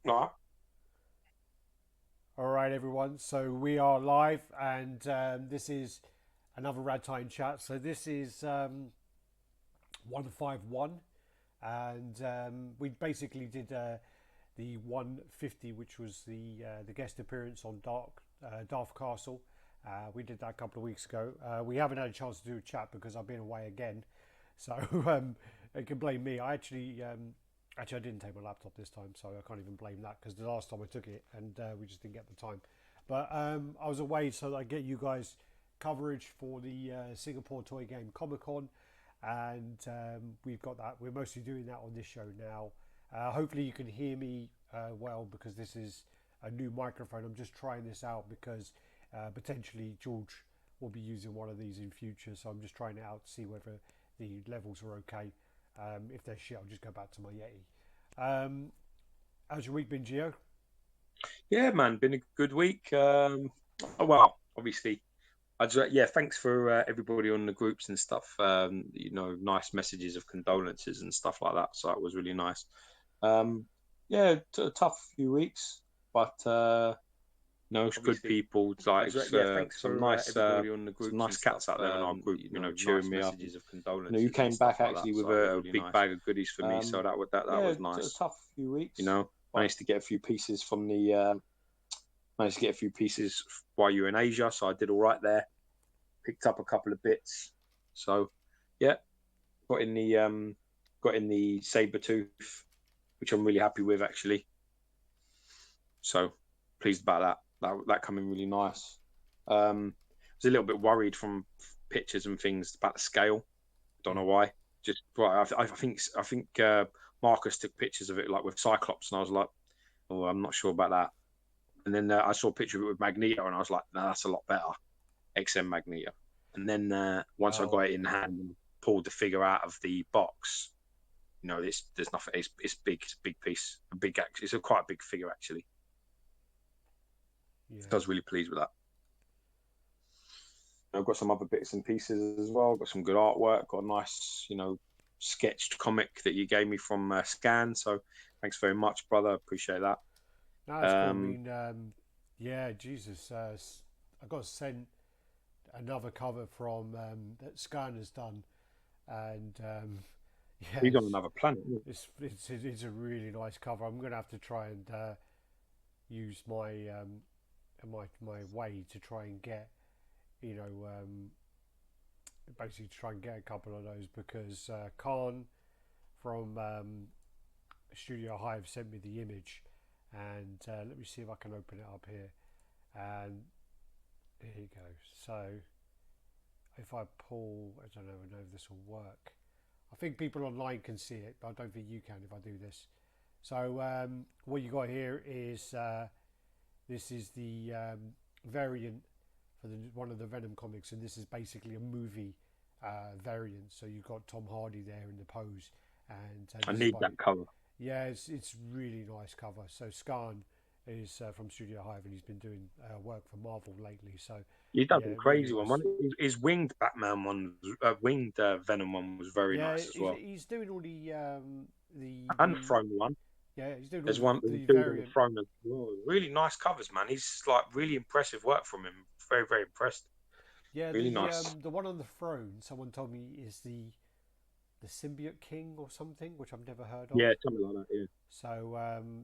Right. All right, everyone. So we are live, and this is another RaddTitan chat. So this is 151, and we basically did the 150, which was the guest appearance on Darth Castle. We did that a couple of weeks ago. We haven't had a chance to do a chat because I've been away again, so you can blame me. Actually, I didn't take my laptop this time, so I can't even blame that because the last time I took it and we just didn't get the time. But I was away so that I get you guys coverage for the Singapore Toy Game Comic Con, and we've got that. We're mostly doing that on this show now. Hopefully, you can hear me well because this is a new microphone. I'm just trying this out because potentially George will be using one of these in future, so I'm just trying it out to see whether the levels are okay. If they're shit, I'll just go back to my Yeti. How's your week been, Gio? Yeah, man, been a good week. Well, obviously, yeah, thanks for everybody on the groups and stuff. Nice messages of condolences and stuff like that. So that was really nice. Um, yeah, a tough few weeks, but it's good Obviously, people. Like yeah, thanks some for nice, everybody on the some groups and nice stuff. cats out there in our group. Cheering Nice me up. And, messages of you condolences and came stuff back like that. actually with So it was a really big nice. bag of goodies for me. So that Yeah, was nice. a tough few weeks. Managed to get a few pieces from the. Managed to get a few pieces while you were in Asia, so I did all right there. Picked up a couple of bits. So, yeah, got in the saber tooth, which I'm really happy with actually. So pleased about that. That coming really nice. I was a little bit worried from pictures and things about the scale. Don't know why. Just well, I think Marcus took pictures of it like with Cyclops, and I was like, oh, I'm not sure about that. And then I saw a picture of it with Magneto, and I was like, no, that's a lot better. XM Magneto. And then once I got it in hand and pulled the figure out of the box, there's nothing. It's big. It's a big piece. It's quite a big figure actually. Yeah. I was really pleased with that. I've got some other bits and pieces as well. Got some good artwork. Got a nice, sketched comic that you gave me from Scan. So thanks very much, brother. Appreciate that. No, that's cool. I mean, yeah, Jesus. I got sent another cover from that Scan has done, and yeah, He's on another planet. it's a really nice cover. I'm gonna have to try and use my way to try and get you know basically try and get a couple of those because Khan from Studio Hive sent me the image, and let me see if I can open it up here. And here you go. So if I pull, I don't know if this will work. I think people online can see it, but I don't think you can if I do this. So what you got here is this is the variant for one of the Venom comics, and this is basically a movie variant. So you've got Tom Hardy there in the pose, and I need that cover. yeah, it's really nice cover. So Scan is from Studio Hive, and he's been doing work for Marvel lately. So He does yeah, a really crazy one. nice. His winged Batman one, winged Venom one was very Yeah, nice as well. he's doing all And the Throne one. yeah, he's doing all There's one the dude on the variant. throne as well. Really nice covers, man. He's like really impressive work from him. Very, very impressed. Yeah, Really nice. the one on the throne. Someone told me is the Symbiote King or something, which I've never heard of. Yeah, something like that. Yeah. So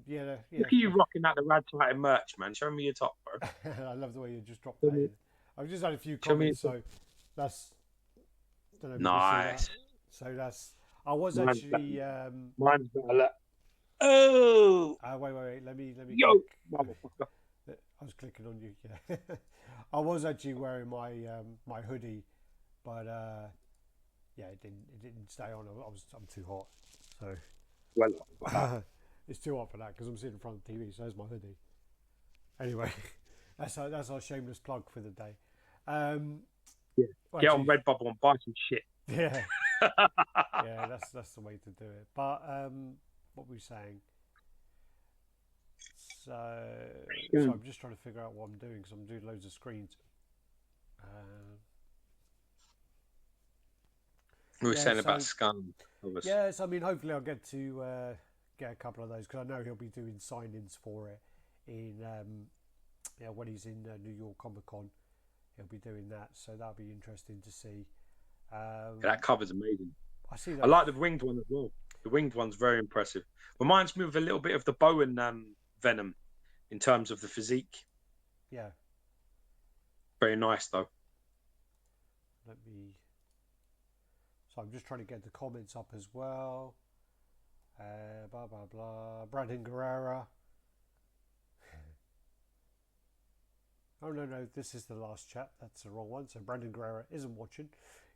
yeah, Look at you rocking out the RaddTitan merch, man. Show me your top, bro. I love the way you just dropped Show that me, in. I've just had a few show me your comments, top. so that's don't know if you can see that. Nice. So that's I was Mine's better. actually Mine's better. Look. Oh, wait. Let me yo, click. motherfucker. I was clicking on you. Yeah, I was actually wearing my hoodie, but yeah, it didn't stay on. I'm too hot, so Well, it's too hot for that because I'm sitting in front of the TV. So there's my hoodie. Anyway, that's our shameless plug for the day. Um, yeah. well, Get on actually, Redbubble and buy some shit. yeah, yeah, that's the way to do it. But what were we saying? So, so I'm just trying to figure out what I'm doing because I'm doing loads of screens. Um, We were yeah, saying so about Scum. yes, I mean, hopefully I'll get to get a couple of those because I know he'll be doing sign-ins for it in when he's in New York Comic Con. He'll be doing that, so that'll be interesting to see. That cover's amazing. I see that. I like the winged one as well. The winged one's very impressive. Reminds me of a little bit of the Bowen Venom in terms of the physique. Yeah. Very nice though. Let me. So I'm just trying to get the comments up as well. Blah blah blah. Brandon Guerrera. Oh no, this is the last chat. That's the wrong one. So Brandon Guerrera isn't watching.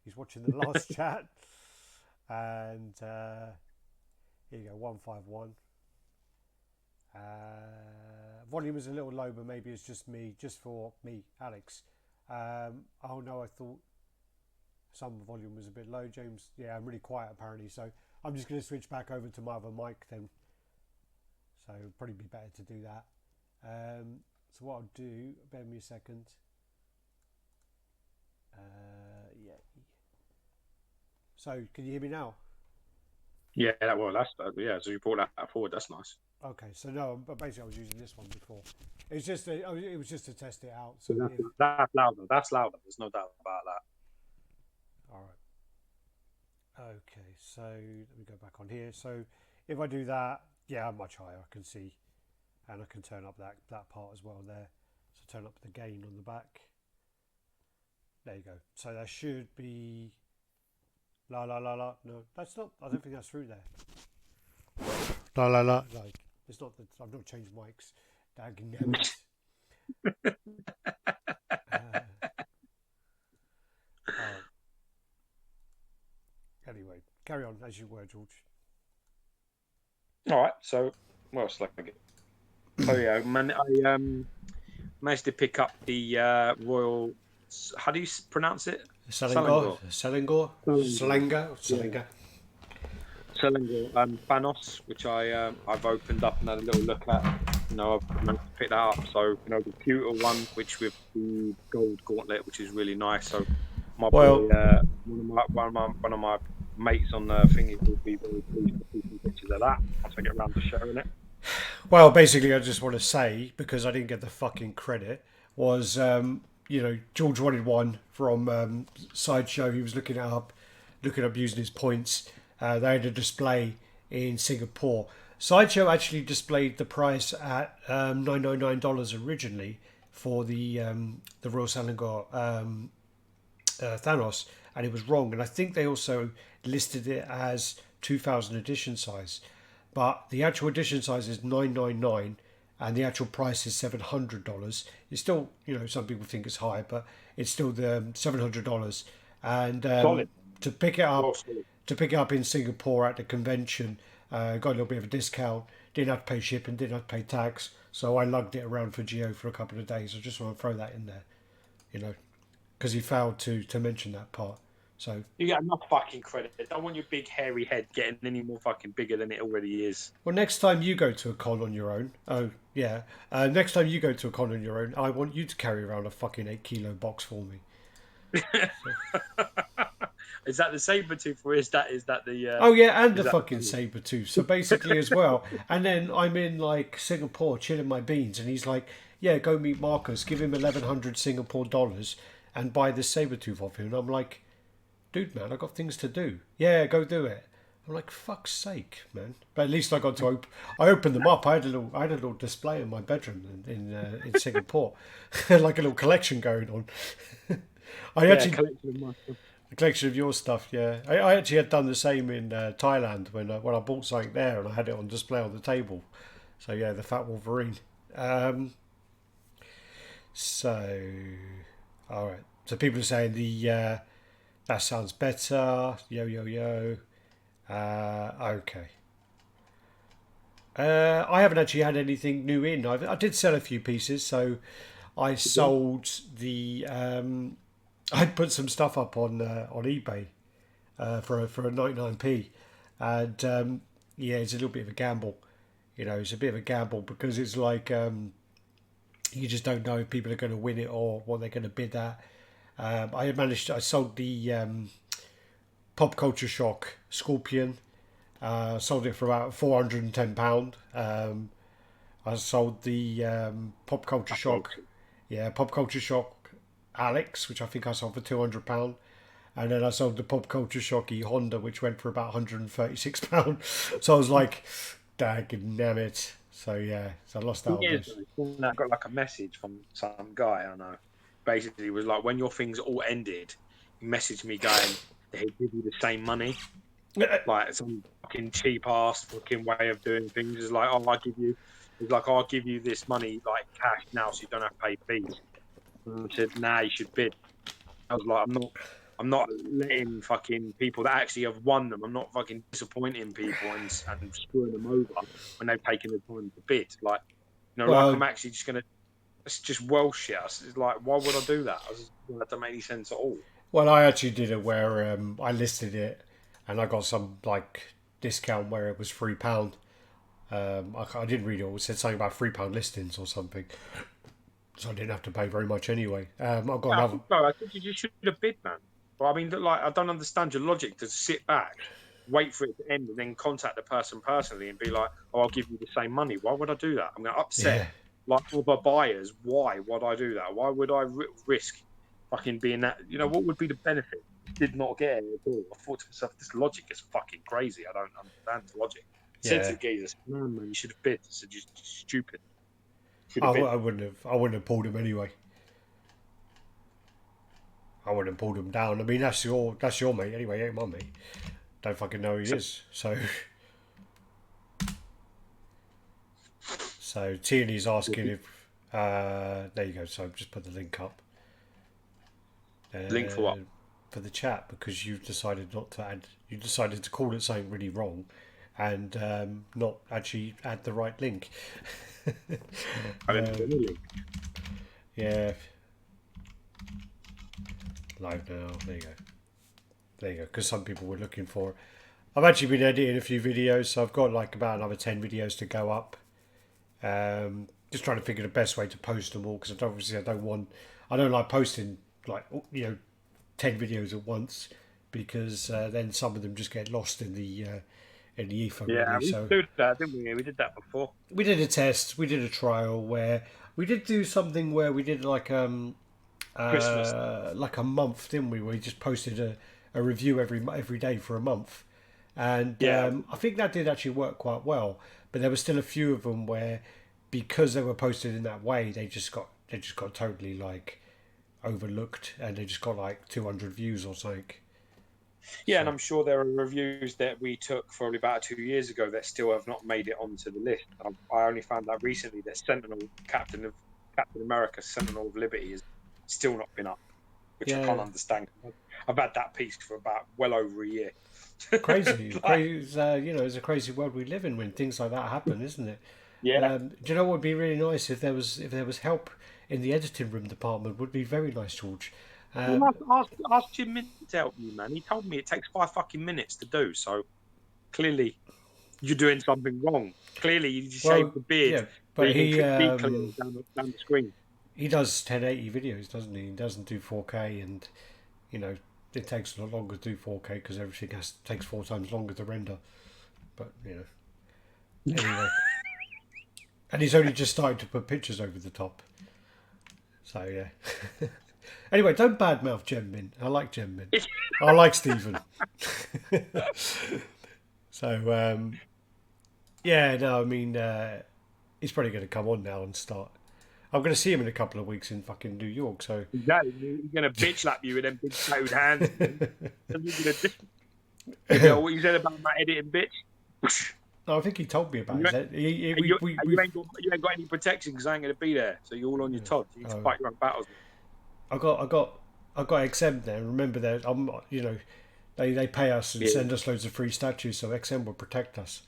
He's watching the last chat. And here you go, 151. Volume is a little low, but maybe it's just for me, Alex. Oh no, I thought some volume was a bit low, James. Yeah, I'm really quiet apparently, so I'm just going to switch back over to my other mic then. So it'll probably be better to do that. So what I'll do, bear me a second. Yeah. So can you hear me now? Yeah, so you brought that forward. That's nice. Okay, so no, but basically I was using this one before. It was just to test it out. So that's louder. That's louder. There's no doubt about that. All right. Okay, so let me go back on here. So if I do that, yeah, I'm much higher. I can see, and I can turn up that part as well there. So turn up the gain on the back. There you go. So that should be la la la la. No, that's not. I don't think that's through there. La la la. No, it's not. I've not changed mics. Dagnabbit. Anyway, carry on as you were, George. All right. So, what else like I get? Oh yeah, man. I managed to pick up the Royal. How do you pronounce it? Selangor. Selangor Thanos, which I've opened up and had a little look at. I've managed to pick that up. So the pewter one, which with the gold gauntlet, which is really nice. So my boy, one of my mates on the thingy will be very pleased to see some pictures of that once I get around to sharing it. Well, basically, I just want to say, because I didn't get the fucking credit, was George wanted one from Sideshow. He was looking up using his points. They had a display in Singapore. Sideshow actually displayed the price at $999 originally for the Royal Selangor Thanos, and it was wrong. And I think they also listed it as 2000 edition size, but the actual edition size is $999, and the actual price is $700. It's still, some people think it's high, but it's still the $700. And to pick it up in Singapore at the convention, got a little bit of a discount. Didn't have to pay shipping, didn't have to pay tax, so I lugged it around for Geo for a couple of days. I just want to throw that in there, because he failed to mention that part. So you get enough fucking credit. I don't want your big hairy head getting any more fucking bigger than it already is. Well, next time you go to a con on your own, next time you go to a con on your own, I want you to carry around a fucking 8 kilo box for me. Is that the Sabretooth or is that the... oh yeah, and the fucking Sabretooth. So basically as well. And then I'm in like Singapore chilling my beans, and he's like, yeah, go meet Marcus, give him 1,100 Singapore dollars and buy this Sabretooth off him. And I'm like, dude, man, I got things to do. Yeah, go do it. I'm like, fuck's sake, man. But at least I got to I opened them up. I had a little display in my bedroom in Singapore, like a little collection going on. A collection of your stuff, yeah. I actually had done the same in Thailand when I bought something there, and I had it on display on the table. So yeah, the Fat Wolverine. So, all right. So people are saying that sounds better. Yo. Okay. I haven't actually had anything new in. I did sell a few pieces, so I sold the. I'd put some stuff up on eBay for a 99p, and it's a little bit of a gamble. It's a bit of a gamble because it's like you just don't know if people are going to win it or what they're going to bid at. I sold the Pop Culture Shock Scorpion, Sold it for about £410. I sold the Pop Culture Shock, Pop Culture Shock Alex, which I think I sold for £200. And then I sold the Pop Culture Shocky Honda, which went for about £136. So I was like, damn it. So yeah, so I lost out on this. I got like a message from some guy I know. Basically, it was like, when your things all ended, he messaged me going that he'd give you the same money. Like some fucking cheap ass fucking way of doing things. It's like, oh, I'll give you this money like cash now, so you don't have to pay fees. And I said, nah, you should bid. I was like, I'm not letting fucking people that actually have won them. I'm not fucking disappointing people and screwing them over when they've taken the time to bid. Like, like I'm actually just gonna. It's just well shit. It's like, why would I do that? That doesn't make any sense at all. Well, I actually did it where I listed it, and I got some like discount where it was £3. I didn't read it. It said something about £3 listings or something, so I didn't have to pay very much anyway. I've got another. I think you just should have bid, man. Well, I mean, like, I don't understand your logic to sit back, wait for it to end, and then contact the person personally and be like, "Oh, I'll give you the same money." Why would I do that? I'm going to upset like other buyers. Why would I do that? Why would I risk fucking being that? What would be the benefit? Did not get it at all. I thought to myself, this logic is fucking crazy. I don't understand the logic. Said to the geezer, man, you should have bid. I said, you're stupid. I wouldn't have pulled him anyway. I wouldn't have pulled him down. I mean, that's your mate anyway. Ain't my mate. Don't fucking know who he is. So Tierney's asking if. There you go. So I've just put the link up. Link for what? For the chat, because you've decided not to add. You decided to call it something really wrong, and not actually add the right link. I didn't put any link. Yeah. Live now. There you go. Because some people were looking for it. I've actually been editing a few videos, so I've got like about another 10 videos to go up. Just trying to figure the best way to post them all, because I don't like posting like 10 videos at once, because then some of them just get lost in the ether. Yeah, really. we did that, didn't we? We did that before. We did a test. We did a trial where we did do something where we did like Christmas, like a month, didn't we? We just posted a review every day for a month, and I think that did actually work quite well. But there were still a few of them where, because they were posted in that way, they just got totally like overlooked, and they just got like 200 views or something. Yeah, and I'm sure there are reviews that we took probably about 2 years ago that still have not made it onto the list. I only found out recently that Sentinel, Captain America, Sentinel of Liberty, has still not been up, which I can't understand. I've had that piece for about well over a year. Crazy. It's a crazy world we live in when things like that happen, isn't it? Yeah. Do you know what would be really nice if there was help in the editing room department? Would be very nice, George. Ask Jim Mint to help you, man. He told me it takes 5 fucking minutes to do. So clearly, you're doing something wrong. Clearly, you just shaved the beard. Yeah, but he down the screen. He does 1080 videos, doesn't he? He doesn't do 4K, and it takes a lot longer to do 4K because everything takes 4 times longer to render. But anyway, and he's only just started to put pictures over the top. So yeah. Anyway, don't badmouth Gem Mint. I like Gem Mint. I like Stephen. So I mean, he's probably going to come on now and start. I'm going to see him in a couple of weeks in fucking New York. So exactly, he's going to bitch slap you with them big tattooed hands. What you said about my editing, bitch? No, I think he told me about it. You ain't got any protection because I ain't going to be there. So you're all on your Todd. You need to fight your own battles. I got exempt there. Remember that they pay us and send us loads of free statues, so XM will protect us.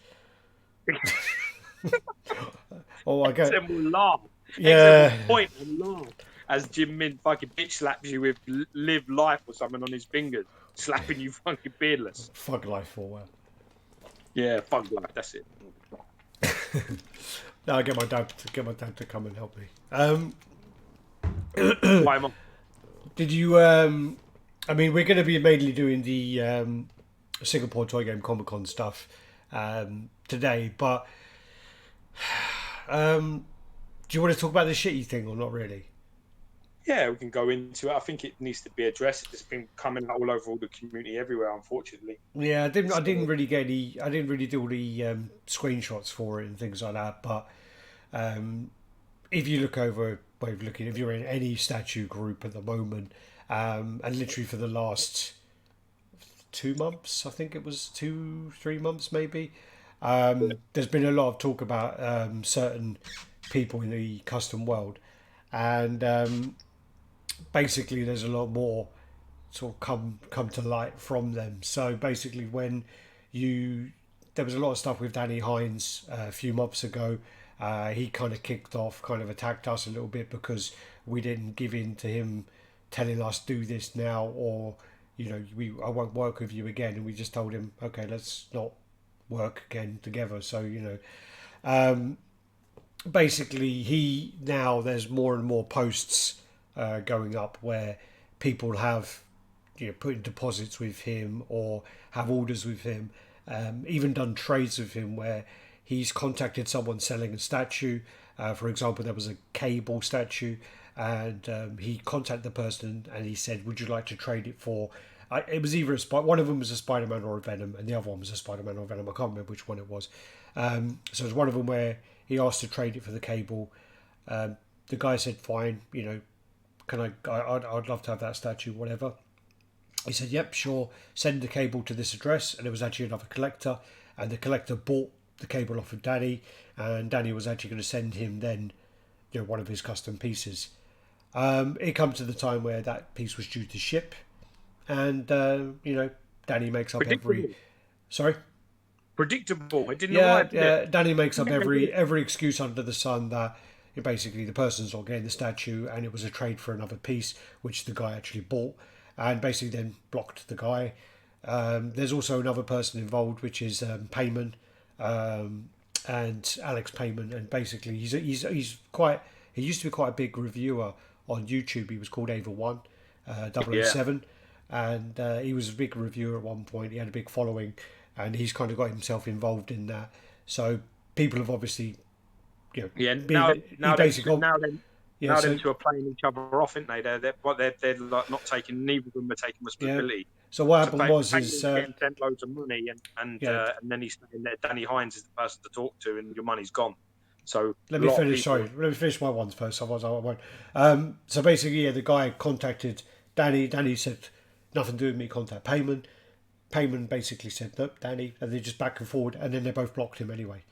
XM will laugh. Yeah. XM will point and laugh as Jim Mint fucking bitch slaps you with Live Life or something on his fingers, slapping you fucking beardless. Fug Life or what? Yeah, Fug Life. That's it. No, I get my dad to come and help me. Why am I? Did you? I mean, we're going to be mainly doing the Singapore Toy Game Comic Con stuff. today. But do you want to talk about the shitty thing or not really? Yeah, we can go into it. I think it needs to be addressed. It's been coming out all over all the community everywhere, unfortunately. Yeah, I didn't. I So, didn't really get any. I didn't really do all the screenshots for it and things like that. But if you look over, way of looking, if you're in any statue group at the moment, and literally for the last 2 months, I think it was 3 months maybe. There's been a lot of talk about certain people in the custom world, and basically there's a lot more sort of come to light from them. So basically, when you there was a lot of stuff with Danny Hines a few months ago. He kind of kicked off, kind of attacked us a little bit because we didn't give in to him telling us do this now, or I won't work with you again, and we just told him okay, let's not work again together. So basically he now there's more and more posts going up where people have putting deposits with him or have orders with him, even done trades with him where he's contacted someone selling a statue. For example, there was a cable statue, and he contacted the person and he said, "Would you like to trade it for?" It was either one of them was a Spider-Man or a Venom, and the other one was a Spider-Man or a Venom. I can't remember which one it was. So it was one of them where he asked to trade it for the cable. The guy said, "Fine, can I'd love to have that statue, whatever." He said, "Yep, sure. Send the cable to this address." And it was actually another collector, and the collector bought the cable off of Danny, and Danny was actually going to send him then, one of his custom pieces. It comes to the time where that piece was due to ship, and Danny makes up every. predictable. Sorry. Predictable. It didn't Yeah, arrive, did it? yeah. Danny makes up every excuse under the sun that basically the person's not getting the statue, and it was a trade for another piece, which the guy actually bought, and basically then blocked the guy. There's also another person involved, which is Payman, and Alex Payman, and basically he's quite. He used to be quite a big reviewer on YouTube. He was called Ava One, Yeah. 007, and he was a big reviewer at one point. He had a big following, and he's kind of got himself involved in that. So people have obviously, Yeah. been, he basically got, yeah. Now them So two are playing each other off, aren't they? They're like not taking. Neither of them are taking yeah. responsibility. So what So happened was Payne's is getting sent loads of money, yeah. and then he's saying that Danny Hines is the person to talk to, and your money's gone. So Let a me lot of finish. people. Sorry, let me finish my ones first. Otherwise, I won't. So basically, yeah, the guy contacted Danny. Danny said nothing to do with me. Contact Payman. Payman basically said nope, Danny, and they just back and forward, and then they both blocked him anyway.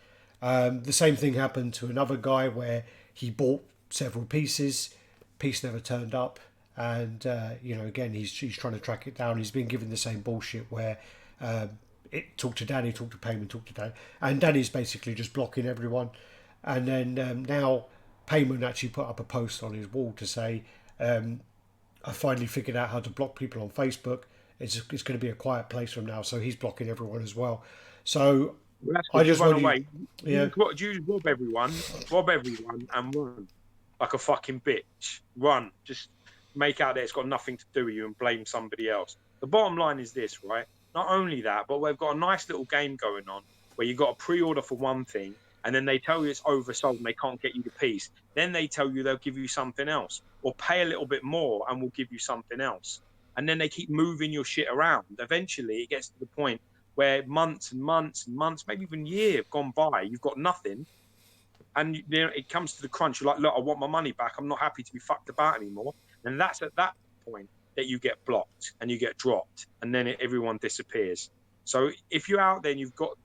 The same thing happened to another guy where he bought several pieces. Piece never turned up, and again, he's trying to track it down. He's been given the same bullshit where it talk to Danny, talk to Payman, talk to Danny, and Danny's basically just blocking everyone. And then now Payman actually put up a post on his wall to say, "I finally figured out how to block people on Facebook. It's going to be a quiet place from now." So he's blocking everyone as well. So Well, that's I because you just run want you, away. yeah. You just rob everyone, and run like a fucking bitch. Run, just make out that it's got nothing to do with you and blame somebody else. The bottom line is this, right? Not only that, but we've got a nice little game going on where you've got a pre-order for one thing, and then they tell you it's oversold and they can't get you the piece. Then they tell you they'll give you something else, or pay a little bit more and we'll give you something else. And then they keep moving your shit around. Eventually, it gets to the point where months and months and months, maybe even a year have gone by. You've got nothing, and it comes to the crunch. You're like, look, I want my money back. I'm not happy to be fucked about anymore. And that's at that point that you get blocked and you get dropped, and then everyone disappears. So if you're out there and you've got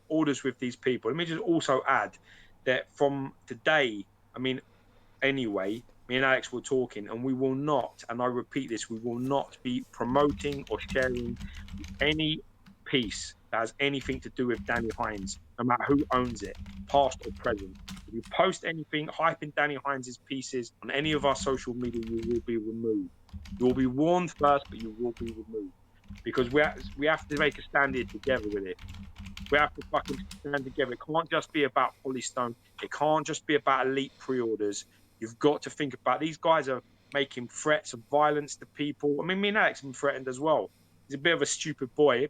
orders with these people, let me just also add that from today, I mean, anyway, me and Alex were talking, and we will not, and I repeat this, we will not be promoting or sharing any piece that has anything to do with Danny Hines, no matter who owns it, past or present. If you post anything hyping Danny Hines' pieces on any of our social media, you will be removed. You will be warned first, but you will be removed. Because we have to make a stand here together with it. We have to fucking stand together. It can't just be about Polystone. It can't just be about elite pre-orders. You've got to think about these guys are making threats of violence to people. I mean, me and Alex have been threatened as well. He's a bit of a stupid boy,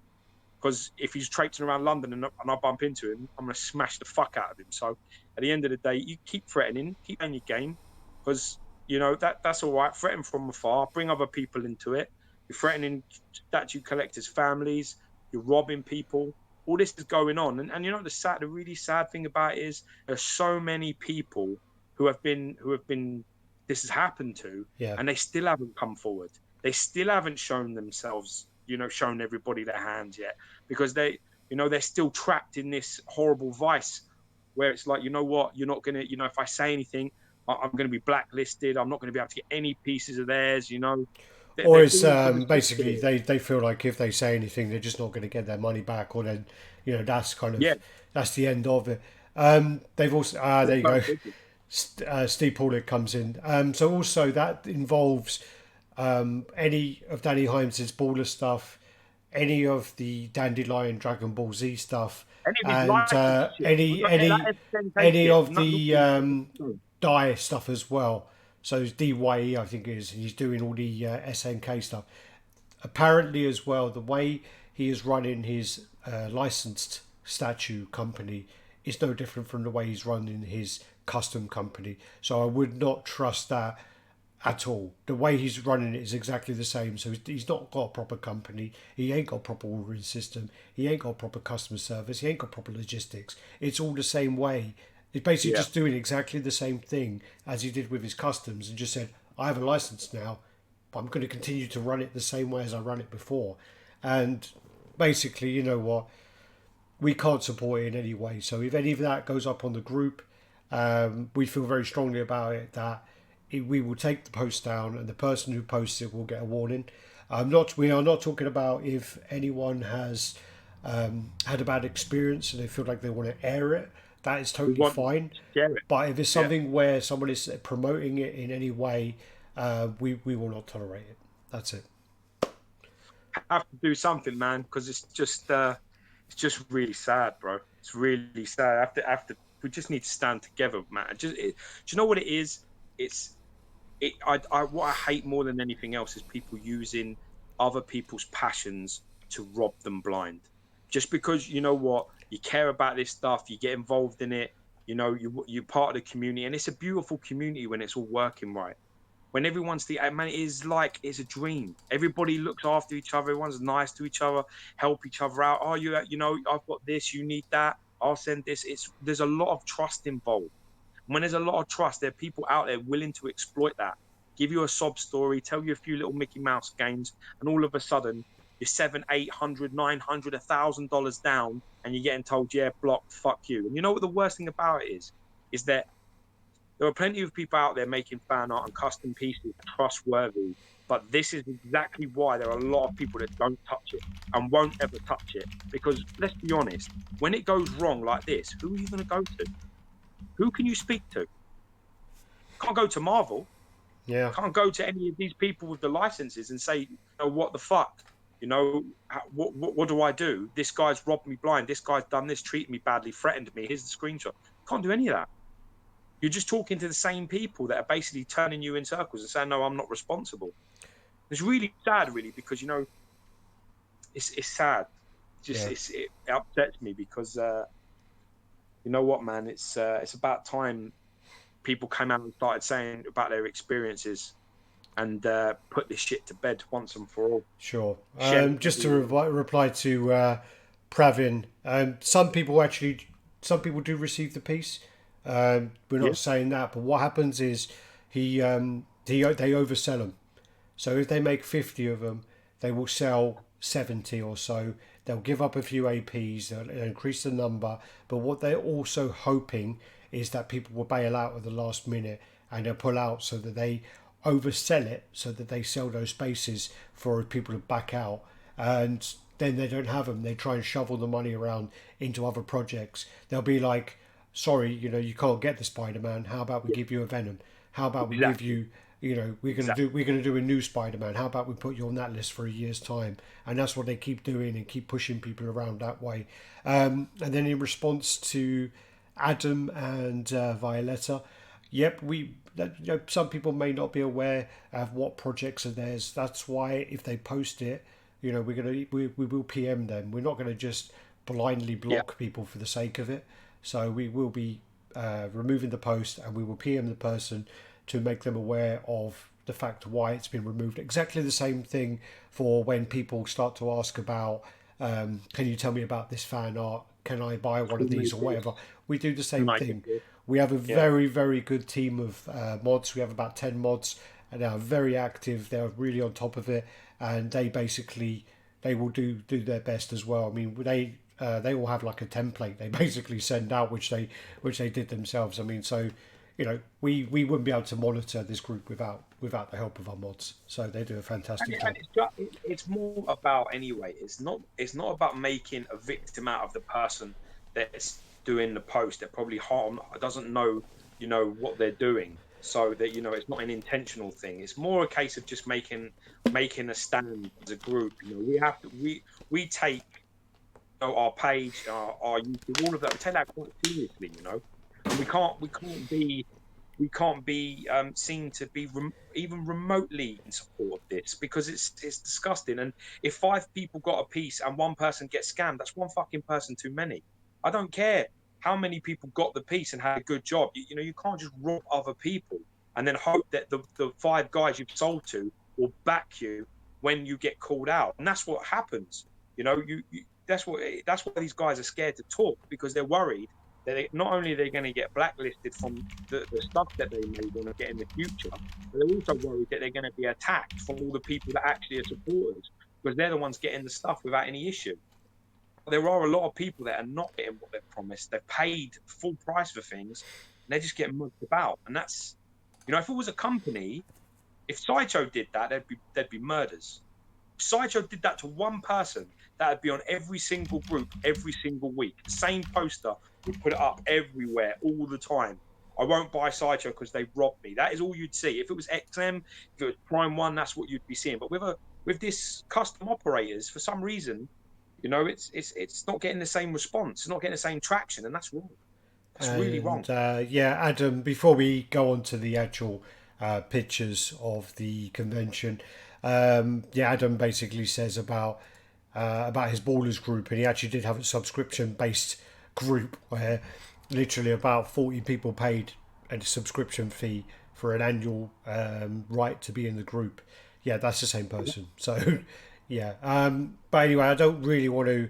because if he's traipsing around London and I bump into him, I'm gonna smash the fuck out of him. So at the end of the day, you keep threatening, keep playing your game, because you know that's all right. Threaten from afar, bring other people into it. You're threatening statue collectors' families. You're robbing people. All this is going on, and you know the really sad thing about it is there's so many people who have been this has happened to, Yeah. and they still haven't come forward. They still haven't shown themselves, shown everybody their hands yet, because they're still trapped in this horrible vice where it's like, you know what, you're not gonna, if I say anything, I'm gonna be blacklisted. I'm not gonna be able to get any pieces of theirs. Or They're it's doing it for the sake of basically it. they feel like if they say anything, they're just not going to get their money back, or then that's kind of Yeah, that's the end of it. They've also they're there you go. going business. Steve Paulick comes in. So also that involves any of Danny Himes's Baller stuff, any of the Dandelion Dragon Ball Z stuff, Any of his and license shit, that SNK any shit, of not the looking. Die stuff as well. So it's DYE, I think it is. He's doing all the SNK stuff. Apparently, as well, the way he is running his licensed statue company is no different from the way he's running his custom company. So I would not trust that at all. The way he's running it is exactly the same. So he's not got a proper company. He ain't got a proper ordering system. He ain't got proper customer service. He ain't got proper logistics. It's all the same way. He's basically Yeah, just doing exactly the same thing as he did with his customs and just said, I have a license now, but I'm going to continue to run it the same way as I ran it before. And basically, you know what? We can't support it in any way. So if any of that goes up on the group, we feel very strongly about it that we will take the post down, and the person who posts it will get a warning. We are not talking about if anyone has had a bad experience and they feel like they want to air it. That is we totally want to fine. share it. But if it's Yeah, something where someone is promoting it in any way, we will not tolerate it. That's it. have to do something, man, because it's just really sad, bro. It's really sad. After we just need to stand together, man. Do you know what it is? It's what I hate more than anything else is people using other people's passions to rob them blind. Just because you know what you care about this stuff, you get involved in it. You're part of the community, and it's a beautiful community when it's all working right. When everyone's man, it is like it's a dream. Everybody looks after each other. Everyone's nice to each other, help each other out. Oh, I've got this, you need that. I'll send this. There's a lot of trust involved. When there's a lot of trust, there are people out there willing to exploit that, give you a sob story, tell you a few little Mickey Mouse games, and all of a sudden you're 700, 800, 900, $1,000 down, and you're getting told, yeah, block, fuck you. And you know what the worst thing about it is that there are plenty of people out there making fan art and custom pieces trustworthy, but this is exactly why there are a lot of people that don't touch it and won't ever touch it. Because let's be honest, when it goes wrong like this, who are you going to go to? Who can you speak to? Can't go to Marvel. Yeah. Can't go to any of these people with the licenses and say, what the fuck? What do I do? This guy's robbed me blind. This guy's done this, treated me badly, threatened me. Here's the screenshot. Can't do any of that. You're just talking to the same people that are basically turning you in circles and saying, no, I'm not responsible. It's really sad, really, because, it's sad. Yeah. It upsets me because, you know what, man, it's about time people came out and started saying about their experiences and put this shit to bed once and for all. Sure. Share it with Just to everyone. reply to Pravin, some people do receive the piece. We're Yeah, not saying that, but what happens is they oversell them. So if they make 50 of them, they will sell 70 or so. They'll give up a few APs, they'll increase the number. But what they're also hoping is that people will bail out at the last minute and they'll pull out so that they oversell it so that they sell those spaces for people to back out. And then they don't have them. They try and shovel the money around into other projects. They'll be like, sorry, you can't get the Spider-Man. How about we yeah, give you a Venom? How about we give exactly, you, we're gonna exactly. do a new Spider-Man. How about we put you on that list for a year's time? And that's what they keep doing and keep pushing people around that way. And then in response to Adam and Violetta, yep, some people may not be aware of what projects are theirs. That's why if they post it, You know, we will PM them. We're not going to just blindly Yeah. block people for the sake of it. So we will be removing the post, and we will PM the person to make them aware of the fact why it's been removed. Exactly the same thing for when people start to ask about, can you tell me about this fan art? Can I buy one of Who these made or this? whatever? We do the Who same made thing. this? We have a Yeah. very, very good team of mods. We have about 10 mods, and they are very active. They're really on top of it, and they will do their best as well. I mean, they all have like a template they basically send out, which they did themselves. I mean, so you know, we wouldn't be able to monitor this group without the help of our mods. So they do a fantastic And job. it's more about anyway. It's not about making a victim out of the person that's doing the post. They're probably harm doesn't know what they're doing, so that it's not an intentional thing. It's more a case of just making a stand as a group. We have to we take our page, our YouTube, all of that. We take that quite seriously, and we can't be seen to be even remotely in support of this, because it's disgusting. And if 5 people got a piece and one person gets scammed, that's one fucking person too many. I don't care how many people got the piece and had a good job. You can't just rob other people and then hope that the 5 guys you've sold to will back you when you get called out. And that's what happens. That's why these guys are scared to talk, because they're worried that not only are they going to get blacklisted from the stuff that they may want to get in the future, but they're also worried that they're going to be attacked from all the people that actually are supporters, because they're the ones getting the stuff without any issue. There are a lot of people that are not getting what they've promised. They've paid full price for things, and they're just getting mugged about. And that's, if it was a company, if Sideshow did that, there'd be murders. Sideshow did that to one person, that would be on every single group every single week. The same poster would put it up everywhere all the time. I won't buy Sideshow because they robbed me. That is all you'd see. If it was XM, if it was Prime One, that's what you'd be seeing. But with this custom operators, for some reason, it's not getting the same response. It's not getting the same traction, and that's wrong. That's really wrong. And yeah, Adam, before we go on to the actual pictures of the convention, yeah, Adam basically says about his ballers group, and he actually did have a subscription based group where literally about 40 people paid a subscription fee for an annual right to be in the group. Yeah, that's the same person. So yeah, but anyway, I don't really want to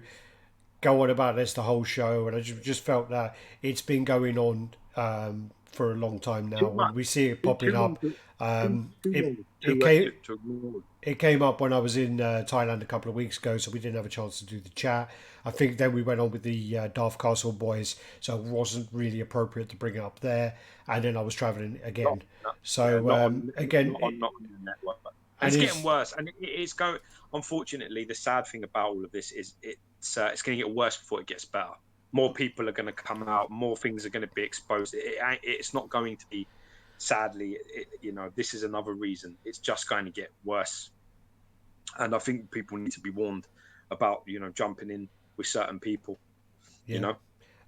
go on about this the whole show, and I just felt that it's been going on for a long time now. Too When much. we see it Too popping long. up, Too it long it came to ignore. it came up when I was in Thailand a couple of weeks ago, so we didn't have a chance to do the chat. I think then we went on with the Darth Castle boys, so it wasn't really appropriate to bring it up there. And then I was traveling Not, again, not, yeah, so not on again, not on the network. And and it's getting is worse. And it's going. Unfortunately, the sad thing about all of this is it's going to get worse before it gets better. More people are going to come out. More things are going to be exposed. It's not going to be. Sadly, this is another reason. It's just going to get worse. And I think people need to be warned about jumping in with certain people. You yeah, know,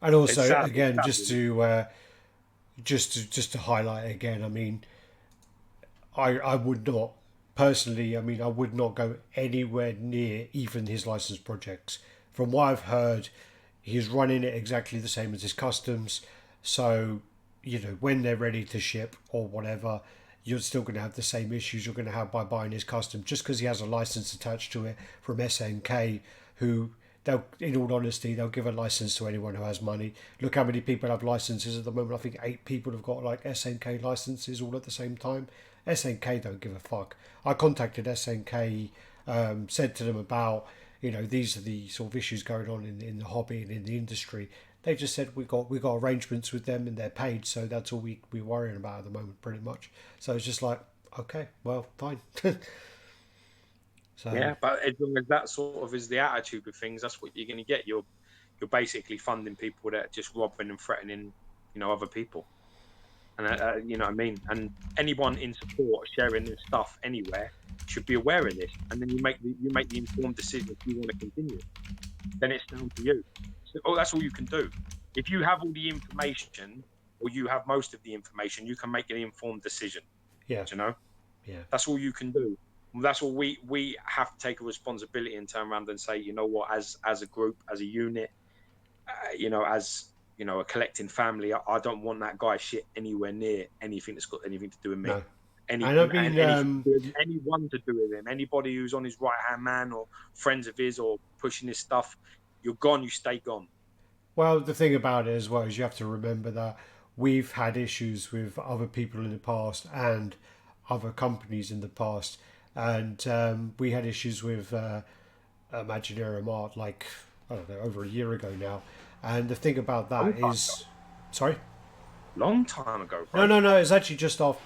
and it's also sad. It's again sad, just really. to just to highlight again. I mean, I would not personally. I mean, I would not go anywhere near even his licensed projects. From what I've heard, he's running it exactly the same as his customs. So, when they're ready to ship or whatever, you're still going to have the same issues you're going to have by buying his custom, just because he has a license attached to it from SNK, who they'll, in all honesty, they'll give a license to anyone who has money. Look how many people have licenses at the moment. I think 8 people have got like SNK licenses all at the same time. SNK don't give a fuck. I contacted SNK, said to them about, these are the sort of issues going on in the hobby and in the industry. They just said we got arrangements with them and they're paid, so that's all we're worrying about at the moment, pretty much. So it's just like, okay, well, fine. So Yeah, but as long as that sort of is the attitude of things, that's what you're going to get. You're basically funding people that are just robbing and threatening, other people. And you know what I mean. And anyone in support sharing this stuff anywhere should be aware of this. And then you make the informed decision if you want to continue. Then it's down to you. So, that's all you can do. If you have all the information, or you have most of the information, you can make an informed decision. yeah, You know, yeah. that's all you can do. That's what we have to take a responsibility and turn around and say, you know what, as a group, as a unit, as a collecting family, I don't want that guy shit anywhere near anything that's got anything to do with me. No. And I Anything and mean, anyone to do with him. Anybody who's on his right hand man or friends of his or pushing his stuff, you're gone. You stay gone. well, the thing about it as well is you have to remember that we've had issues with other people in the past and other companies in the past, and we had issues with Imaginarium Art like I don't know over a year ago now. And the thing about that is, sorry, Long time ago, no, bro. no, no, it's actually just off.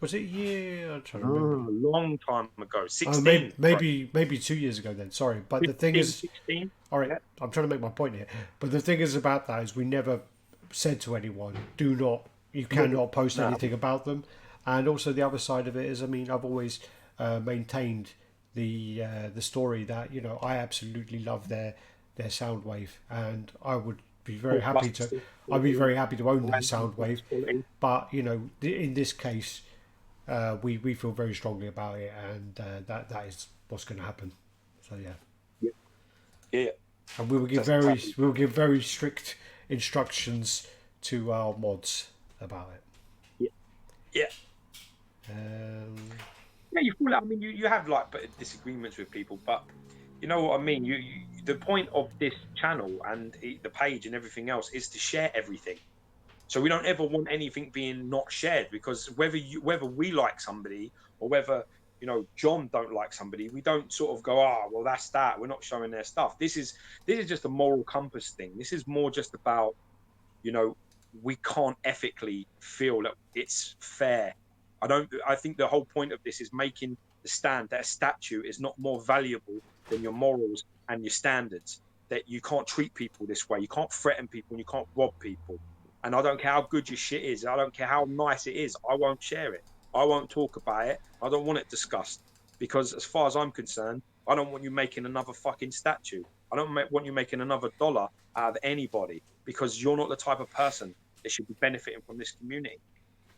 Was it a year? I'm trying to remember. Long time ago. Oh, 16, bro. maybe 2 years ago then. Sorry, but the thing 15, is, 16. all right, Yeah. I'm trying to make my point here. But the thing is about that is we never said to anyone, do not, you cannot post No. anything about them. And also the other side of it is, I mean, I've always maintained the story that I absolutely love their sound wave, and I would be very happy to. I'd be very happy to own their sound wave. But in this case, we feel very strongly about it, and that is what's going to happen. So yeah. Yeah. And we will give very strict instructions to our mods about it. Yeah. Yeah, you feel it. I mean, you have like disagreements with people, but you know what I mean. The point of this channel and the page and everything else is to share everything. So we don't ever want anything being not shared, because whether we like somebody or whether John don't like somebody, we don't sort of go, well, that's that. We're not showing their stuff. This is just a moral compass thing. This is more just about we can't ethically feel that it's fair. I think the whole point of this is making the stand that a statue is not more valuable than your morals and your standards. That you can't treat people this way. You can't threaten people and you can't rob people. And I don't care how good your shit is. I don't care how nice it is. I won't share it. I won't talk about it. I don't want it discussed, because as far as I'm concerned, I don't want you making another fucking statue. I don't want you making another dollar out of anybody, because you're not the type of person that should be benefiting from this community.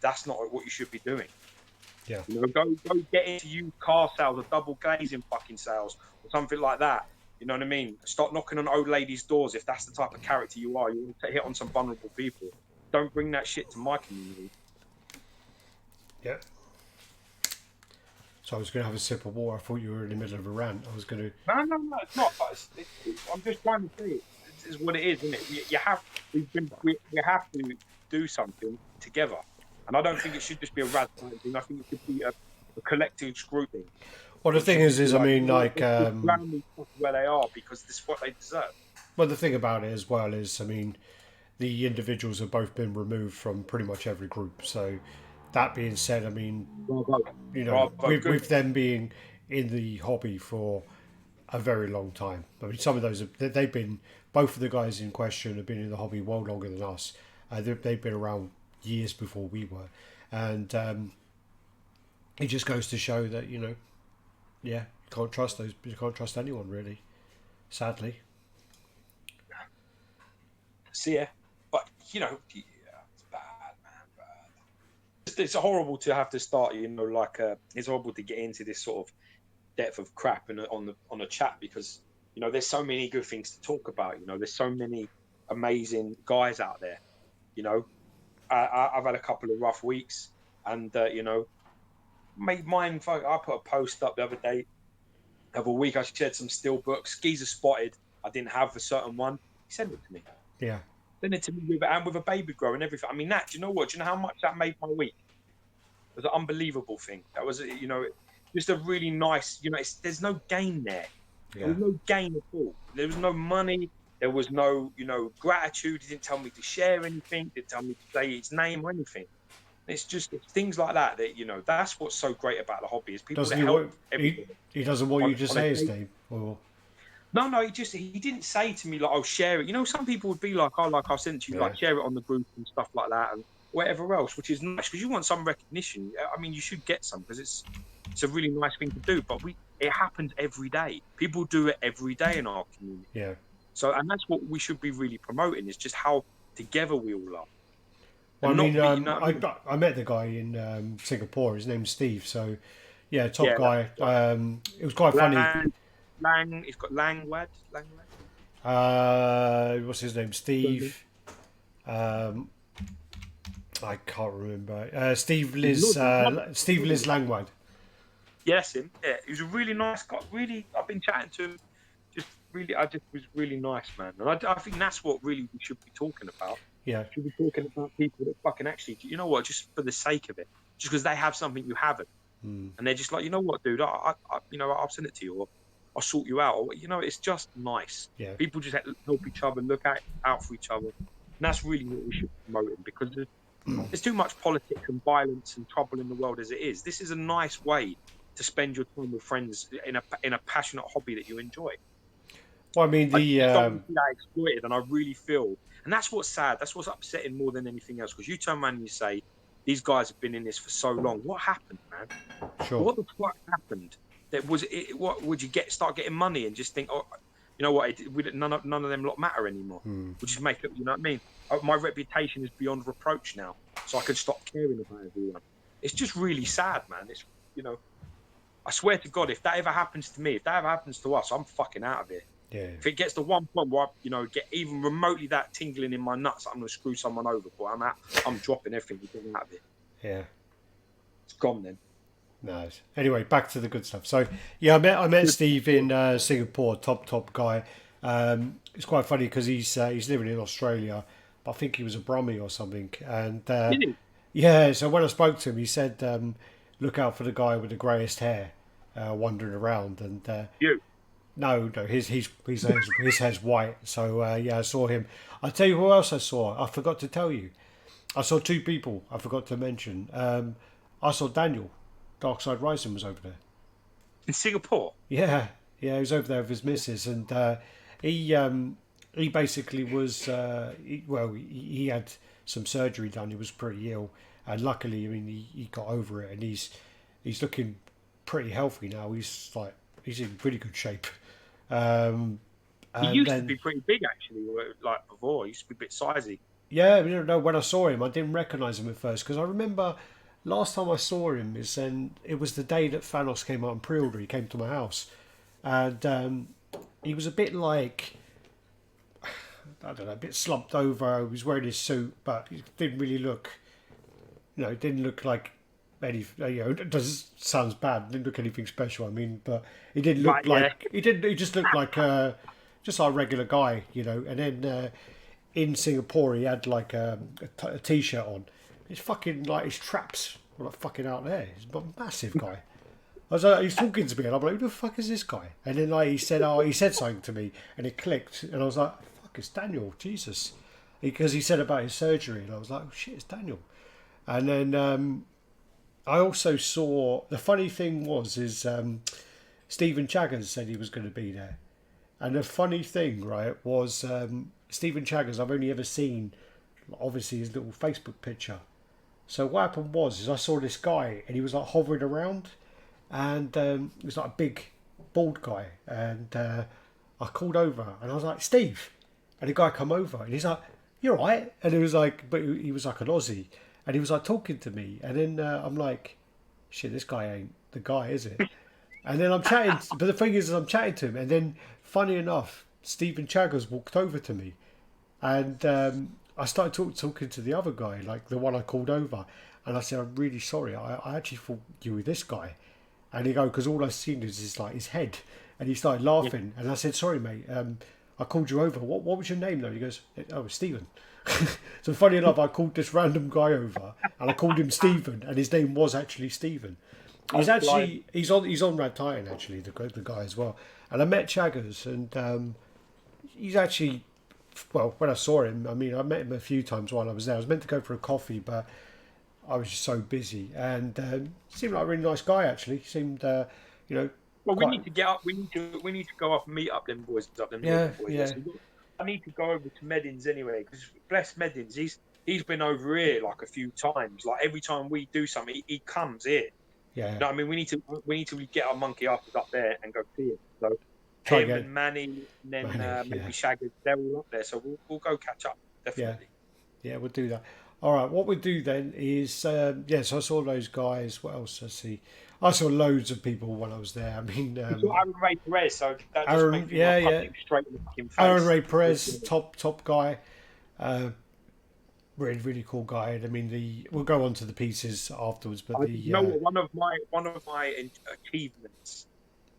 That's not what you should be doing. Yeah. Go get into used car sales or double glazing fucking sales or something like that. You know what I mean? Start knocking on old ladies' doors if that's the type of character you are. You want to hit on some vulnerable people. Don't bring that shit to my community. Yeah. So I was going to have a sip of water. I thought you were in the middle of a rant. I was going to. No, it's not. I'm just trying to say it. This is what it is, isn't it? We have to do something together, and I don't think it should just be a RaddTitan thing. I think it should be a collective group thing. Well, the thing is, I mean, like, where they are, because this is what they deserve. Well, the thing about it as well is, I mean, the individuals have both been removed from pretty much every group. So, that being said, I mean, with them being in the hobby for a very long time. I mean, some of those they've been. Both of the guys in question have been in the hobby well longer than us. They've been around years before we were, and it just goes to show that you can't trust those. You can't trust anyone really. Sadly. So yeah, but it's bad, man. Bad. It's horrible to have to start. It's horrible to get into this sort of depth of crap on a chat, because there's so many good things to talk about. There's so many amazing guys out there. I've had a couple of rough weeks, and made mine. I put a post up the other week. I shared some steel books. Geezer spotted I didn't have a certain one. He sent it to me. Yeah. Sent it to me with a baby grow and everything. I mean, do you know what? Do you know how much that made my week? It was an unbelievable thing. That was, just a really nice. There's no gain there. Yeah. There was no gain at all. There was no money. There was no, gratitude. He didn't tell me to share anything. Didn't tell me to say his name or anything. It's just things like that that's what's so great about the hobby, is people that help everybody. He doesn't want you to say his name, or no, he didn't say to me like, "I'll share it." Some people would be like, "Oh, like I'll send it to you, like share it on the group and stuff like that, and whatever else," which is nice, because you want some recognition. I mean, you should get some, because it's a really nice thing to do. But it happens every day. People do it every day in our community. Yeah. So, and that's what we should be really promoting, is just how together we all are. Well, I mean, I met the guy in Singapore. His name's Steve. So, Yeah, top Yeah, guy. It was quite funny. He's got Langwad. Langwad. What's his name? Steve. Um, I can't remember. Steve Liz Langwad. Yes, him. Yeah, he was a really nice guy. Really, I've been chatting to him. I just was really nice, man. And I think that's what really we should be talking about. Yeah. Should be talking about people that fucking actually, you know what, just for the sake of it, just because they have something you haven't, and they're just like, you know what, dude, I'll send it to you, or I'll sort you out, or it's just nice. Yeah. People just help each other, out for each other, and that's really what we should be promoting, because there's too much politics and violence and trouble in the world as it is. This is a nice way to spend your time with friends in a passionate hobby that you enjoy. Well, I mean, I just don't want to see that exploited, and I really feel, and that's what's sad. That's what's upsetting more than anything else. Because you turn around and you say, "These guys have been in this for so long. What happened, man? sure. What the fuck happened? That was it. What would you start getting money and just think, oh, you know what? None of them lot matter anymore. We'll just make it. You know what I mean? My reputation is beyond reproach now, so I can stop caring about everyone. It's just really sad, man. It's I swear to God, if that ever happens to me, if that ever happens to us, I'm fucking out of here. Yeah. If it gets to one point where get even remotely that tingling in my nuts, I'm gonna screw someone over. Boy, I'm out. I'm dropping everything. Getting out of it. Yeah. It's gone then. Nice. Anyway, back to the good stuff. So yeah, I met Steve in Singapore. Top guy. It's quite funny because he's living in Australia, but I think he was a Brummie or something. And yeah, so when I spoke to him, he said, "Look out for the guy with the greyest hair wandering around." And you. No, his hair's white. So yeah, I saw him. I'll tell you who else I saw. I forgot to tell you. I saw two people I forgot to mention. I saw Daniel. Darkside Rising was over there. In Singapore? Yeah, he was over there with his missus, and he basically was he had some surgery done. He was pretty ill, and luckily, I mean, he got over it, and he's looking pretty healthy now. He's in pretty good shape. He used to be pretty big, actually. Like before, he used to be a bit sizey. Yeah, when I saw him, I didn't recognise him at first because I remember last time I saw him it was the day that Thanos came out in pre-order. He came to my house, and he was a bit like, I don't know, a bit slumped over. He was wearing his suit, but he didn't really look, it didn't look like any, it does sounds bad. Didn't look anything special. I mean, but he didn't look he just looked like just like a regular guy, And then in Singapore, he had like a t-shirt on. It's fucking like his traps were like fucking out there. He's a massive guy. I was like, he's talking to me, and I'm like, who the fuck is this guy? And then he said something to me, and it clicked, and I was like, fuck, it's Daniel, Jesus, because he said about his surgery, and I was like, oh shit, it's Daniel. And then I also saw, the funny thing is Stephen Chaggers said he was going to be there, and the funny thing, right, was Stephen Chaggers, I've only ever seen obviously his little Facebook picture. So what happened was I saw this guy, and he was like hovering around, and he was like a big bald guy, and I called over, and I was like, Steve, and the guy come over, and he's like, you're right, and he was like, but he was like an Aussie, and he was like talking to me, and then I'm like, shit, this guy ain't the guy, is it? And then I'm chatting, but the thing is, I'm chatting to him, and then funny enough, Stephen Chaggers walked over to me, and I started talking to the other guy, like the one I called over, and I said, I'm really sorry, I actually thought you were this guy. And he go, because all I've seen is like his head. And he started laughing, and I said, sorry mate, I called you over. What was your name though? He goes, oh, it's Stephen. So funny enough, I called this random guy over, and I called him Stephen, and his name was actually Stephen. He's on RaddTitan actually, the guy as well. And I met Chaggers, and he's actually, well, when I saw him, I mean, I met him a few times while I was there. I was meant to go for a coffee, but I was just so busy. And seemed like a really nice guy, actually. Seemed, Well, we need to get up. We need to go up and meet up them boys. Yeah. I need to go over to Medins anyway, because bless Medins, he's been over here like a few times. Like every time we do something, he comes here. Yeah. You know what I mean? We need to get our monkey asses up there and go see him. So him and Manny, and then maybe Shaggers, they're all up there. So we'll go catch up, definitely. Yeah, we'll do that. All right, what we do then is, yes, I saw those guys. What else did I see? I saw loads of people when I was there. I mean, You saw Aaron Ray Perez, so that just Aaron, makes me yeah, want to punch yeah, him straight in the fucking Aaron face. Ray Perez, top guy, really cool guy. I mean, we'll go on to the pieces afterwards, but You know what? One of my achievements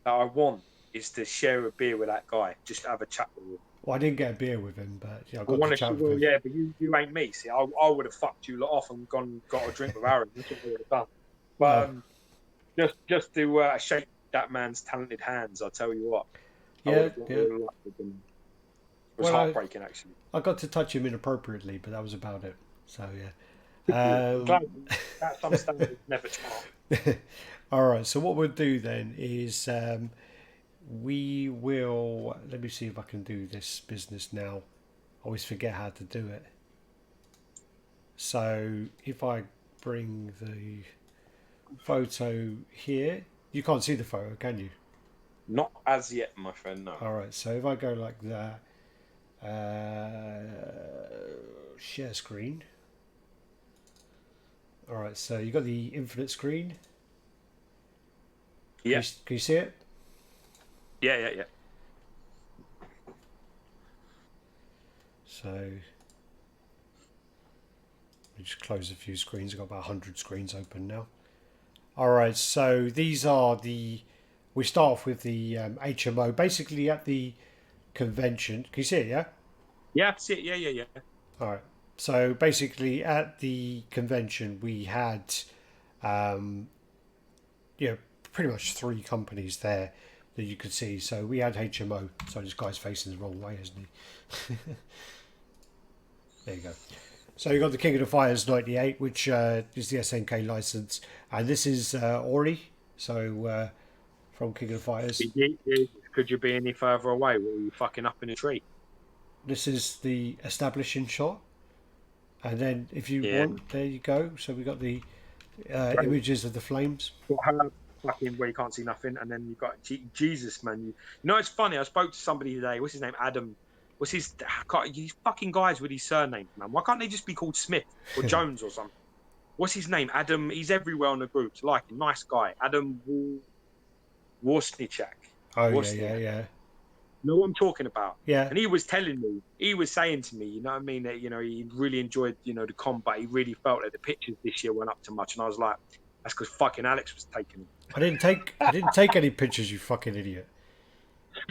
that I want is to share a beer with that guy, just to have a chat with him. well, I didn't get a beer with him, but yeah, I I got to want to, chat with well, him. yeah, but you ain't me. See, I would have fucked you lot off and gone got a drink with Aaron. That's what I would have done. But Well, just to shake that man's talented hands, I'll tell you what, I would yeah, have yeah. loved it. It was Well, heartbreaking, actually. I got to touch him inappropriately, but that was about it. So yeah. I'm glad that some standards never chart. All right. So what we'll do then is we will. Let me see if I can do this business now. I always forget how to do it. So if I bring the photo here, you can't see the photo, can you? Not as yet, my friend. No. All right. So if I go like that, share screen. All right. So you got the infinite screen. Yeah. Can you see it? Yeah. So we just close a few screens. I've got about 100 screens open now. All right, so these are we start off with the HMO, basically at the convention. Can you see it, yeah? Yeah, that's it. Yeah. All right. So basically at the convention we had, pretty much 3 companies there that you could see. So we had HMO. So this guy's facing the wrong way, isn't he? There you go. So you got the King of the Fighters 98, which is the SNK license, and this is Ori. So from King of the Fighters. Could you be any further away? Were you fucking up in a tree? This is the establishing shot, and then if you want, there you go. So we got the images of the flames. Got her fucking where you can't see nothing, and then you've got Jesus, man. You know, it's funny. I spoke to somebody today. What's his name? Adam. What's his? These fucking guys with his surnames, man. Why can't they just be called Smith or Jones or something? What's his name? Adam. He's everywhere on the groups. Like a nice guy. Adam Warsnichak. Oh yeah. You know what I'm talking about? Yeah. And he was telling me, he was saying to me, you know what I mean, that he really enjoyed, the combat. He really felt that the pictures this year weren't up to much. And I was like, that's because fucking Alex was taking them. I didn't take any pictures, you fucking idiot.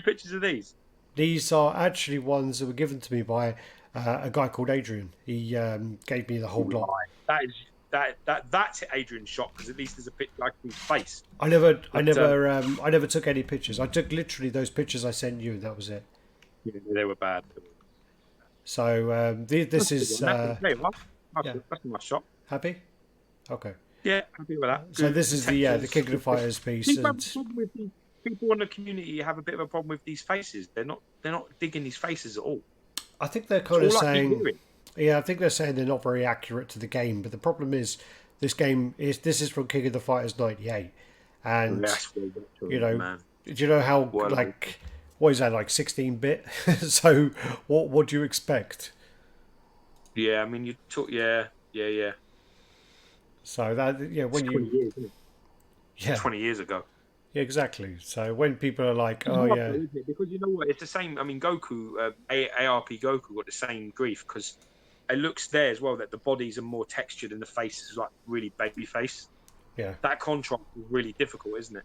Pictures of these? These are actually ones that were given to me by a guy called Adrian. He gave me the whole lot. That's Adrian's shot, because at least there's a picture like his face. I never took any pictures. I took literally those pictures I sent you, and that was it. Yeah, they were bad. So this is that's a nice shot. Happy? Okay. Yeah, happy with that. So this is the King of the Fighters piece. People in the community have a bit of a problem with these faces. They're not digging these faces at all. I think they're kind of saying, I think they're saying they're not very accurate to the game. But the problem is, this is from King of the Fighters 98, and do you know how what is that, like 16-bit? So what do you expect? Yeah, I mean you talk. Yeah. So that when 20 years, isn't it? 20 years ago. Yeah, exactly. So when people are like, because you know what, it's the same. I mean, Goku, ARP Goku got the same grief because it looks there as well that the bodies are more textured and the face is like really baby face. Yeah. That contrast is really difficult, isn't it?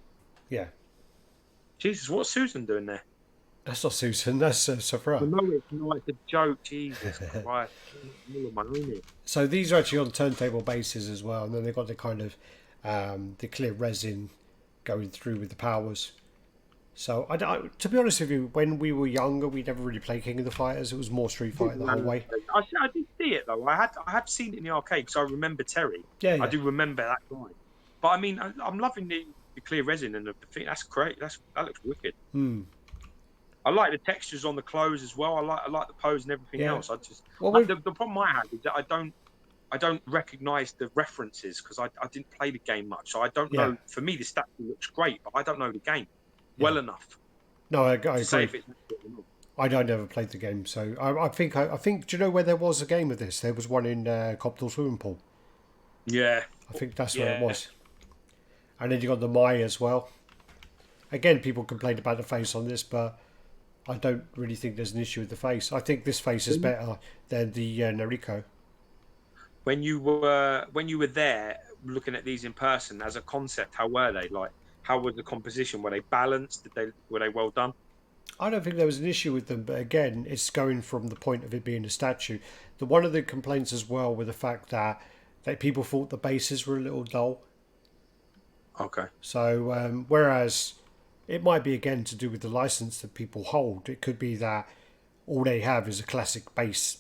Yeah. Jesus, what's Susan doing there? That's not Susan. That's Safra. No, it's not. It's a joke. Jesus Christ. So these are actually on turntable bases as well, and then they've got the kind of the clear resin going through with the powers. So I to be honest with you, when we were younger, we never really played King of the Fighters. It was more Street Fighter the whole way. I did see it though. I had seen it in the arcade because I remember Terry. Yeah. I do remember that guy. But I mean, I'm loving the clear resin and the thing. That's great. That looks wicked. I like the textures on the clothes as well. I like the pose and everything else. I just the problem I have is that I don't recognise the references because I didn't play the game much, so I don't know. For me, the statue looks great, but I don't know the game well enough. No, I agree. Say if it's or not. I never played the game, so I think I think. Do you know where there was a game of this? There was one in Copthall Swimming Pool. Yeah, I think that's where it yeah. was. And then you got the Mai as well. Again, people complained about the face on this, but I don't really think there's an issue with the face. I think this face is better than the Nariko. When you were there looking at these in person as a concept, how were they? Like, how was the composition? Were they balanced? Were they well done? I don't think there was an issue with them, but again, it's going from the point of it being a statue. The one of the complaints as well with the fact that people thought the bases were a little dull. Okay. So whereas it might be again to do with the license that people hold, it could be that all they have is a classic base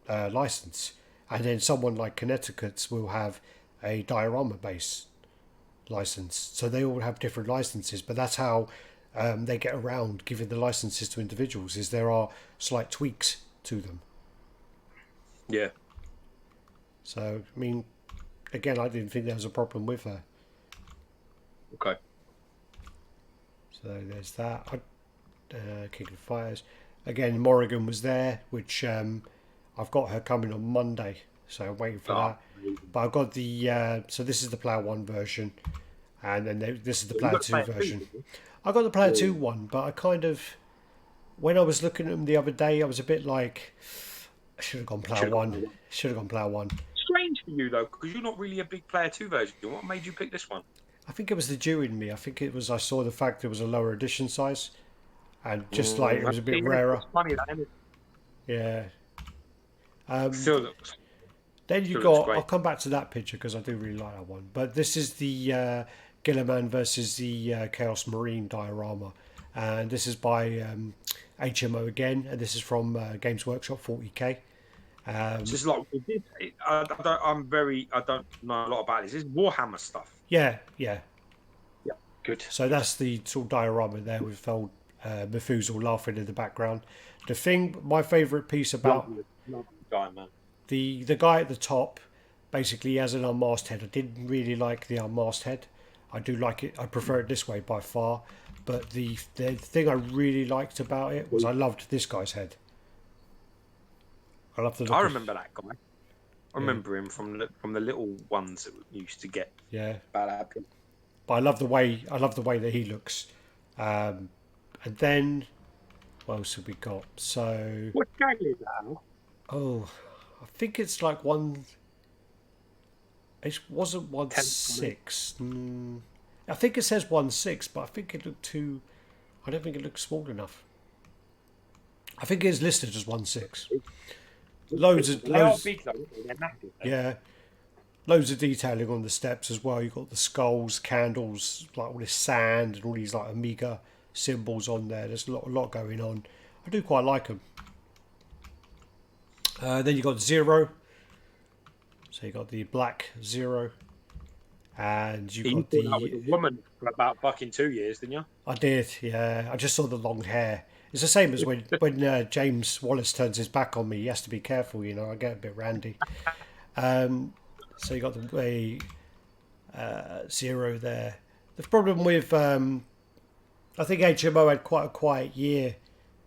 license, and then someone like Connecticut's will have a diorama base license. So they all have different licenses, but that's how they get around giving the licenses to individuals. Is there are slight tweaks to them. Yeah. So I mean, again, I didn't think there was a problem with her. Okay. So there's that. King of Fires. Again, Morrigan was there, which I've got her coming on Monday, so I'm waiting for that. But I've got the so this is the Player 1 version, and then this is the Player 2 version. I got the Player 2 one, but I kind of, when I was looking at them the other day, I was a bit like, I should have gone Player 1. Should have gone Player 1. Strange for you though, because you're not really a big Player 2 version. What made you pick this one? I think it was the Jew in me. I think it was I saw the fact it was a lower edition size, and just like it was a bit rarer. It's funny that, isn't it? Yeah. Still looks. Then you got. I'll come back to that picture because I do really like that one. But this is the Gilliman versus the Chaos Marine diorama, and this is by HMO again, and this is from Games Workshop 40k. Just like I don't know a lot about this. It's Warhammer stuff. Yeah. Good. So that's the sort of diorama there with old Methuselah laughing in the background. The thing, my favourite piece about Lovely guy, man. the guy at the top, basically has an unmasked head. I didn't really like the unmasked head. I do like it. I prefer it this way by far. But the thing I really liked about it was I loved this guy's head. I love the look. I remember that guy. I remember him from the little ones that we used to get. Yeah. About that. But I love the way that he looks. And then what else have we got? So what scale is that now? Oh, I think it's like one. It wasn't 1/6. I think it says 1/6, but I think it looked too. I don't think it looked small enough. I think it is listed as 1/6. Loads. Big, though, they're massive, yeah, loads of detailing on the steps as well. You've got the skulls, candles, like all this sand and all these like Amiga symbols on there. There's a lot going on. I do quite like them. Then you got Zero. So you got the black Zero, and you got the was a woman for about fucking 2 years, didn't you? I did, yeah. I just saw the long hair. It's the same as when James Wallace turns his back on me. He has to be careful, you know. I get a bit randy. So you got the Zero there. The problem with I think HMO had quite a quiet year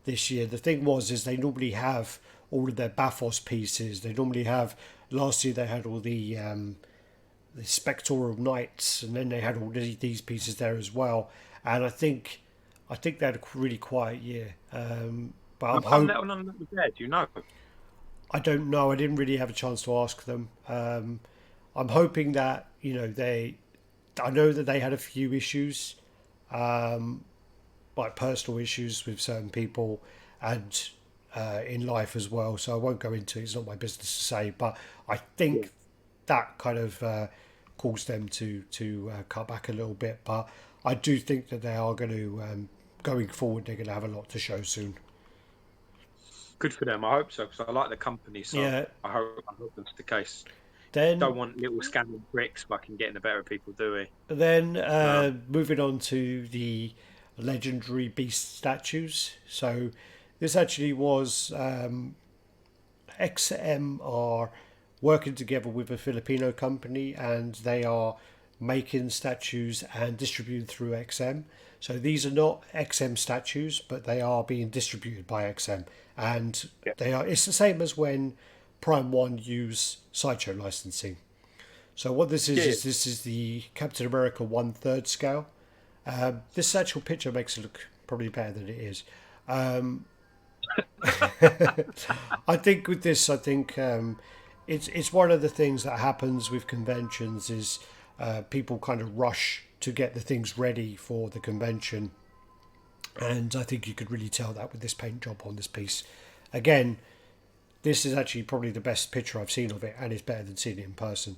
this year. The thing is they normally have all of their Bathos pieces. They normally have. Last year they had all the Spectoral Knights, and then they had all these pieces there as well. And I think they had a really quiet year. But I'm hoping. Do you know? I don't know. I didn't really have a chance to ask them. I'm hoping that I know that they had a few issues, like personal issues with certain people, and in life as well. So I won't go into it. It's not my business to say. But I think that kind of caused them to cut back a little bit. But I do think that they are going to, going forward, they're going to have a lot to show soon. Good for them. I hope so, because I like the company. So yeah. I hope that's the case. Then don't want little scandal bricks fucking getting the better of people, do we? Then moving on to the legendary beast statues. So this actually was XM are working together with a Filipino company, and they are making statues and distributing through XM. So these are not XM statues, but they are being distributed by XM, and Yeah. they are. It's the same as when Prime One use Sideshow licensing. So what this Yeah. is this is the Captain America 1/3 scale. This actual picture makes it look probably better than it is. I think with this, it's one of the things that happens with conventions is people kind of rush to get the things ready for the convention, and I think you could really tell that with this paint job on this piece. Again, this is actually probably the best picture I've seen of it, and it's better than seeing it in person.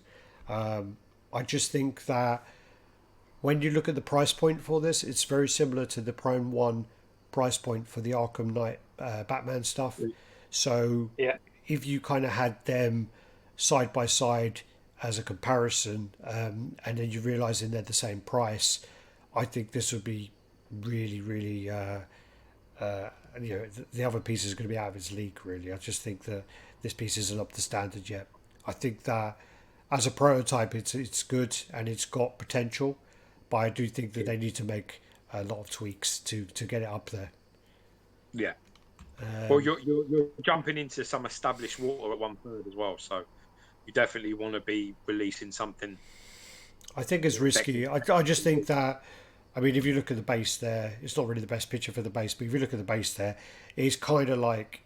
I just think that when you look at the price point for this, it's very similar to the Prime One price point for the Arkham Knight Batman stuff. So Yeah. if you kind of had them side by side as a comparison, and then you realising they're the same price, I think this would be really, really. The other piece is going to be out of its league. Really, I just think that this piece isn't up to standard yet. I think that as a prototype, it's good and it's got potential, but I do think that they need to make a lot of tweaks to get it up there. Yeah. Well, you're jumping into some established water at 1/3 as well, so you definitely want to be releasing something. I think it's risky. I just think that, I mean, if you look at the base there, it's not really the best picture for the base, but if you look at the base there, it's kind of like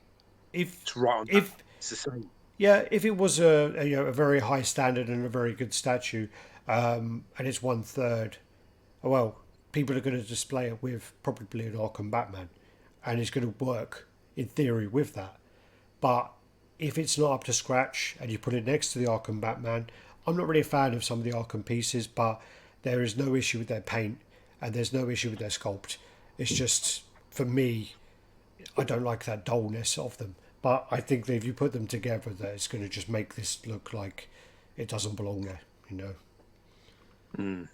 It's right on if that. It's the same. yeah, if it was a very high standard and a very good statue, and it's 1/3, well, people are going to display it with probably an Arkham Batman, and it's going to work in theory with that. But if it's not up to scratch and you put it next to the Arkham Batman, I'm not really a fan of some of the Arkham pieces, but there is no issue with their paint and there's no issue with their sculpt. It's just, for me, I don't like that dullness of them. But I think that if you put them together, that it's going to just make this look like it doesn't belong there, you know.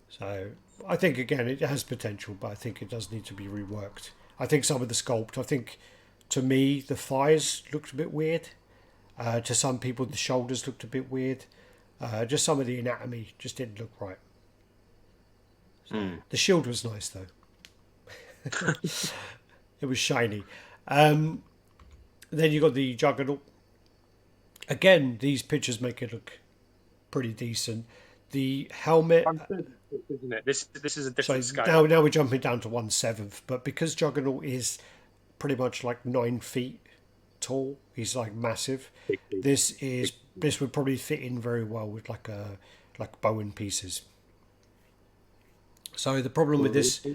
So I think, again, it has potential, but I think it does need to be reworked. I think some of the sculpt, I think, to me, the thighs looked a bit weird. To some people, the shoulders looked a bit weird. Just some of the anatomy just didn't look right. So, the shield was nice, though. It was shiny. Then you got the Juggernaut. Again, these pictures make it look pretty decent. The helmet. Isn't it? This is a different scale. Now we're jumping down to 1/7, but because Juggernaut is pretty much like 9 feet tall, he's like massive. This would probably fit in very well with like Bowen pieces. So the problem with this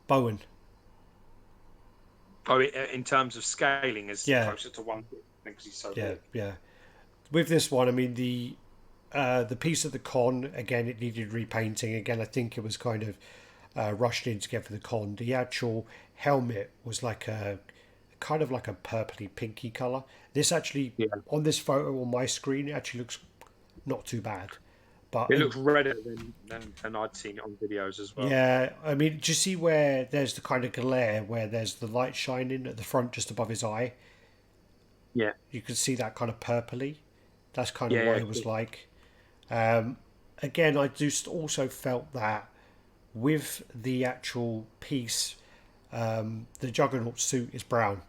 Bowen. Oh, in terms of scaling, is closer to 1 because he's so big. Yeah. With this one, I mean the piece of the con, again, it needed repainting. Again, I think it was kind of rushed in together for the con. The actual helmet was like a kind of like a purpley pinky colour. This actually on this photo on my screen, it actually looks not too bad. But it looks redder than I'd seen it on videos as well. Yeah, I mean, do you see where there's the kind of glare where there's the light shining at the front just above his eye? Yeah. You can see that kind of purpley. That's kind of what it was like. Again, I just also felt that with the actual piece, the Juggernaut suit is brown.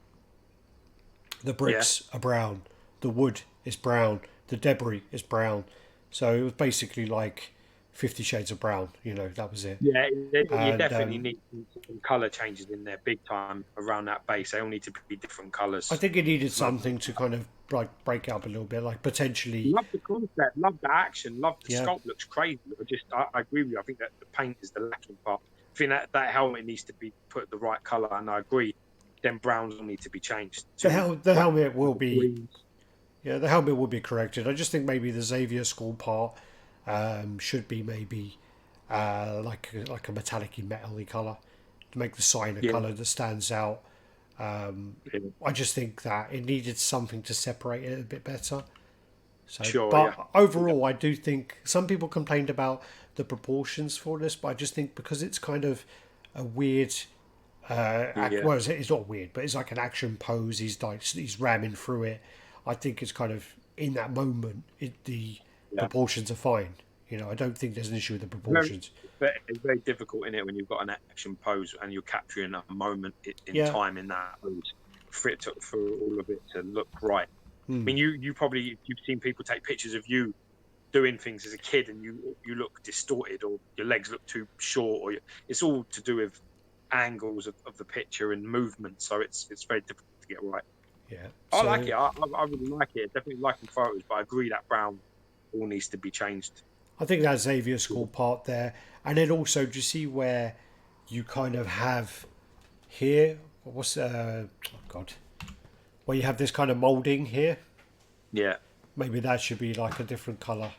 The bricks are brown. The wood is brown. The debris is brown. So it was basically like 50 Shades of Brown. You know, that was it. Yeah, you definitely need some colour changes in there big time around that base. They all need to be different colours. I think it needed something to kind of like break up a little bit, like potentially. Love the concept, love the action, love the sculpt. Looks crazy. I agree with you. I think that the paint is the lacking part. I think that helmet needs to be put the right colour, and I agree. Then browns will need to be changed. The helmet will be. Greens. Yeah, the helmet will be corrected. I just think maybe the Xavier School part should be maybe like a metallic-y, metal-y colour to make the sign a colour that stands out. I just think that it needed something to separate it a bit better. So, overall, I do think some people complained about the proportions for this, but I just think because it's kind of a weird. Well, it's not weird, but it's like an action pose. He's ramming through it. I think it's kind of in that moment. The proportions are fine. You know, I don't think there's an issue with the Very, proportions. it's very difficult in it when you've got an action pose and you're capturing a moment in Yeah. time in that pose for all of it to look right. I Hmm. mean, you probably you've seen people take pictures of you doing things as a kid and you look distorted or your legs look too short or it's all to do with angles of the picture and movement. So it's very difficult to get right. Yeah. I like So it. I really like it. Definitely liking photos, but I agree that brown all needs to be changed. I think that Xavier School part there, and then also, do you see where you kind of have here? What's oh God, where you have this kind of molding here? Yeah, Maybe that should be like a different color.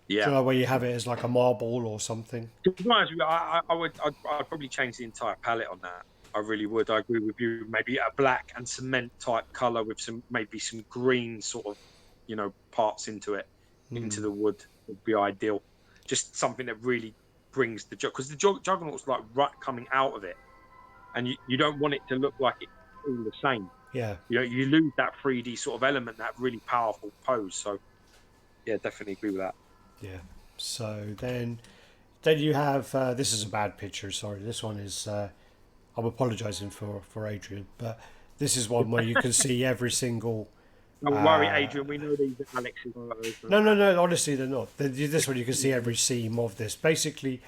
Do yeah. you know where you have it as like a marble or something? To be honest with you, I'd probably change the entire palette on that. I really would. I agree with you. Maybe a black and cement type color with maybe some green sort of, parts into it, into the wood would be ideal. Just something that really brings the because the juggernaut's like right coming out of it, and you don't want it to look like it's all the same. Yeah, You lose that 3D sort of element, that really powerful pose. So yeah, definitely agree with that. yeah. So then you have this is a bad picture. Sorry, this one is. I'm apologising for Adrian, but this is one where you can see every single. Don't worry, Adrian. We know these are Alex's photos. No, no, no. Honestly, they're not. This one you can see every seam of this. Basically,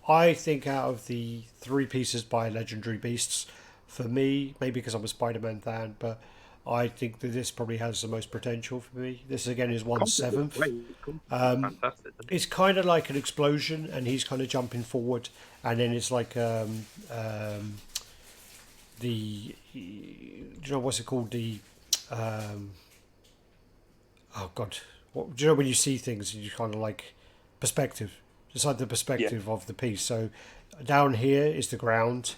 I think out of the three pieces by Legendary Beasts, for me, maybe because I'm a Spider-Man fan, but I think that this probably has the most potential for me. This again is Concept is 1/7. great. Fantastic. It's kind of like an explosion, and he's kind of jumping forward, and then it's like the do you know what's it called um, oh God, what do you know when you see things and you kind of like perspective? It's like the Yeah. perspective of the piece. So down here is the ground,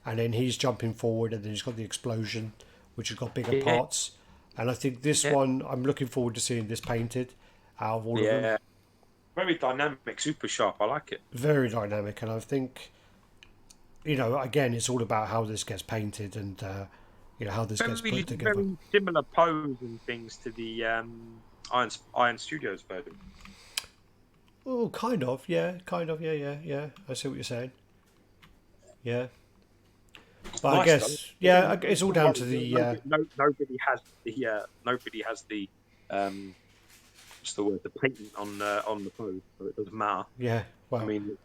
and then he's jumping forward, and then he's got the explosion, which has got bigger Yeah. parts. And I think this Yeah. one, I'm looking forward to seeing this painted out of all of them. Yeah. Very dynamic, super sharp. I like it. Very dynamic, and I think again, it's all about how this gets painted and how this gets put together. Very similar pose and things to the Iron Studios version. Oh, kind of, yeah, yeah. I see what you're saying. Yeah, but I Nice guess, though. it's all down to the. Nobody has the what's the word, the paint on the pose, so it doesn't matter. Yeah, well, I mean,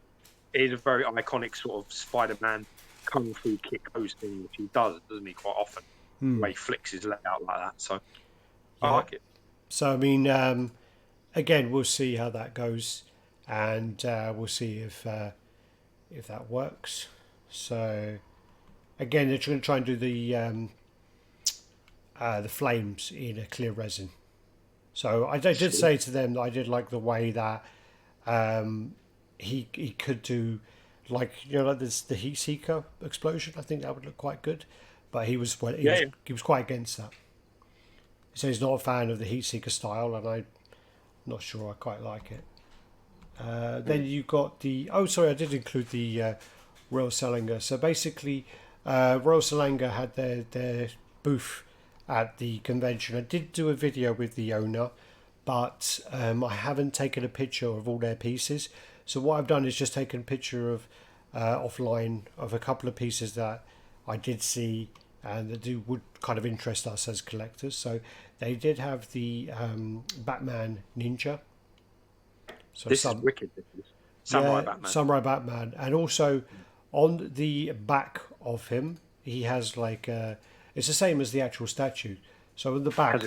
it is a very iconic sort of Spider-Man kung fu kick pose thing, which he does, doesn't he, quite often? The way he flicks his leg out like that. So I yeah. like it. So I mean, again, we'll see how that goes, and we'll see if that works. So again, they're going to try and do the flames in a clear resin. So I did say to them that I did like the way that he could do, like like this the heat seeker explosion. I think that would look quite good, but he was he was quite against that. So he's not a fan of the heat seeker style, and I'm not sure I quite like it. Then you got the I did include the Royal Salinger. So basically, Royal Salinger had their booth at the convention. I did do a video with the owner, but I haven't taken a picture of all their pieces. So what I've done is just taken a picture of offline of a couple of pieces that I did see and that would kind of interest us as collectors. So they did have the Batman Ninja. So This is wicked. This is Samurai Batman. Samurai Batman, and also on the back of him, he has like it's the same as the actual statue. So on the back,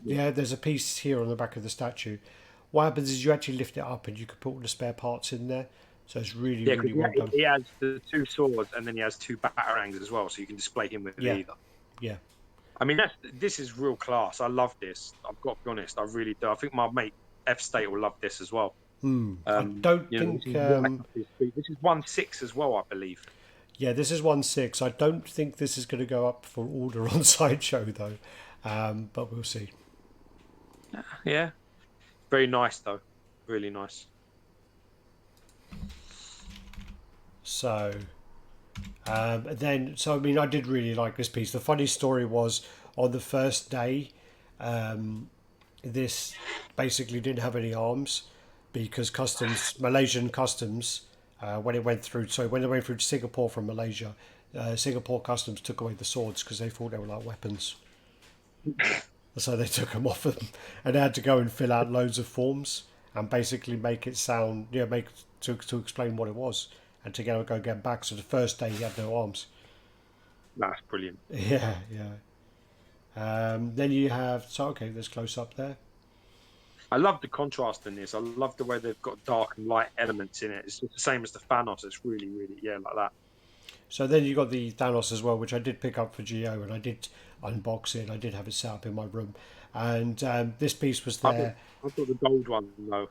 there's a piece here on the back of the statue. What happens is you actually lift it up, and you can put all the spare parts in there. So it's really well done. He has the two swords, and then he has two batarangs as well, so you can display him with either. Yeah. I mean, this is real class. I love this. I've got to be honest. I really do. I think my mate F State will love this as well. I don't think this is 1/6 as well, I believe. Yeah, this is 1/6. I don't think this is going to go up for order on Sideshow though, but we'll see. Yeah, very nice though, really nice. So, I mean, I did really like this piece. The funny story was on the first day, this basically didn't have any arms, because Malaysian customs, when it went through, so when they went through to Singapore from Malaysia, Singapore customs took away the swords because they thought they were like weapons. So they took them off them, and they had to go and fill out loads of forms and basically make it sound, make to explain what it was, and to go get back. So the first day he had no arms. That's brilliant. Yeah, yeah. Then you have there's close up there. I love the contrast in this. I love the way they've got dark and light elements in it. It's just the same as the Thanos. It's really, really, like that. So then you got the Thanos as well, which I did pick up for Geo, and I did unbox it. I did have it set up in my room, and this piece was there. I've got the gold one though.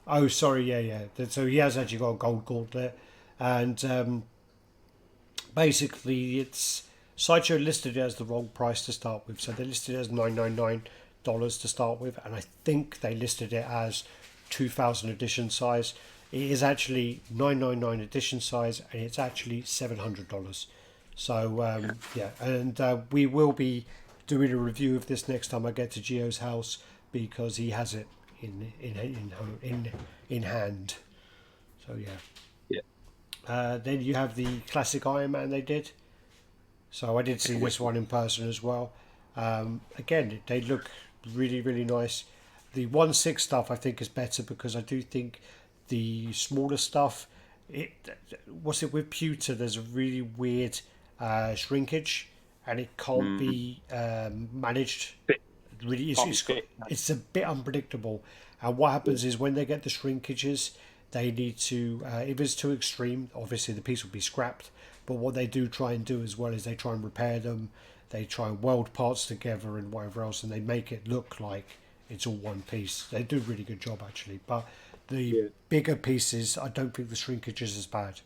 Oh, sorry, yeah. So he has actually got a gold gauntlet, and basically it's Sideshow listed it as the wrong price to start with. So they listed it as $999 to start with, and I think they listed it as 2000 edition size. It is actually $999 edition size, and it's actually $700. So yeah, and we will be doing a review of this next time I get to Geo's house, because he has it in hand. So yeah. Then you have the classic Iron Man they did. So I did see this one in person as well. Again, they look really, really nice. The 1/6 stuff I think is better, because I do think the smaller stuff, with pewter, there's a really weird shrinkage, and it can't be managed. Really, it's a bit unpredictable. And what happens is when they get the shrinkages, they need to, if it's too extreme, obviously the piece will be scrapped. But what they do try and do as well is they try and repair them, they try and weld parts together and whatever else, and they make it look like it's all one piece. They do a really good job actually. But the bigger pieces, I don't think the shrinkage is as bad.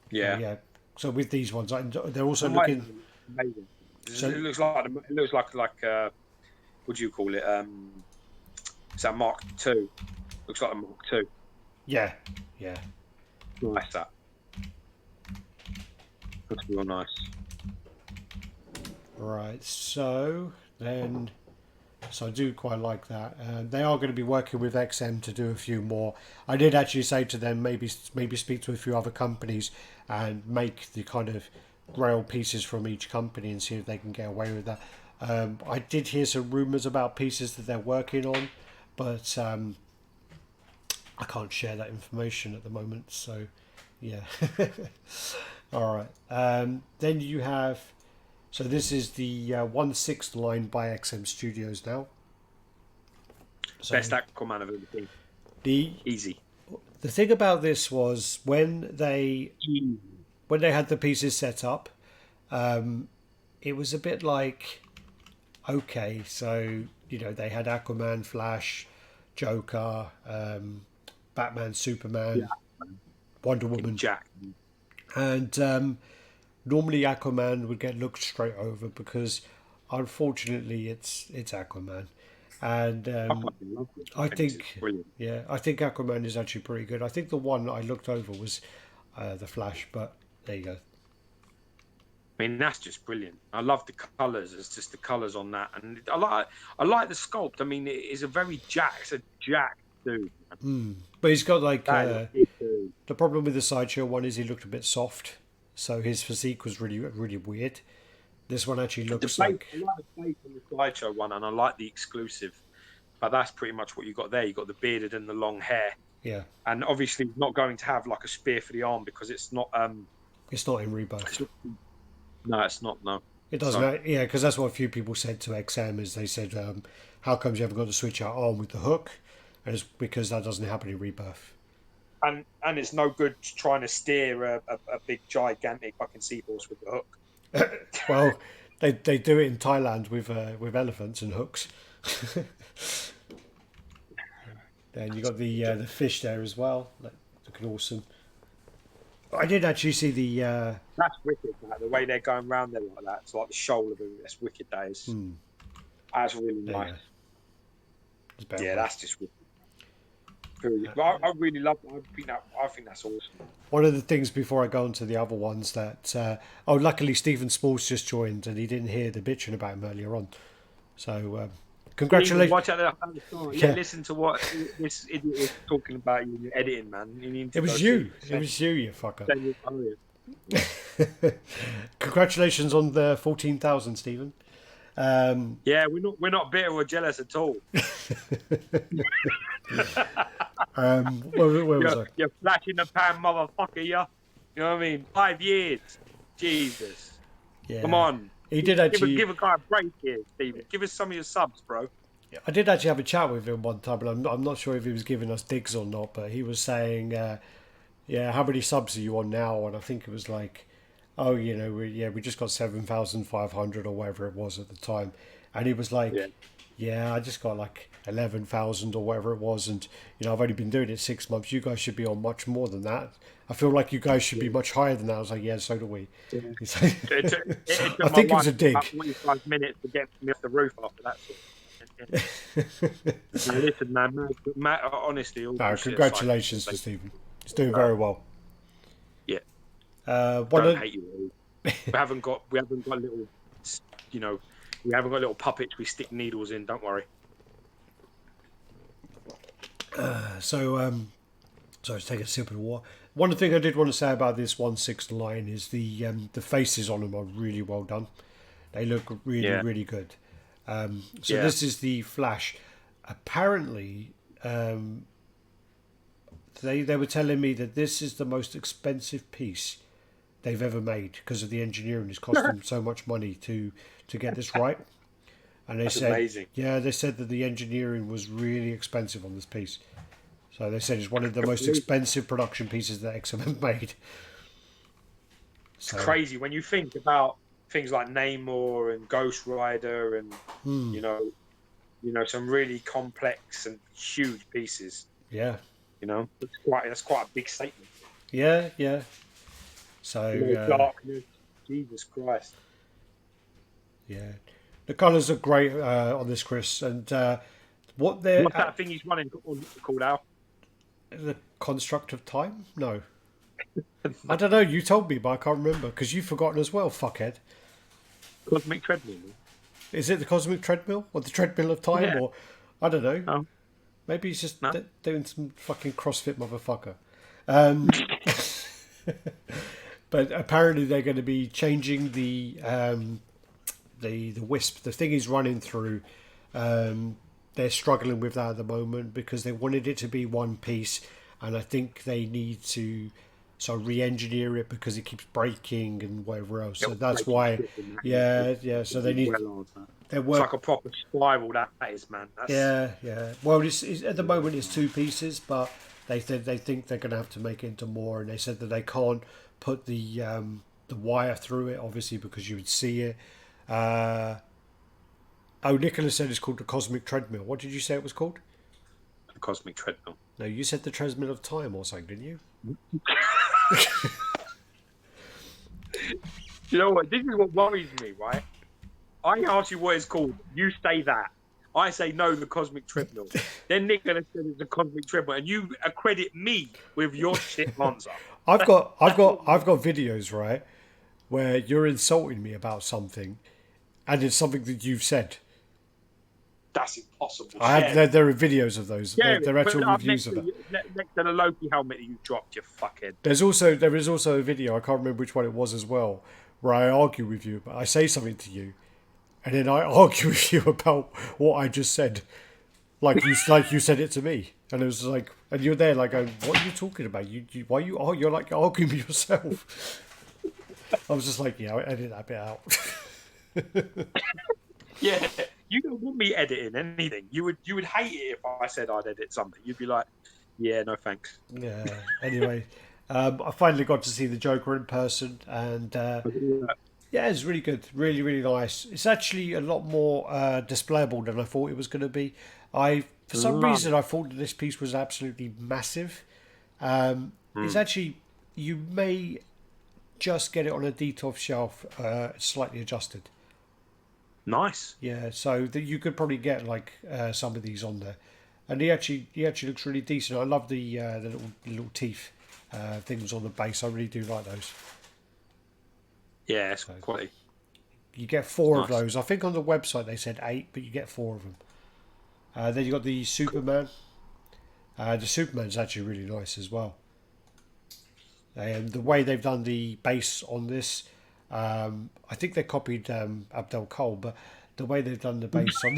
Yeah. So with these ones, they're also looking amazing. So it looks like what do you call it? Is that Mark II? Looks like a Mark II. Yeah. Nice that. That's real nice. Right. So I do quite like that. They are going to be working with XM to do a few more. I did actually say to them maybe speak to a few other companies and make the kind of grail pieces from each company and see if they can get away with that. I did hear some rumours about pieces that they're working on, but I can't share that information at the moment. So, yeah. All right. Then you have... So this is the 1/6 line by XM Studios now. So best Aquaman I've ever seen. Easy. The thing about this was when they had the pieces set up, it was a bit like, okay, so they had Aquaman, Flash, Joker, Batman, Superman, Wonder Woman, Jack, and normally Aquaman would get looked straight over because unfortunately it's Aquaman, and I think Aquaman is actually pretty good. I think the one I looked over was the Flash, but there you go. I mean, that's just brilliant. I love the colours. It's just the colours on that, and I like the sculpt. I mean, it is a very Jack dude. But he's got like the problem with the Sideshow one is he looked a bit soft. So his physique was really, really weird. This one actually looks like... I like the face on the Sideshow one, and I like the exclusive. But that's pretty much what you got there. You got the bearded and the long hair. Yeah. And obviously not going to have like a spear for the arm because it's not... it's not in Rebirth. No, it's not, no. It doesn't, yeah, because that's what a few people said to XM is they said, how comes you haven't got to switch our arm with the hook? And it's because that doesn't happen in Rebirth. And it's no good trying to steer a big gigantic fucking seahorse with the hook. Well, they do it in Thailand with elephants and hooks. Then you got the fish there as well, looking awesome. I did actually see the. That's wicked. The way they're going around there like that, it's like the shoal of it. That's wicked. That is. That's really nice. Yeah, that's just wicked. I really love it. I think that's awesome. One of the things before I go on to the other ones that luckily Stephen Smalls just joined and he didn't hear the bitching about him earlier on, so Congratulations. Watch out that story. Yeah, listen to what this idiot is talking about you in your editing, man. You need to It was you. It was you, you fucker. Congratulations on the 14,000, Stephen. Yeah, we're not bitter or jealous at all. Where was I? You're flash in the pan, motherfucker. You know what I mean? 5 years. Jesus. Yeah. Come on. He did actually give a guy a break here, Stephen. Give us some of your subs, bro. I did actually have a chat with him one time, but I'm not sure if he was giving us digs or not. But he was saying, "Yeah, how many subs are you on now?" And I think it was like, "Oh, you know, we just got 7,500 or whatever it was at the time." And he was like, "Yeah, I just got like 11,000 or whatever it was, and you know, I've only been doing it 6 months. You guys should be on much more than that. I feel like you guys should be much higher than that." I was like, "Yeah, so do we." Yeah. I think it was a dig. About 45 minutes to get me off the roof after that. Now, listen, man, Matt, honestly, congratulations to Stephen. He's doing very well. Yeah. Don't hate you. We haven't got little, you know, we haven't got little puppets we stick needles in. Don't worry. Sorry, to take a sip of water. One thing I did want to say about this 1/6 line is the faces on them are really well done. They look really good. This is the Flash. Apparently, they were telling me that this is the most expensive piece they've ever made because of the engineering. It's cost them so much money to get this right. And they said, amazing. Yeah, they said that the engineering was really expensive on this piece. So they said it's one of the most expensive production pieces that X have made. It's crazy when you think about things like Namor and Ghost Rider and you know some really complex and huge pieces. Yeah. You know, that's quite a big statement. Yeah. So darkness, Jesus Christ. Yeah. The colours are great on this, Chris, and what's that thing he's running called out? The Construct of Time? No. I don't know, you told me, but I can't remember, because you've forgotten as well, fuckhead. Cosmic Treadmill. Is it the Cosmic Treadmill? Or the Treadmill of Time? Yeah. Or I don't know. Oh. Maybe he's just doing some fucking CrossFit motherfucker. But apparently they're going to be changing the wisp. The thing he's running through, they're struggling with that at the moment because they wanted it to be one piece, and I think they need to re-engineer it because it keeps breaking and whatever else. So that's why, So they need. It's like a proper spiral that is, man. Yeah. Well, it's at the moment it's 2 pieces, but they think they're going to have to make it into more, and they said that they can't put the wire through it, obviously, because you would see it. Nicholas said it's called the Cosmic Treadmill. What did you say it was called? The Cosmic Treadmill. No, you said the Treadmill of Time or something, didn't you? You know what? This is what worries me, right? I ask you what it's called. You say that. I say no, the Cosmic Treadmill. Then Nicholas said it's the Cosmic Treadmill, and you accredit me with your shit answer. I've got videos, right, where you're insulting me about something, and it's something that you've said. That's impossible. There are videos of those. Yeah, they're actual reviews of it. Next to the Loki helmet that you dropped, you fuckhead. There is also a video, I can't remember which one it was as well, where I argue with you, but I say something to you, and then I argue with you about what I just said, like you said it to me, and it was like, and you're there like, going, what are you talking about? You're like arguing with yourself. I was just like, I edit that bit out. Yeah, you don't want me editing anything. You would hate it if I said I'd edit something. You'd be like, yeah, no thanks. Yeah. Anyway, I finally got to see the Joker in person, and it's really good, really, really nice. It's actually a lot more displayable than I thought it was going to be. For some reason, I thought that this piece was absolutely massive. It's actually, you may just get it on a DTOF shelf, slightly adjusted. Nice. Yeah, so you could probably get like some of these on there, and he actually looks really decent. I love the little teeth things on the base. I really do like those. Yeah, it's quality. You get 4 of those. I think on the website they said 8, but you get 4 of them. Then you got the Superman. The Superman's actually really nice as well. And the way they've done the base on this, I think they copied Abdel Cole, but the way they've done the base on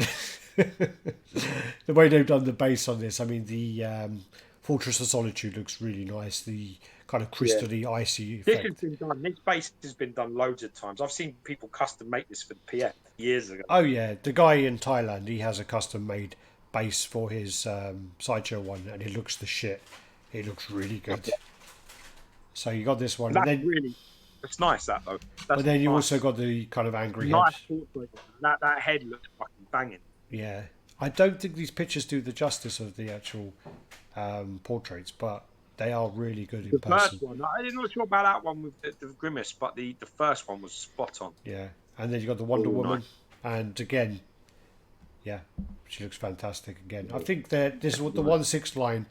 the way they've done the base on this, I mean, the Fortress of Solitude looks really nice. The kind of crystally icy This has effect. been done. This base has been done loads of times. I've seen people custom make this for the PF years ago. Oh yeah, the guy in Thailand, he has a custom made base for his Sideshow one, and it looks the shit. It looks really good. So you got this one, That's and then really, it's nice that though. That's but then you nice. also got the kind of angry head. Nice portrait. That head looks fucking banging. Yeah, I don't think these pictures do the justice of the actual portraits, but they are really good in The person. first one, I'm not sure about that one with the grimace, but the first one was spot on. Yeah, and then you got the Wonder Woman, nice. and again, yeah, she looks fantastic again. I think that this is what the 1/6 line.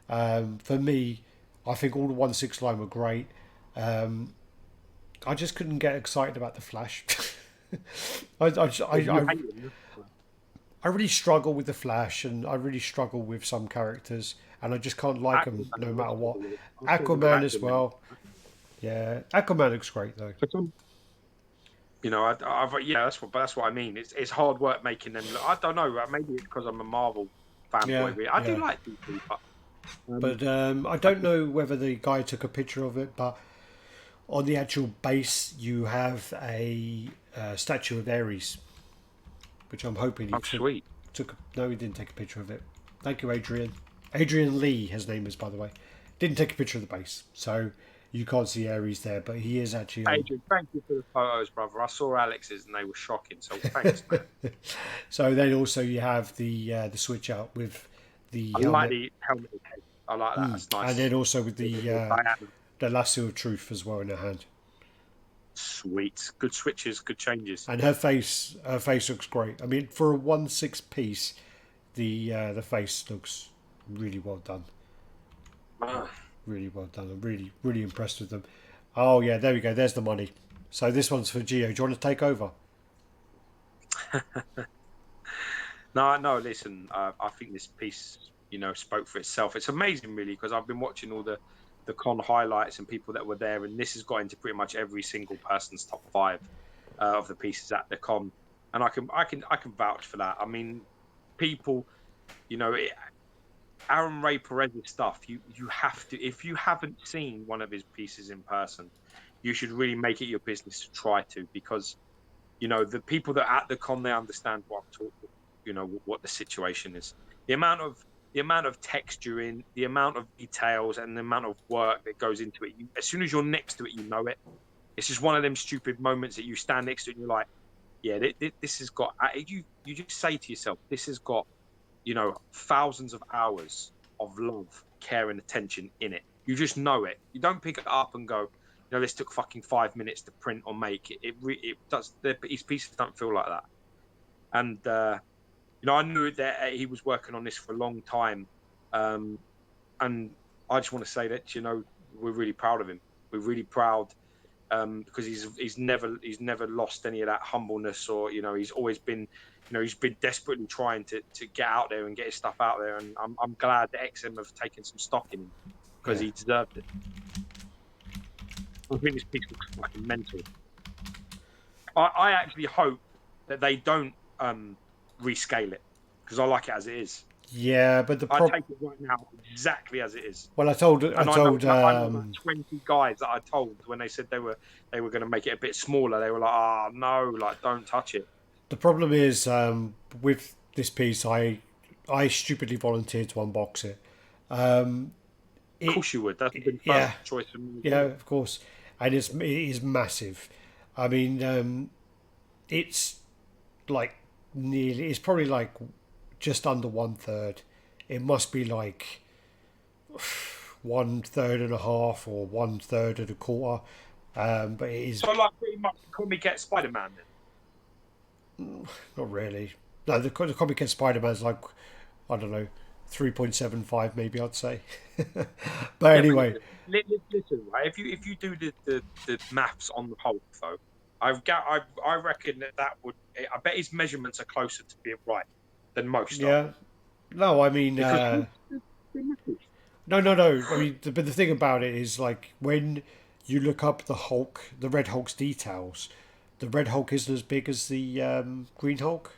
For me, I think all the 1/6 line were great. I just couldn't get excited about the Flash. I really struggle with the Flash, and I really struggle with some characters, and I just can't like them no matter what. Aquaman as well. Yeah, Aquaman looks great though. You know, yeah, that's what I mean. It's hard work making them. I don't know. Maybe it's because I'm a Marvel fanboy. Yeah, I do like DC, but I don't know whether the guy took a picture of it, but on the actual base you have a statue of Ares, which I'm hoping he sweet. No, he didn't take a picture of it. Thank you, Adrian. Adrian Lee, his name is, by the way. Didn't take a picture of the base, so you can't see Ares there, but he is actually. Adrian, thank you for the photos, brother. I saw Alex's and they were shocking. So thanks, man. So then also you have the switch out with the. I like the helmet head. I like that. That's nice. And then also with the lasso of truth as well in her hand. Sweet, good switches, good changes. And her face looks great. I mean, for a 1/6 piece, the face looks really well done. Really well done. I'm really, really impressed with them. Oh yeah, there we go. There's the money. So this one's for Gio. Do you want to take over? No. Listen, I think this piece, spoke for itself. It's amazing, really, because I've been watching all the con highlights and people that were there, and this has got into pretty much every single person's top 5 of the pieces at the con, and I can vouch for that. I mean, people, Aaron Ray Perez's stuff, you have to, if you haven't seen one of his pieces in person, you should really make it your business to try to, because the people that are at the con, they understand what I'm talking, what the situation is. The amount of texture in, the amount of details, and the amount of work that goes into it. As soon as you're next to it, you know it. It's just one of them stupid moments that you stand next to it and you're like, yeah, this has got. You just say to yourself, this has got, thousands of hours of love, care, and attention in it. You just know it. You don't pick it up and go, this took fucking 5 minutes to print or make. It does. His pieces don't feel like that. And I knew that he was working on this for a long time, and I just want to say that we're really proud of him. We're really proud because he's never lost any of that humbleness, or he's always been he's been desperately trying to get out there and get his stuff out there, and I'm glad that XM have taken some stock in him because he deserved it. I think this piece looks fucking mental. I actually hope that they don't rescale it, because I like it as it is. Yeah, but I take it right now exactly as it is. Well, I told I know about 20 guys that I told when they said they were going to make it a bit smaller. They were like, "Oh no, don't touch it." The problem is with this piece, I stupidly volunteered to unbox it. Of course you would. That's the first choice for me. Yeah, of course, and it is massive. I mean, it's like it's probably like just under 1/3. It must be like 1/3 and a half or 1/3 and a quarter. But it is so like pretty much Comic Get Spider-Man then. Not really. No, the Comic Get Spider-Man's like, I don't know, 3.75 maybe, I'd say. But anyway, listen, right? If you do the maths on the Hulk though, I reckon that would. I bet his measurements are closer to being right than most. Yeah, No, I mean, Because they're massive. no. I mean, but the thing about it is, like, when you look up the Hulk, the Red Hulk's details, the Red Hulk isn't as big as the Green Hulk.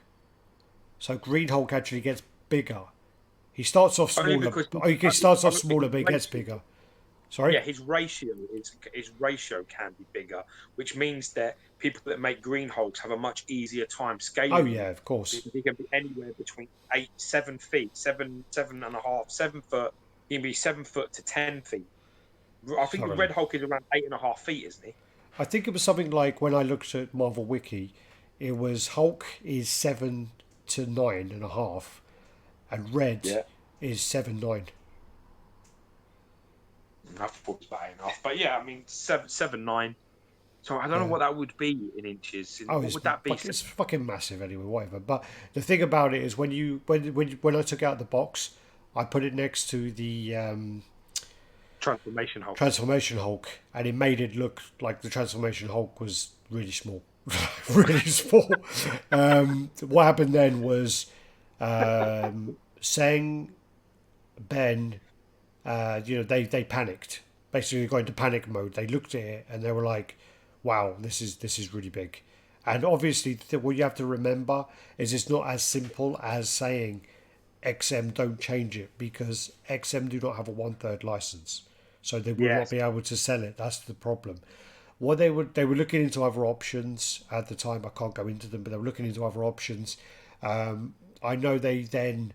So Green Hulk actually gets bigger. He starts off Only smaller. because Oh, he starts off smaller, but he gets bigger. Sorry. yeah, his ratio can be bigger, which means that people that make green hulks have a much easier time Oh scaling yeah, them of course. because he can be anywhere between 7 feet, 7.5, 7 foot. He can be 7 foot to 10 feet. I think the Sorry. Red Hulk is around 8.5 feet, isn't he? I think it was something like when I looked at Marvel Wiki, it was Hulk is 7 to 9.5, and Red Yeah, is 7 9. I thought it was about 8.5, but yeah, I mean 7.9. So I don't know Yeah. what that would be in inches. Oh, What would that be? it's fucking massive anyway, whatever. But the thing about it is when I took out the box, I put it next to the Transformation Hulk. Transformation Hulk, and it made it look like the Transformation Hulk was really small, really small. What happened then was Sang, Ben, they panicked. Basically, got into panic mode. They looked at it and they were like, "Wow, this is really big." And obviously, what you have to remember is it's not as simple as saying XM don't change it, because XM do not have a 1/3 license, so they will not Yes. be able to sell it. That's the problem. What they were looking into other options at the time. I can't go into them, but they were looking into other options. I know they then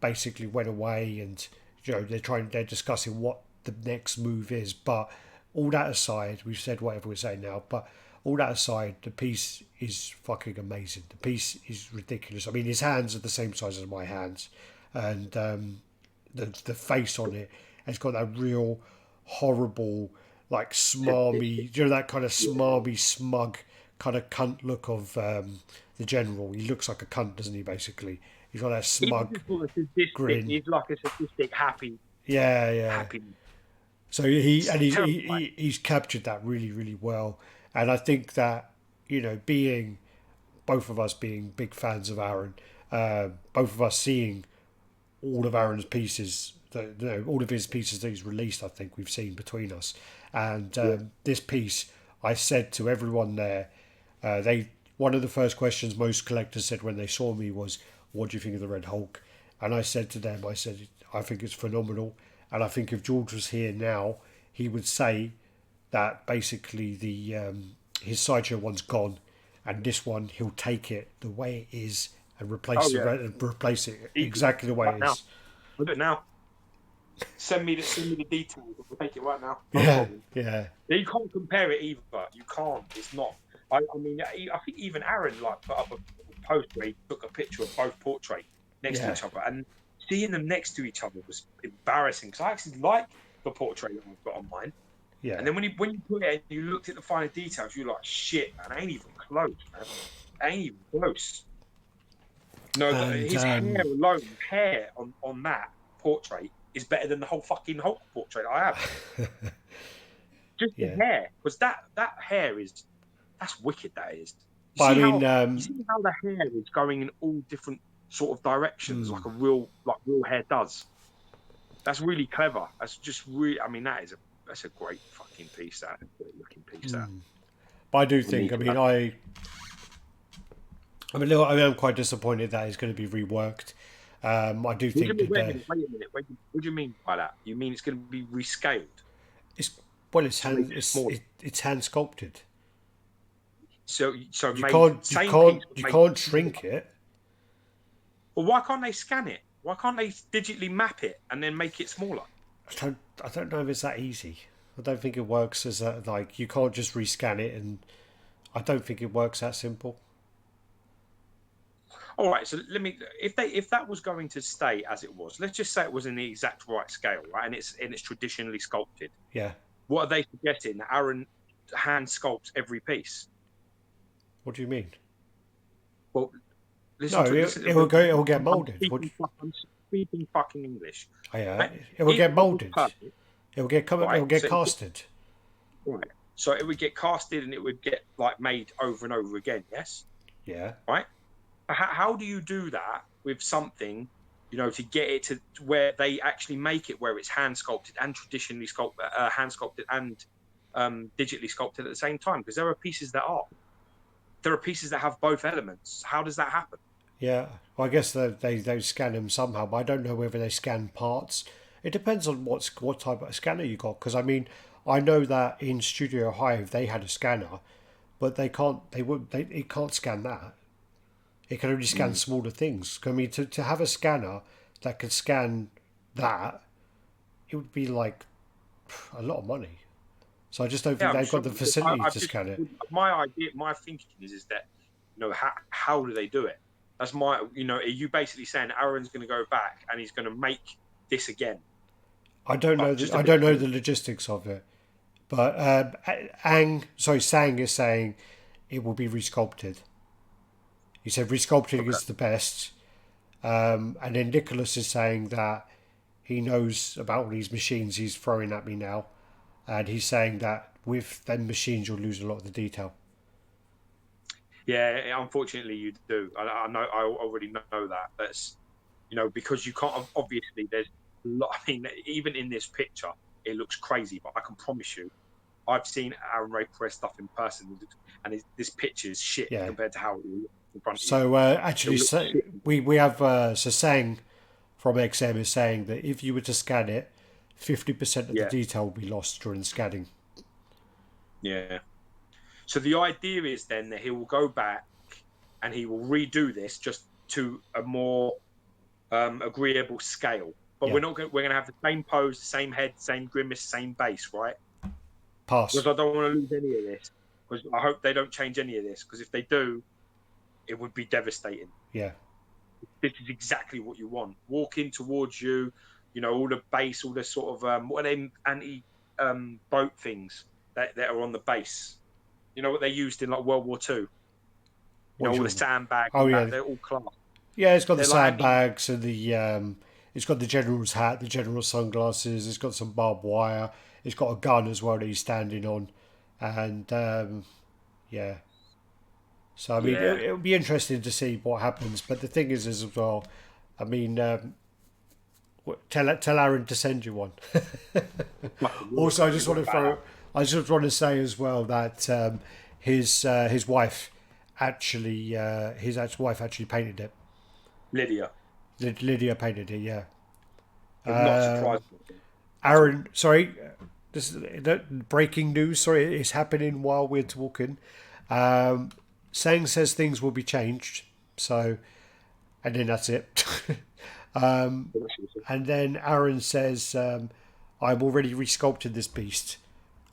basically went away, and they're discussing what the next move is. But all that aside, we've said whatever we're saying now, but all that aside, the piece is fucking amazing. The piece is ridiculous. I mean, his hands are the same size as my hands, and the face on it has got that real horrible, like smarmy, that kind of Yeah. smarmy, smug kind of cunt look of the general. He looks like a cunt, doesn't he? Basically, he's got that He's smug just sort of sadistic. grin. He's like a sadistic, happy, Yeah, yeah. happy. So he's Terrifying. he's captured that really really well, and I think that being both of us being big fans of Aaron, both of us seeing all of Aaron's pieces, all of his pieces that he's released, I think we've seen between us, and Yeah. this piece, I said to everyone there, they one of the first questions most collectors said when they saw me was, "What do you think of the Red Hulk?" And I said to them, I said, "I think it's phenomenal." And I think if George was here now, he would say that basically the his Sideshow one's gone, and this one he'll take it the way it is and Oh replace yeah. replace it Easy. exactly the way Right it now. is. I'll do it now. Send me the details. I'll take it right now. No Yeah, problem. yeah, Yeah, you can't compare it either. You can't. It's not. I mean, I think even Aaron like put up a post where he took a picture of both portraits next to yeah, each other, and seeing them next to each other was embarrassing because I actually like the portrait that I've got on mine. yeah. And then when you put it and you looked at the finer details, you're like, shit, man, ain't even close, man. Ain't even close. No, And his hair alone, hair on that portrait is better than the whole fucking Hulk portrait I have. Just the yeah. hair, because that hair that's wicked. That is. You But I see mean, how you see how the hair is going in all different sort of directions, like real hair does. That's really clever. That's just really. I mean, that's a great fucking piece. That a great looking piece. That but I do we think. need I to mean, have. I'm quite disappointed that it's going to be reworked. I do What do you think mean? that Wait a minute. Wait a minute. What do you mean by that? You mean it's going to be rescaled it's to make it smaller? it's hand sculpted. So You made can't you same can't piece, but you made can't smaller. shrink it. Well, why can't they scan it? Why can't they digitally map it and then make it smaller? I don't know if it's that easy. I don't think it works as that. Like, you can't just rescan it, and I don't think it works that simple. All right, so let me. If that was going to stay as it was, let's just say it was in the exact right scale, right, and it's traditionally sculpted. Yeah. What are they suggesting? That Aaron hand sculpts every piece. What do you mean? Well, listen No, to listen. it will go. It will get I'm molded. speaking. I'm speaking fucking English. Oh, yeah, Right? it will If get it was molded. perfect, It will get It will right? get casted. Right. So it would get casted and it would get like made over and over again. Yes. Yeah. Right. How do you do that with something you know, to get it to where they actually make it where it's hand sculpted and traditionally hand sculpted and digitally sculpted at the same time. Because there are pieces that are. There are pieces that have both elements. How does that happen? Yeah, well, I guess they scan them somehow, but I don't know whether they scan parts. It depends on what type of scanner you got. Because I mean, I know that in Studio Hive they had a scanner, but they can't. They would. It can't scan that. It can only scan smaller things. I mean, to have a scanner that could scan that, it would be like a lot of money. So I just don't think Yeah, I'm they've sure. got the facilities to scan it. My idea, my thinking is that, you know, how do they do it? That's my, you know, are you basically saying Aaron's going to go back and he's going to make this again, I don't know. but just a I bit don't know smaller? the logistics of it. But Sang is saying it will be resculpted. He said resculpting Okay. is the best. And then Nicholas is saying that he knows about all these machines he's throwing at me now. And he's saying that with them machines, you'll lose a lot of the detail. Yeah, unfortunately, you do. I know. I already know that. That's, you know, because you can't. Obviously, there's a lot. I mean, even in this picture, it looks crazy, but I can promise you, I've seen Aaron Ray press stuff in person, and this picture is shit Yeah. compared to how it will look in front of you. So It actually, will look so shit. we have so Sang from XM is saying that if you were to scan it, 50% of the Yeah, detail will be lost during scanning. yeah. So the idea is then that he will go back and he will redo this just to a more agreeable scale. But Yeah. we're gonna have the same pose, same head, same grimace, same base, right? Pass. Because I don't want to lose any of this. Because I hope they don't change any of this. Because if they do, it would be devastating. Yeah. This is exactly what you want. Walking towards you, you know, all the base, all the sort of what are they anti boat things that are on the base. You know what they used in like World War II. You What know, are all you the talking about? sandbags Oh and yeah. that. They're all class. Yeah, it's got the They're like anti. sandbags and it's got the general's hat, the general's sunglasses. It's got some barbed wire. It's got a gun as well that he's standing on, and yeah. So I mean, Yeah. it'll be interesting to see what happens. But the thing is as well, I mean, tell Aaron to send you one. Fucking will. Also, I just want What to about throw. I just want to say as well that his wife actually his wife actually painted it. Lydia? Lydia painted it. Yeah. Does not surprise me at all. Aaron, sorry, this breaking news. Sorry, it's happening while we're talking. Sang says things will be changed. So, and then that's it. And then Aaron says, "I've already resculpted this beast.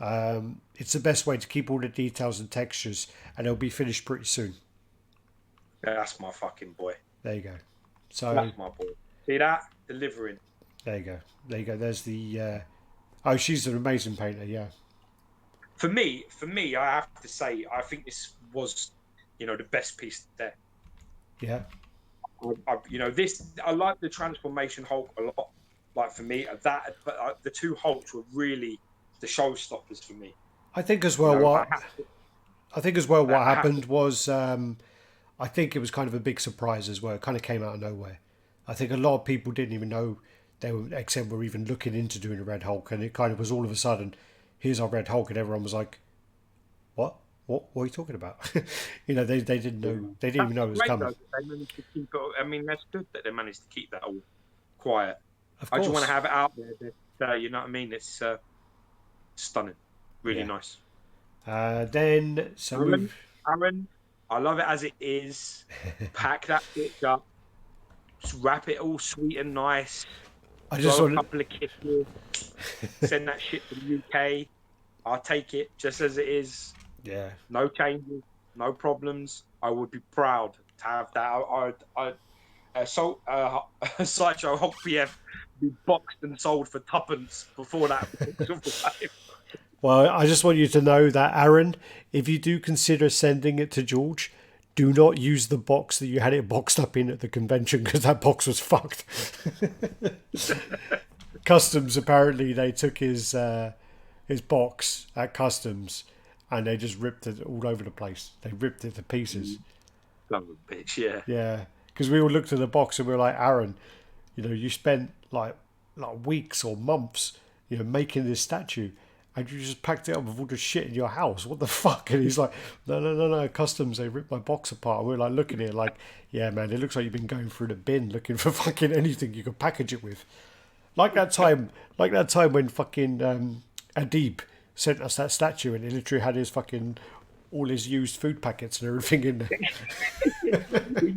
It's the best way to keep all the details and textures, and it'll be finished pretty soon." Yeah, that's my fucking boy. There you go. So That's my boy. See that? Delivering. there you go. There you go. There's the. Oh, she's an amazing painter. Yeah. For me, I have to say, I think this was, you know, the best piece there. Yeah. You know, this I like the transformation Hulk a lot. Like for me, that but the two Hulks were really the showstoppers for me. I think as You well know, what I think as well what I have to. happened was I think it was kind of a big surprise as well. It kind of came out of nowhere. I think a lot of people didn't even know XM were even looking into doing a Red Hulk, and it kind of was all of a sudden, here's our Red Hulk, and everyone was like, "What? What are you talking about?" They didn't know. They didn't That's even know it was great coming. though. That they managed to keep it. I mean, that's good that they managed to keep that all quiet. Of I just want to course, have it out there. That, you know what I mean? It's stunning, really yeah. nice. Then so Aaron, move. Aaron, I love it as it is. Pack that bitch up, just wrap it all sweet and nice. I just Throw a want couple of kisses, send that shit to the UK. I'll take it just as it is. yeah. No changes, no problems. I would be proud to have that. Sideshow Hulk PF be boxed and sold for tuppence before that box of life. Well, I just want you to know that, Aaron, if you do consider sending it to George, do not use the box that you had it boxed up in at the convention because that box was fucked. Customs, apparently, they took his box at Customs and they just ripped it all over the place. They ripped it to pieces. Son of a bitch, yeah. Yeah, because we all looked at the box and we were like, Aaron, you know, you spent like weeks or months, you know, making this statue, and you just packed it up with all the shit in your house. What the fuck? And he's like, no, customs, they ripped my box apart. And we're like looking at it like, yeah, man, it looks like you've been going through the bin looking for fucking anything you could package it with. Like that time when fucking Adib sent us that statue and he literally had his fucking all his used food packets and everything in there. we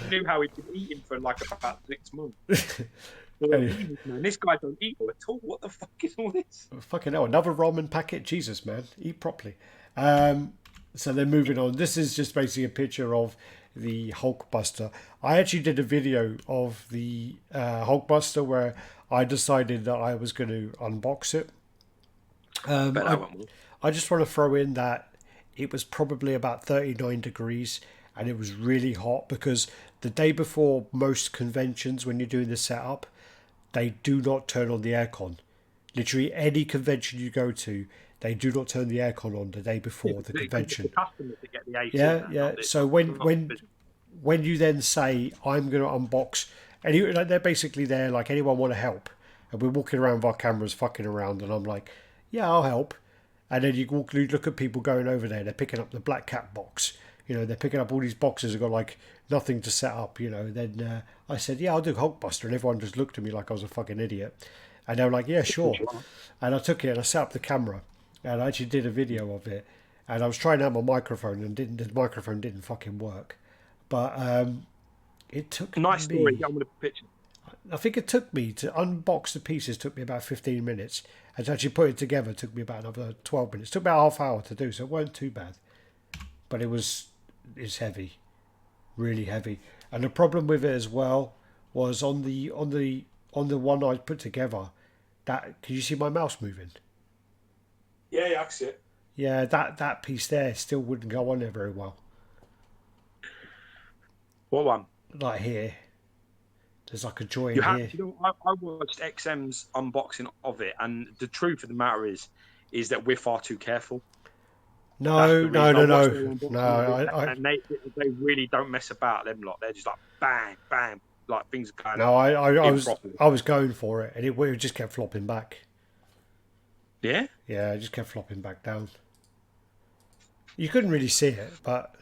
knew how he'd been eating for like about 6 months. Anyway. Man, this guy don't eat at all. What the fuck is all this? Fucking hell, another ramen packet? Jesus, man. Eat properly. So then moving on. This is just basically a picture of the Hulkbuster. I actually did a video of the Hulkbuster where I decided that I was going to unbox it. I just want to throw in that it was probably about 39 degrees and it was really hot because the day before most conventions, when you're doing the setup, they do not turn on the aircon. Literally any convention you go to, they do not turn the aircon on the day before the convention. The customers to get the AC. Yeah. So when you then say I'm going to unbox, and like they're basically there like anyone want to help, and we're walking around with our cameras fucking around, and I'm like, yeah, I'll help. And then you look at people going over there, they're picking up the Black Cat box. You know, they're picking up all these boxes that got like nothing to set up, you know. Then I said, yeah, I'll do Hulkbuster. And everyone just looked at me like I was a fucking idiot. And they were like, yeah, sure. And I took it and I set up the camera. And I actually did a video of it. And I was trying out my microphone and the microphone didn't fucking work. But it took nice story. I'm going to picture. I think it took me to unbox the pieces, took me about 15 minutes. And to actually put it together took me about another 12 minutes. It took about half hour to do, so it weren't too bad. But it's heavy. Really heavy. And the problem with it as well was on the one I put together, that can you see my mouse moving? Yeah, I can see it. Yeah, that piece there still wouldn't go on there very well. What one? Like here. There's like a joint here. You know, I watched XM's unboxing of it, and the truth of the matter is that we're far too careful. No. And they really don't mess about, them lot. They're just like bang, bang, like things are going. No, I was going for it, and it just kept flopping back. Yeah? Yeah, it just kept flopping back down. You couldn't really see it, but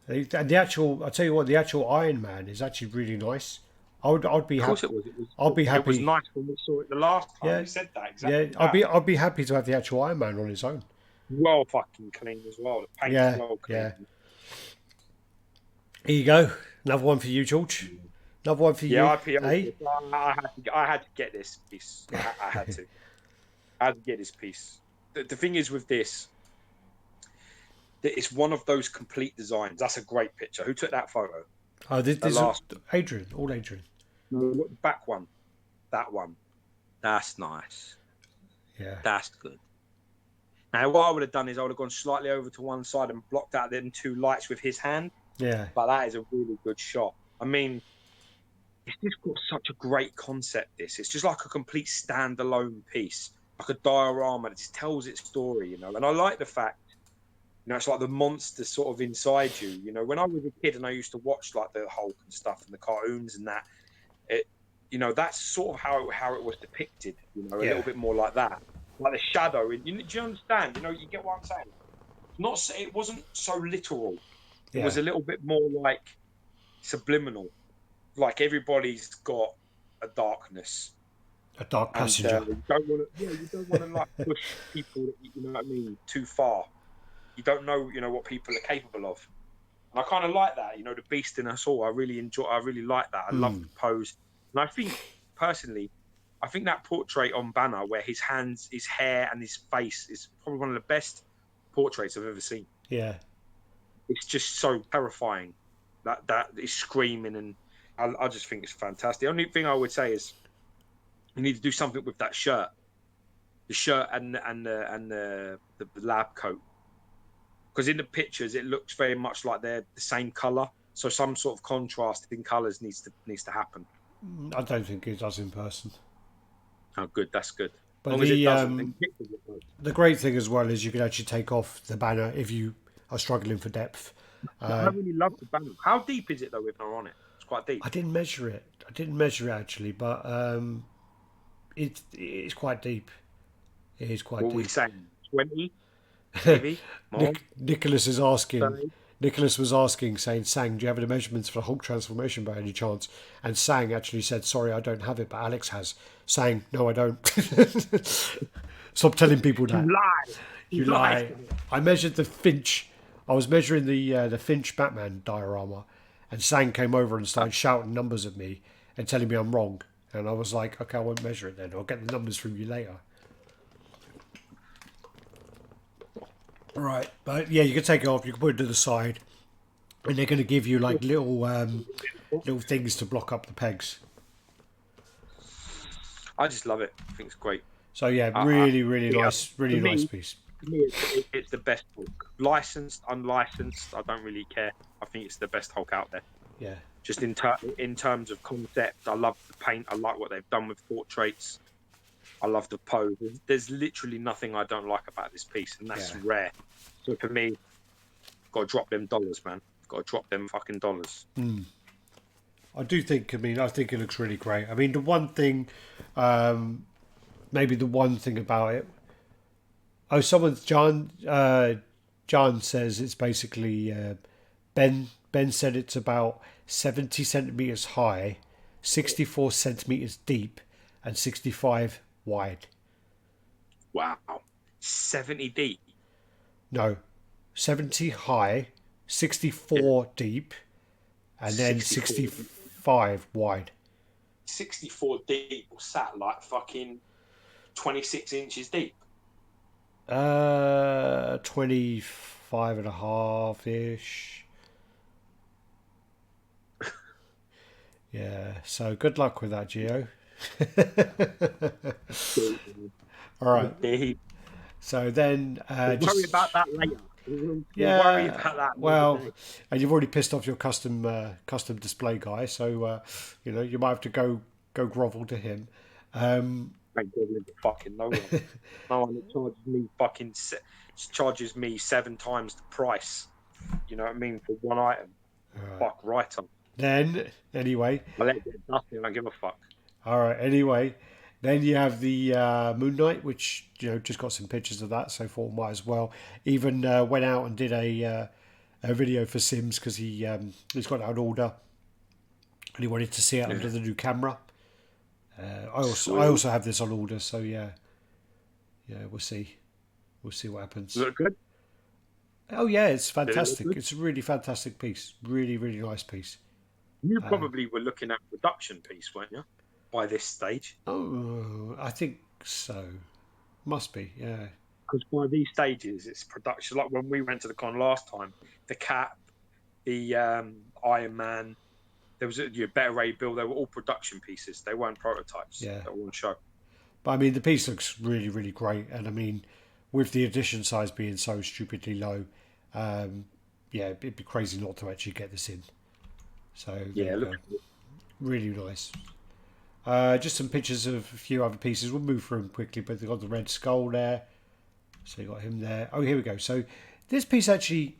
the actual, I tell you what, the actual Iron Man is actually really nice. I'd be happy. Of course it was. I'd be happy. It was nice when we saw it the last time. Yeah. You said that exactly. Yeah, I'd be happy to have the actual Iron Man on his own. Well fucking clean as well. The paint's well clean. Yeah. Here you go. Another one for you, George. Another one for you. I had to get this piece. I had to. I had to get this piece. The thing is with this, that it's one of those complete designs. That's a great picture. Who took that photo? Oh, this is Adrian. All Adrian. No, the back one. That one. That's nice. Yeah. That's good. Now, what I would have done is I would have gone slightly over to one side and blocked out them two lights with his hand. Yeah. But that is a really good shot. I mean, it's just got such a great concept, this. It's just like a complete standalone piece, like a diorama that just tells its story, you know. And I like the fact, you know, it's like the monster sort of inside you. You know, when I was a kid and I used to watch like the Hulk and stuff and the cartoons and that, you know, that's sort of how it was depicted, you know, a little bit more like that. Like the shadow. Do you understand? You know, you get what I'm saying? It wasn't so literal. It was a little bit more like subliminal. Like everybody's got a darkness. A dark passenger. And, you don't want to like push people, you know what I mean, too far. You don't know, you know, what people are capable of. And I kind of like that, you know, the beast in us all. I really like that. I love the pose. And I think, personally, that portrait on Banner, where his hands, his hair, and his face is probably one of the best portraits I've ever seen. Yeah. It's just so terrifying. That is screaming, and I just think it's fantastic. The only thing I would say is you need to do something with that shirt. The shirt and the lab coat. Because in the pictures, it looks very much like they're the same colour. So some sort of contrast in colours needs to happen. I don't think it does in person. Oh, good. That's good. But the great thing as well is you can actually take off the banner if you are struggling for depth. I really love the banner. How deep is it though? If they're on it, It's quite deep. I didn't measure it. I didn't measure it actually, but it's quite deep. It is quite What are we deep. saying? 20, maybe more. Nicholas is asking. 30? Nicholas was asking, saying, "Sang, do you have any measurements for the Hulk transformation by any chance?" And Sang actually said, "Sorry, I don't have it, but Alex has." Sang, "No, I don't." Stop telling people You that. lie. You You lied lie. to me. I measured the Finch. I was measuring the Finch Batman diorama, and Sang came over and started shouting numbers at me and telling me I'm wrong. And I was like, "Okay, I won't measure it then. I'll get the numbers from you later." Right, but yeah, you can take it off. You can put it to the side, and they're going to give you like little things to block up the pegs. I just love it. I think it's great. So yeah, I, really yeah, nice, really nice piece. to me, it's the best Hulk. Licensed, unlicensed, I don't really care. I think it's the best Hulk out there. Yeah, Just in terms of concept, I love the paint. I like what they've done with portraits. I love the pose. There's literally nothing I don't like about this piece, and that's rare. So for me, got to drop them dollars, man. Got to drop them fucking dollars. I do think. I mean, I think it looks really great. I mean, the one thing, maybe the one thing about it. Oh, John says it's basically Ben. Ben said it's about 70 centimeters high, 64 centimeters deep, and 65 wide. Wow, 70 deep. No, 70 high, 64 deep, and then 65 wide. 64 deep or sat like fucking 26 inches deep. 25 and a half ish. Yeah, so good luck with that, Gio. All right. Deep. So then, We'll worry about that later. We'll worry about that. Well, and you've already pissed off your custom display guy, so you might have to go grovel to him. Ain't groveling to fucking no one. No one that charges me 7 times the price. You know what I mean, for one item. Fuck right on. Then anyway, I let it get dusty. I don't give a fuck. All right. Anyway, then you have the Moon Knight, which just got some pictures of that, so thought might as well. Even went out and did a video for Sims because he's got it on order and he wanted to see it under the new camera. I also have this on order, so yeah, we'll see what happens. Does it look good? Oh yeah, it's fantastic. It's a really fantastic piece. Really, really nice piece. You probably were looking at production piece, weren't you? By this stage. Oh, I think so. Must be, yeah. Because by these stages, it's production. Like when we went to the con last time, the Cap, the Iron Man, there was a Better Ray Bill. They were all production pieces. They weren't prototypes. Yeah. They were all show. But I mean, the piece looks really, really great. And I mean, with the edition size being so stupidly low, it'd be crazy not to actually get this in. So yeah, look, really nice. Just some pictures of a few other pieces. We'll move through them quickly, but they've got the Red Skull there. So you got him there. Oh, here we go. So this piece actually,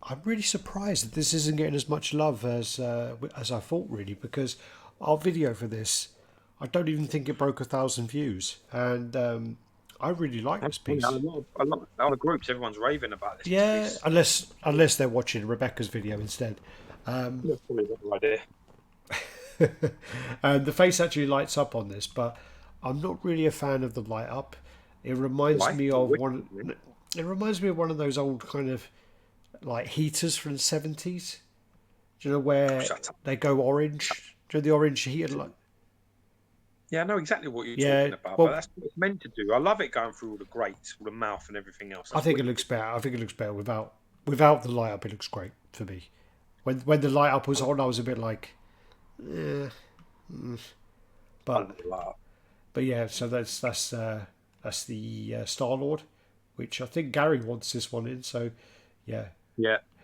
I'm really surprised that this isn't getting as much love as I thought, really, because our video for this, I don't even think it broke 1,000 views, and I really like this piece. A lot of groups, everyone's raving about this. Yeah, piece. unless they're watching Rebecca's video instead. That's probably a good idea. The face actually lights up on this, but I'm not really a fan of the light up. It reminds me of one. It reminds me of one of those old kind of like heaters from the 70s. Do you know where they go orange? Do you know the orange heater light? Yeah, I know exactly what you're talking about, but that's what it's meant to do. I love it going through all the grates, all the mouth and everything else. I think it looks better. I think it looks better without the light up. It looks great for me. When the light up was on, I was a bit like, but yeah. So that's the Star-Lord, which I think Gary wants this one in. So yeah.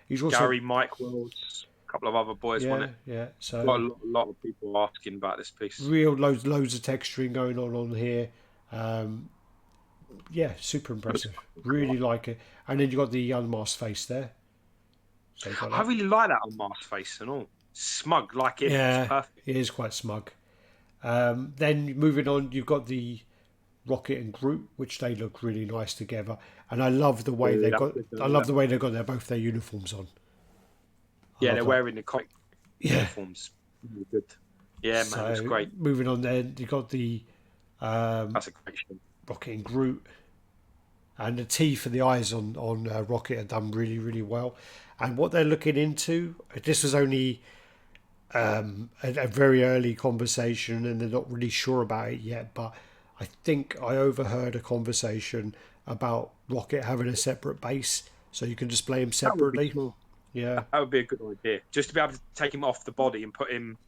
He's also Gary, Mike Wells, a couple of other boys want it. Yeah. So a lot of people asking about this piece. Real loads of texturing going on here. Yeah, super impressive. Really like it. And then you got the unmasked face there. So I really like that unmasked face and all. smug like him. It's Yeah, perfect. he is quite smug. Then moving on, you've got the Rocket and Groot, which they look really nice together, and I love the way Yeah, they that was got. good, I yeah. love the way they got both their uniforms on. I Yeah, love they're that. wearing the comic Yeah. uniforms. Really good. Yeah, man, it looks So great. moving on, then you got the That's a great show. Rocket and Groot, and the teeth and the eyes on Rocket are done really really well. And what they're looking into, this was only a very early conversation, and they're not really sure about it yet. But I think I overheard a conversation about Rocket having a separate base, so you can display him That would be separately. cool. Yeah, That would be a good idea. Just to be able to take him off the body and put him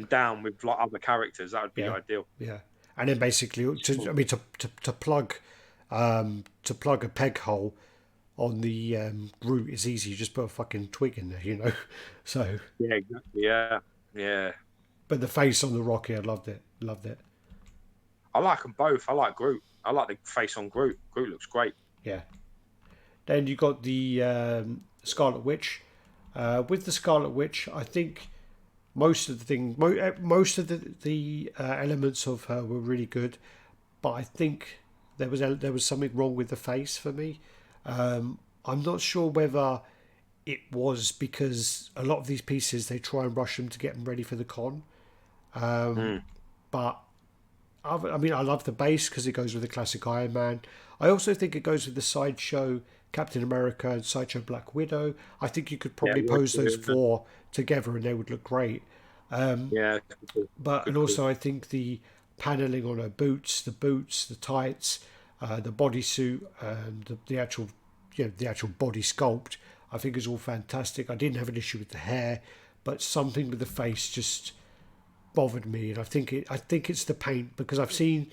down with like other characters. That would be yeah, ideal. yeah. And then basically, I mean, to plug a peg hole on the root is easy. You just put a fucking twig in there, you know. So, Yeah, exactly. Yeah, yeah. but the face on the Rocket, I loved it. Loved it. I like them both. I like Groot. I like the face on Groot. Groot looks great. Yeah. Then you got the Scarlet Witch. With the Scarlet Witch, I think most of the most of the elements of her were really good, but I think there was something wrong with the face for me. I'm not sure whether it was because a lot of these pieces they try and rush them to get them ready for the con, Mm. but I mean, I love the base because it goes with the classic Iron Man. I also think it goes with the Sideshow Captain America and Sideshow Black Widow. I think you could Yeah, probably yeah, pose those yeah. four together and they would look great. Yeah, good, But and good call. also I think the paneling on her boots, the tights, the bodysuit, and the actual, the actual body sculpt, I think is all fantastic. I didn't have an issue with the hair, but something with the face just bothered me, and I think it's the paint because I've seen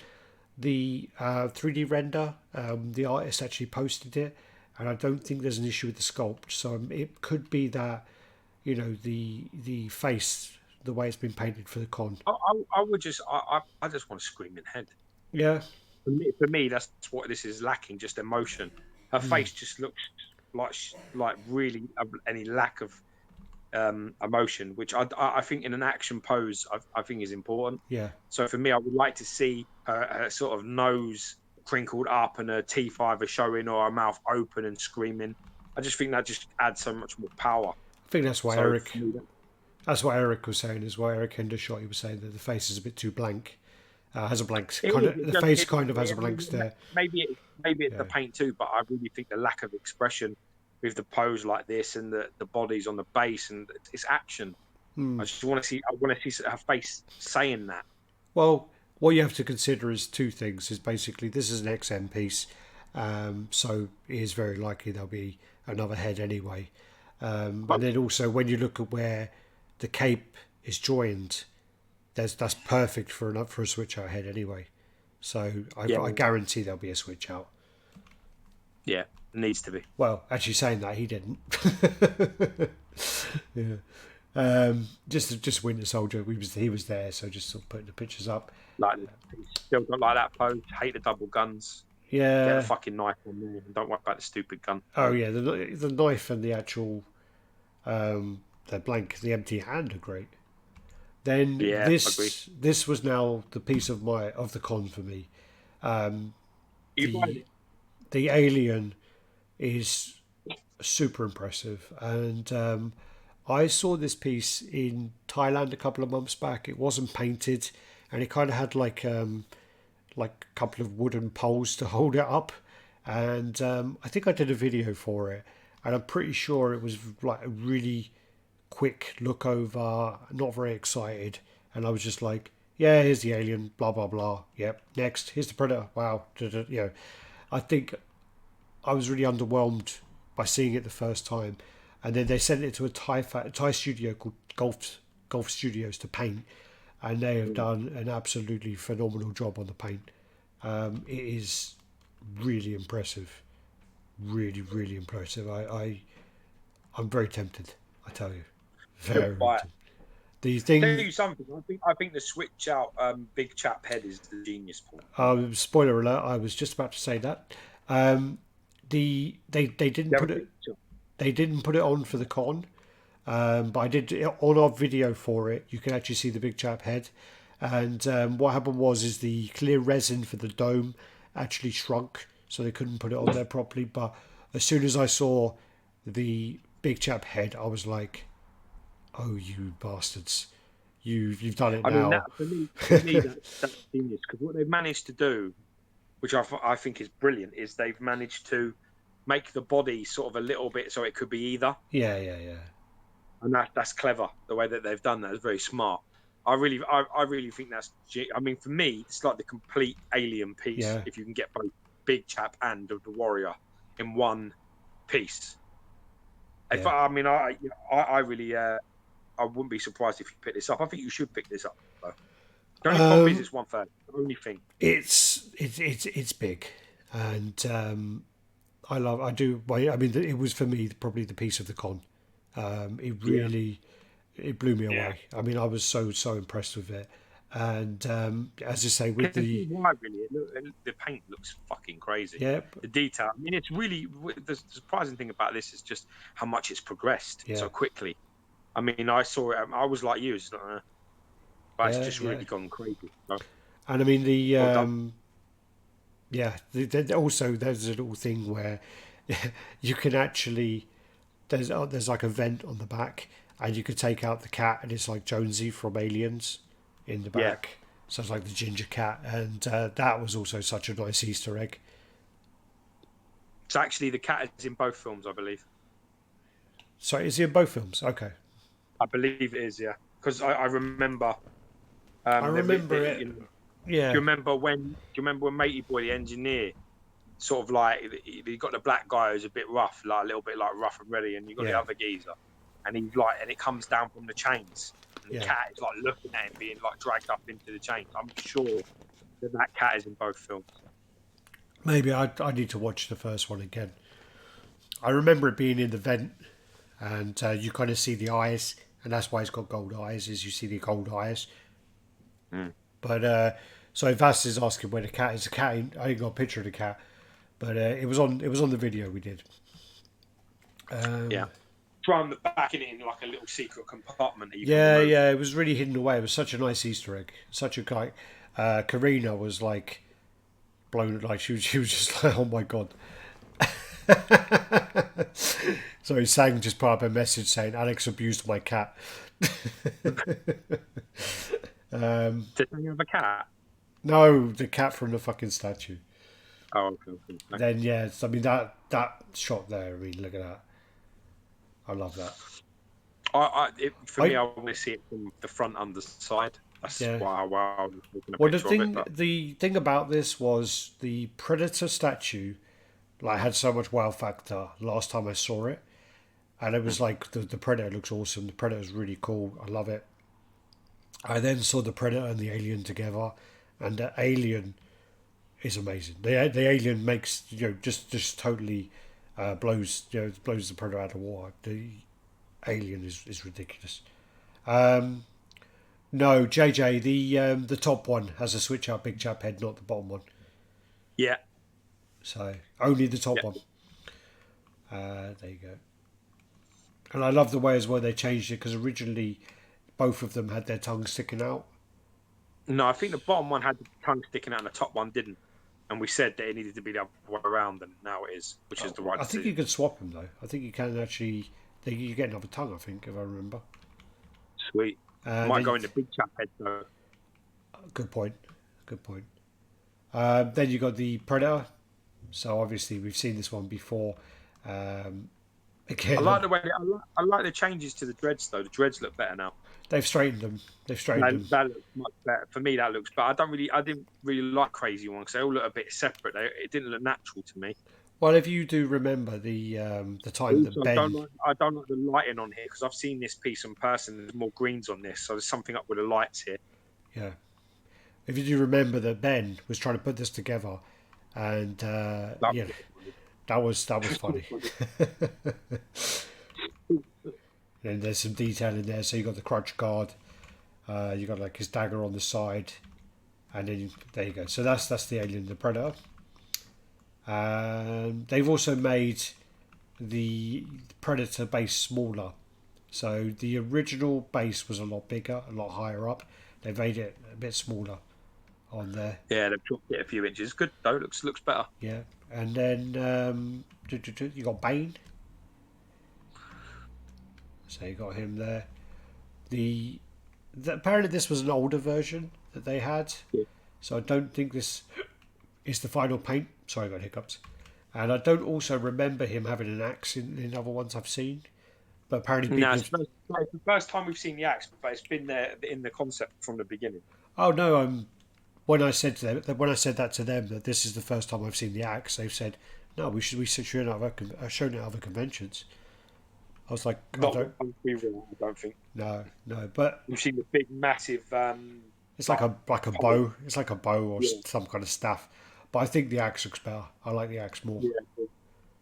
the 3D render. The artist actually posted it, and I don't think there's an issue with the sculpt. So it could be that the face, the way it's been painted for the con. I would just, I just want to scream in head. Yeah, For me, that's what this is lacking, just emotion. Her face just looks like really any lack of emotion, which I think in an action pose, I think is important. yeah. So for me, I would like to see her sort of nose crinkled up and her teeth either showing or her mouth open and screaming. I just think that just adds so much more power. I think that's why So Eric. for me, That's what Eric was saying. Is why Eric Hendershot, he was saying that the face is a bit too blank. Has a blank it kind is. of. The face kind of has a blank Maybe, stare. maybe it's the Yeah, paint too, but I really think the lack of expression with the pose like this and the bodies on the base and it's action. I just want to see. I want to see her face saying that. well, what you have to consider is two things. Is basically this is an XM piece, so it is very likely there'll be another head anyway. And then also when you look at where the cape is joined, that's perfect for a switch out head anyway. So Yeah, I guarantee there'll be a switch out. yeah, it needs to be. Well, actually saying that he didn't. Yeah. Just Winter Soldier. He was there, so just sort of putting the pictures up. Like, still don't like that pose. Hate the double guns. Get the Yeah. fucking knife on there and don't worry about the stupid gun. Oh yeah, the knife and the actual the empty hand are great. Then Yeah, I agree. this was now the piece of the con for me. You find The it? the alien is super impressive, and I saw this piece in Thailand a couple of months back. It wasn't painted, and it kind of had like a couple of wooden poles to hold it up. And I think I did a video for it, and I'm pretty sure it was like a really quick look over, not very excited. And I was just like, yeah, here's the alien, blah, blah, blah. Yep, next, here's the predator. Wow. I think I was really underwhelmed by seeing it the first time. And then they sent it to a Thai studio called Golf Studios to paint, and they have done an absolutely phenomenal job on the paint. It is really impressive, really, really impressive. I'm very tempted. I tell you, very Right. tempted. The Tell thing, you something. I think the switch out big chap head is the genius point. spoiler alert, I was just about to say that. Um, they didn't You have put a it picture? they didn't put it on for the con. But I did on our video for it. You can actually see the big chap head, and what happened is the clear resin for the dome actually shrunk, so they couldn't put it on there properly. But as soon as I saw the big chap head, I was like, "Oh, you bastards! You've done it I mean, that now." for me, that's genius, because what they've managed to do, which I think is brilliant, is they've managed to make the body sort of a little bit so it could be either. Yeah, yeah, yeah. And that's clever. The way that they've done that is very smart. I really think that's. I mean, for me, it's like the complete alien piece. Yeah. If you can get both big chap and of the warrior in one piece. If Yeah. I mean, I really, I wouldn't be surprised if you pick this up. I think you should pick this up, though. The only problem is it's 1/3. The only thing. It's big, and I do. I mean, it was for me probably the piece of the con. It Yeah. really it blew me Yeah. away. I mean, I was so impressed with it, and as I say, with Because the why really? The paint looks fucking crazy. yeah, The detail. I mean, it's really the surprising thing about this is just how much it's progressed yeah, so quickly. I mean, I saw it. I was like you, it's like, but it's yeah, just yeah, really gone crazy. So, and I mean the well done. yeah. Also, there's a little thing where you can actually there's like a vent on the back, and you could take out the cat, and it's like Jonesy from Aliens in the Yeah, back. So it's like the ginger cat, and that was also such a nice Easter egg. it's actually the cat is in both films, I believe. So is he in both films? Okay, I believe it is, yeah. Because I remember, I remember it. you know, Yeah, do you remember when Matey Boy, the engineer, sort of like you got the black guy who's a bit rough, like a little bit like rough and ready, and you got the yeah, other geezer, and he's like, and it comes down from the chains, and the yeah. cat is like looking at him, being like dragged up into the chains. I'm sure that cat is in both films. Maybe I need to watch the first one again. I remember it being in the vent, and you kind of see the eyes, and that's why it's got gold eyes. Is you see the gold eyes. Mm. But so Vass is asking where the cat is. The cat. I ain't got a picture of the cat, but it was on the video we did. Yeah, from the back in it in like a little secret compartment that you can Yeah, remove. yeah, it was really hidden away. It was such a nice Easter egg. Such a guy. Karina was like blown. Like she was just like, oh my god. So Sang just put up a message saying Alex abused my cat. Did they have a cat? No, the cat from the fucking statue. Oh, okay, okay. Then yes, I mean that shot there. I mean, look at that. I love that. For me, I want to see it from the front underside. That's Yeah. why I was taking a Well, picture of it. But the thing about this was the Predator statue, like had so much wow factor last time I saw it, and it was like the Predator looks awesome. The Predator's really cool. I love it. I then saw the Predator and the Alien together, and the Alien is amazing. The Alien makes just totally blows blows the Predator out of water. The Alien is ridiculous. No, JJ, the top one has a switch out big chap head, not the bottom one. yeah, So only the top yeah. one. There you go. And I love the way as well they changed it, because originally both of them had their tongues sticking out. No, I think the bottom one had the tongue sticking out and the top one didn't. And we said that it needed to be the other way around, and now it is, which is the right I think you decision. can swap them though. I think you can actually. You get another tongue, I think, if I remember. Sweet. Might go in the big chap head though. Good point. Good point. Then you got the Predator. So obviously we've seen this one before. Again, I like the way I like the changes to the dreads though. The dreads look better now. they've straightened them. They've straightened them. That looks much better for me. That looks better. I didn't really like crazy ones because they all look a bit separate. It didn't look natural to me. Well, if you do remember the time that Also, Ben, I don't like the lighting on here because I've seen this piece in person. There's more greens on this, so there's something up with the lights here. yeah, if you do remember that Ben was trying to put this together, and That yeah, was that was funny. And there's some detail in there. So you got the crutch guard, you got like his dagger on the side, and then there you go. So that's the Alien, the Predator. They've also made the Predator base smaller, So the original base was a lot bigger, a lot higher up. They made it a bit smaller on there. Yeah, they've chopped it a few inches. Good though. Looks better. Yeah, and then you got Bane. So you got him there. Apparently this was an older version that they had. Yeah. So I don't think this is the final paint. Sorry, I got hiccups. And I don't also remember him having an axe in other ones I've seen. But apparently No, people... it's the first time we've seen the axe, but it's been there in the concept from the beginning. Oh no, when I said that to them that this is the first time I've seen the axe, they've said no, we should shown it at other conventions. I was like, Not I don't think. No, but we've seen the big, massive. It's like a bow. It's like a bow or some kind of staff. But I think the axe looks better. I like the axe more. Yeah, cool.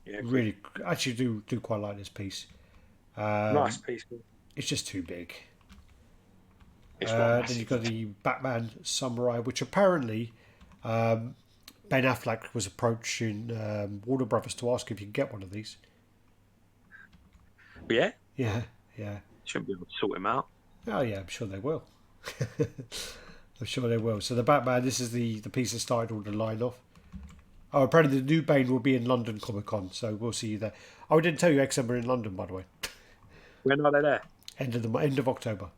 Yeah, cool. Really, actually do quite like this piece. Nice piece. It's just too big. Then you've got the Batman Samurai, which apparently Ben Affleck was approaching Warner Brothers to ask if you can get one of these. Yeah? Yeah. Shouldn't be able to sort him out. Oh, yeah, I'm sure they will. I'm sure they will. So the Batman, this is the piece that started all the line off. Oh, apparently the new Bane will be in London Comic Con, so we'll see you there. Oh, I didn't tell you XM are in London, by the way. When are they there? End of October.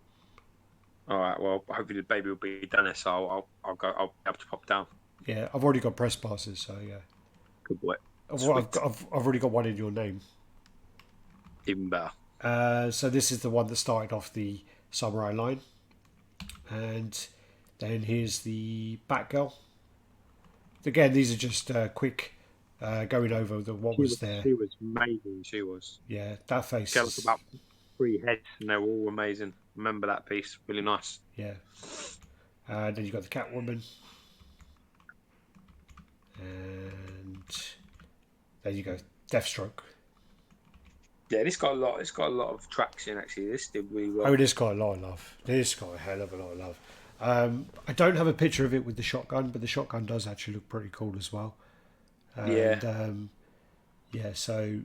All right. Well, hopefully the baby will be done there, so I'll go. I'll have to pop down. Yeah, I've already got press passes, so yeah. Good boy. I've already got one in your name. Even better. So this is the one that started off the Samurai line, and then here's the Batgirl. Again, these are just quick going over what was there. She was amazing. She was. Yeah, that face. She had about 3 heads, and they were all amazing. Remember that piece? Really nice. Yeah. Then you got the Catwoman, and there you go, Deathstroke. Yeah, this got a lot. It's got a lot of traction actually. This did really well. Oh, this got a lot of love. This got a hell of a lot of love. I don't have a picture of it with the shotgun, but the shotgun does actually look pretty cool as well. And, yeah. So,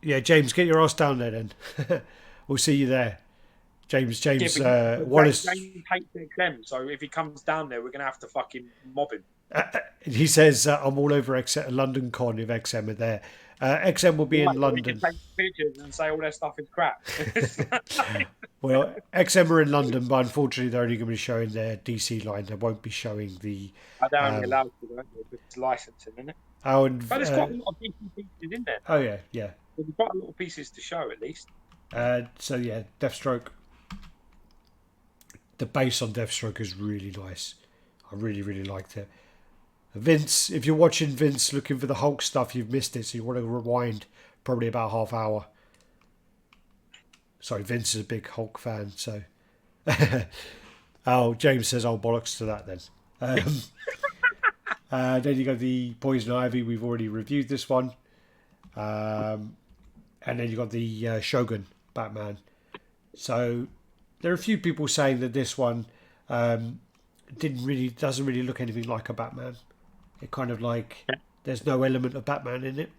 yeah, James, get your ass down there then. We'll see you there. James, Wallace. James hates XM, so if he comes down there, we're gonna have to fucking mob him. He says, "I'm all over London Con if XM are there." XM will be in London. We can take pictures and say all their stuff is crap. Well, XM are in London, but unfortunately, they're only going to be showing their DC line. They won't be showing the. They're only allowed to, don't they? It's licensing, isn't it? Oh, and but there's quite a lot of DC pieces in there. Oh yeah. There's quite a lot of pieces to show at least. So yeah, Deathstroke. The base on Deathstroke is really nice. I really liked it. Vince, if you're watching Vince looking for the Hulk stuff, you've missed it, so you want to rewind probably about half hour. Sorry, Vince is a big Hulk fan, so... Oh, James says, oh, bollocks to that then. Then you got the Poison Ivy, we've already reviewed this one. And then you got the Shogun Batman. So there are a few people saying that this one doesn't really look anything like a Batman. It kind of like there's no element of Batman in it.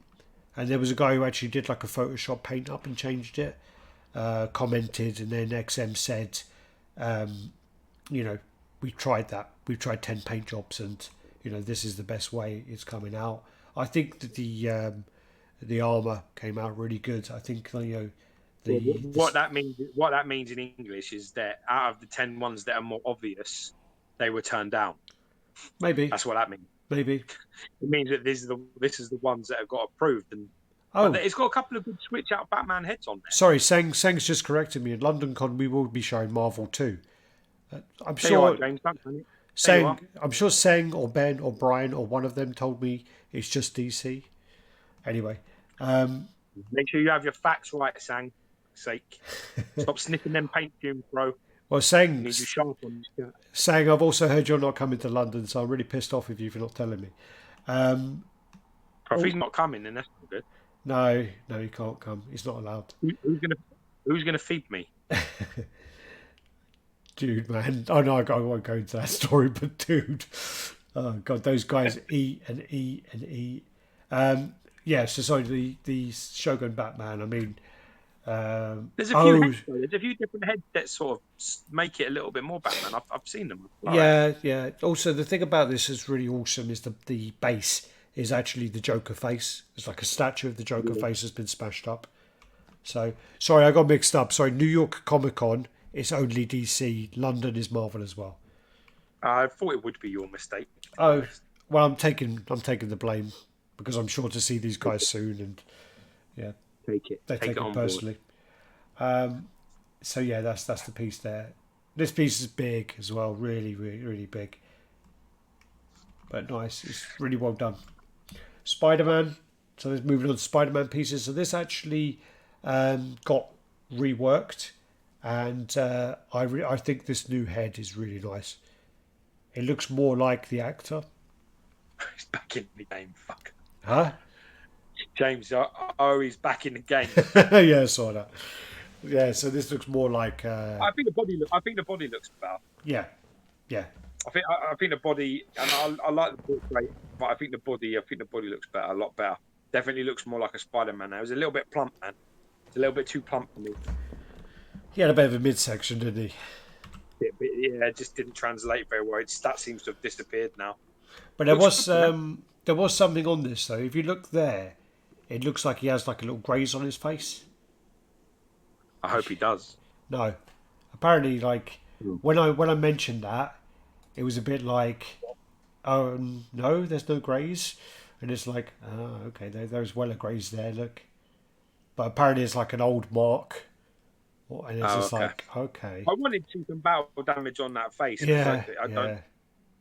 And there was a guy who actually did like a Photoshop paint up and changed it, commented, and then XM said, we tried that. We've tried 10 paint jobs, and this is the best way it's coming out. I think that the armor came out really good. I think what that means in English is that out of the 10 ones that are more obvious, they were turned down. Maybe that's what that means. Maybe it means that this is the ones that have got approved, and it's got a couple of good switch out Batman heads on there. Sorry, Seng's just corrected me. In London Con, we will be showing Marvel too. I'm sure. James, I'm sure Seng or Ben or Brian or one of them told me it's just DC. Anyway, make sure you have your facts right, Sang. Sake, stop sniffing them paint fumes, bro. Well, Sang, I've also heard you're not coming to London, so I'm really pissed off with you for not telling me. If he's not coming, then that's not good. No, he can't come. He's not allowed. Who's gonna feed me? Dude, man. Oh no, I won't go into that story, but dude, oh god, those guys eat and eat and eat. Yeah. So sorry, the Shogun Batman. I mean, There's a few heads, though. There's a few different heads that sort of make it a little bit more Batman. I've seen them. Yeah, yeah. Also, the thing about this is really awesome is the base is actually the Joker face. It's like a statue of the Joker face has been smashed up. So, sorry, I got mixed up. Sorry, New York Comic Con, it's only DC. London is Marvel as well. I thought it would be your mistake. Oh, well, I'm taking the blame because I'm sure to see these guys soon, and yeah, they take it personally. So yeah, that's the piece there. This piece is big as well, really, really, really big, but nice. It's really well done. Spider-Man. So let's move on to Spider-Man pieces. So this actually got reworked, and I think this new head is really nice. It looks more like the actor. He's back in the game. Fuck. Huh? James, he's back in the game. Yeah, I saw that. Yeah, so this looks more like. I think the body looks better. Yeah, yeah. I think the body, and I like the portrait, but I think the body looks better, a lot better. Definitely looks more like a Spider-Man now. It was a little bit plump, man. It's a little bit too plump for me. He had a bit of a midsection, didn't he? Yeah, it just didn't translate very well. That seems to have disappeared now. But there was something on this though. If you look there, it looks like he has like a little graze on his face. I hope he does. No, apparently, like when I mentioned that, it was a bit like, oh no, there's no graze, and it's like, oh okay, there's well a graze there. Look, but apparently it's like an old mark, and it's just like okay. I wanted to see some battle damage on that face. Yeah,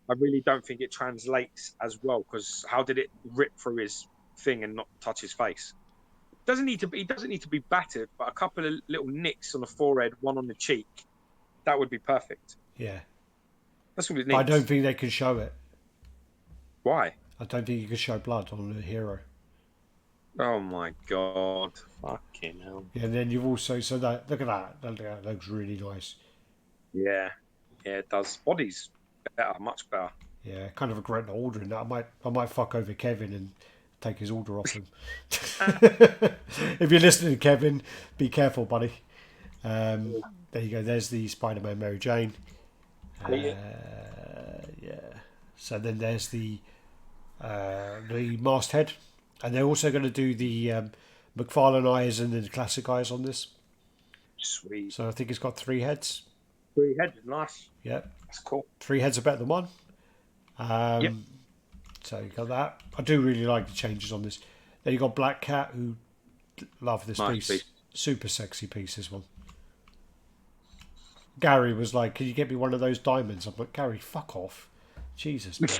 I really don't think it translates as well because how did it rip through his thing and not touch his face? He doesn't need to be battered, but a couple of little nicks on the forehead, one on the cheek, that would be perfect. Yeah, that's what it needs. I don't think they can show it. Why? I don't think you can show blood on a hero. Oh my god! Fucking hell! Yeah, and then you've also look at that. That looks really nice. Yeah, it does. Body's better, much better. Yeah, kind of regret not ordering that. I might fuck over Kevin and take his order off him. If you're listening, Kevin, be careful, buddy. There you go. There's the Spider-Man Mary Jane. Yeah. So then there's the masthead, and they're also going to do the McFarlane eyes and the classic eyes on this. Sweet. So I think it's got 3 heads. 3 heads, nice. Yeah, that's cool. 3 heads are better than 1. Yep. So you got that. I do really like the changes on this. Then you got Black Cat, who love this piece. Super sexy piece, this one. Gary was like, "Can you get me one of those diamonds?" I'm like, "Gary, fuck off, Jesus, man."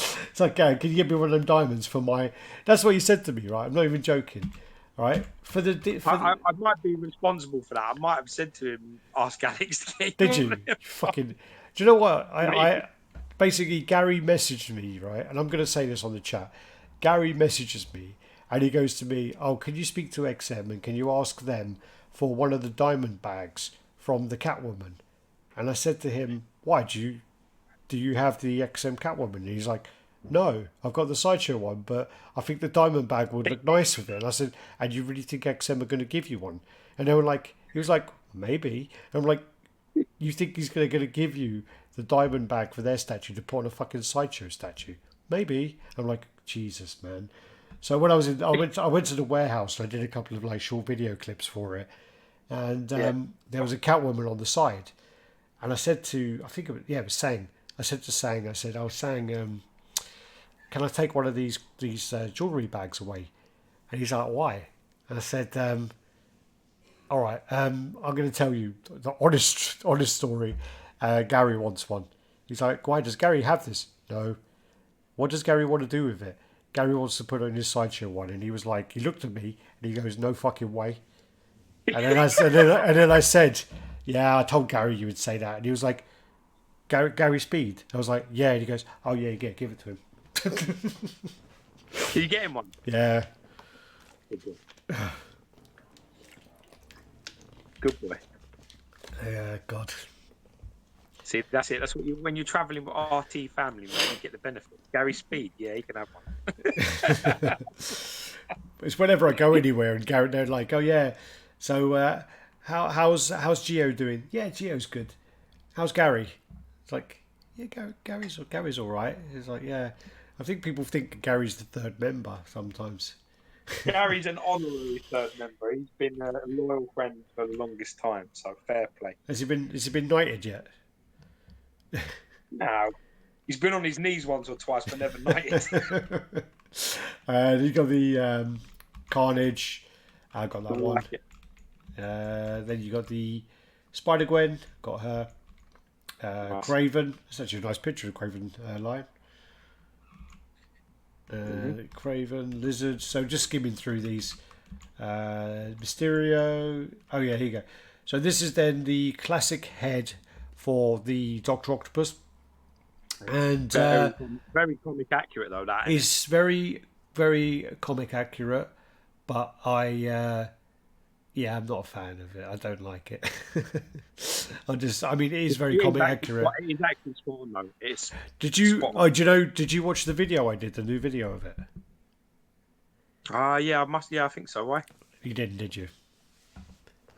It's like, Gary, can you get me one of them diamonds for my? That's what he said to me, right? I'm not even joking, right? I might be responsible for that. I might have said to him, "Ask Alex to get." Did you? Fucking. Do you know what? I basically Gary messaged me, right? And I'm going to say this on the chat. Gary messages me, and he goes to me, "Oh, can you speak to XM and can you ask them for one of the diamond bags from the Catwoman?" And I said to him, "Why do you have the XM Catwoman?" And he's like, "No, I've got the Sideshow one, but I think the diamond bag would look nice with it." And I said, "And you really think XM are going to give you one?" And they were like, he was like, "Maybe." And I'm like, "You think he's going to give you the diamond bag for their statue to put on a fucking Sideshow statue?" "Maybe." I'm like, Jesus, man. So when I went to the warehouse and I did a couple of like short video clips for it, and there was a Catwoman on the side, and I said to it was Sang. I said to Sang, Sang, can I take one of these jewelry bags away? And he's like, "Why?" And I said, "All right, I'm going to tell you the honest story. Gary wants one." He's like, "Why does Gary have this?" "No." "What does Gary want to do with it?" "Gary wants to put it on his Sideshow one." And he was like, he looked at me and he goes, "No fucking way." And then I said, "Yeah, I told Gary you would say that." And he was like, Gary Speed?" I was like, "Yeah." And he goes, "Oh yeah, give it to him." Can you get him one? Yeah. Good boy. Good boy. Yeah, God. See, that's it. That's what when you're travelling with RT family, man, you get the benefit. Gary Speed, yeah, he can have one. It's whenever I go anywhere and Garrett, they're like, "Oh yeah, so how's Geo doing? Yeah, Geo's good. How's Gary?" It's like, "Yeah, Gary's all right." It's like, "Yeah." I think people think Gary's the third member sometimes. Gary's an honorary third member. He's been a loyal friend for the longest time, so fair play. Has he been knighted yet? Now, he's been on his knees once or twice, but never knighted. You got the Carnage. I got I that one. like it. Then you got the Spider Gwen. Got her. Nice. Craven. It's actually a nice picture of Craven Lion. Craven, Lizard. So just skimming through these. Mysterio. Oh yeah, here you go. So this is then the classic head for the Doctor Octopus, and Very comic accurate though. That is very very comic accurate. But I'm not a fan of it. I don't like it. I mean, it is very comic accurate. It is actually spot on though. It's Did you? spot on. Oh, do you know? Did you watch the video I did? The new video of it. Yeah, I must. Yeah, I think so. Why? You didn't, did you?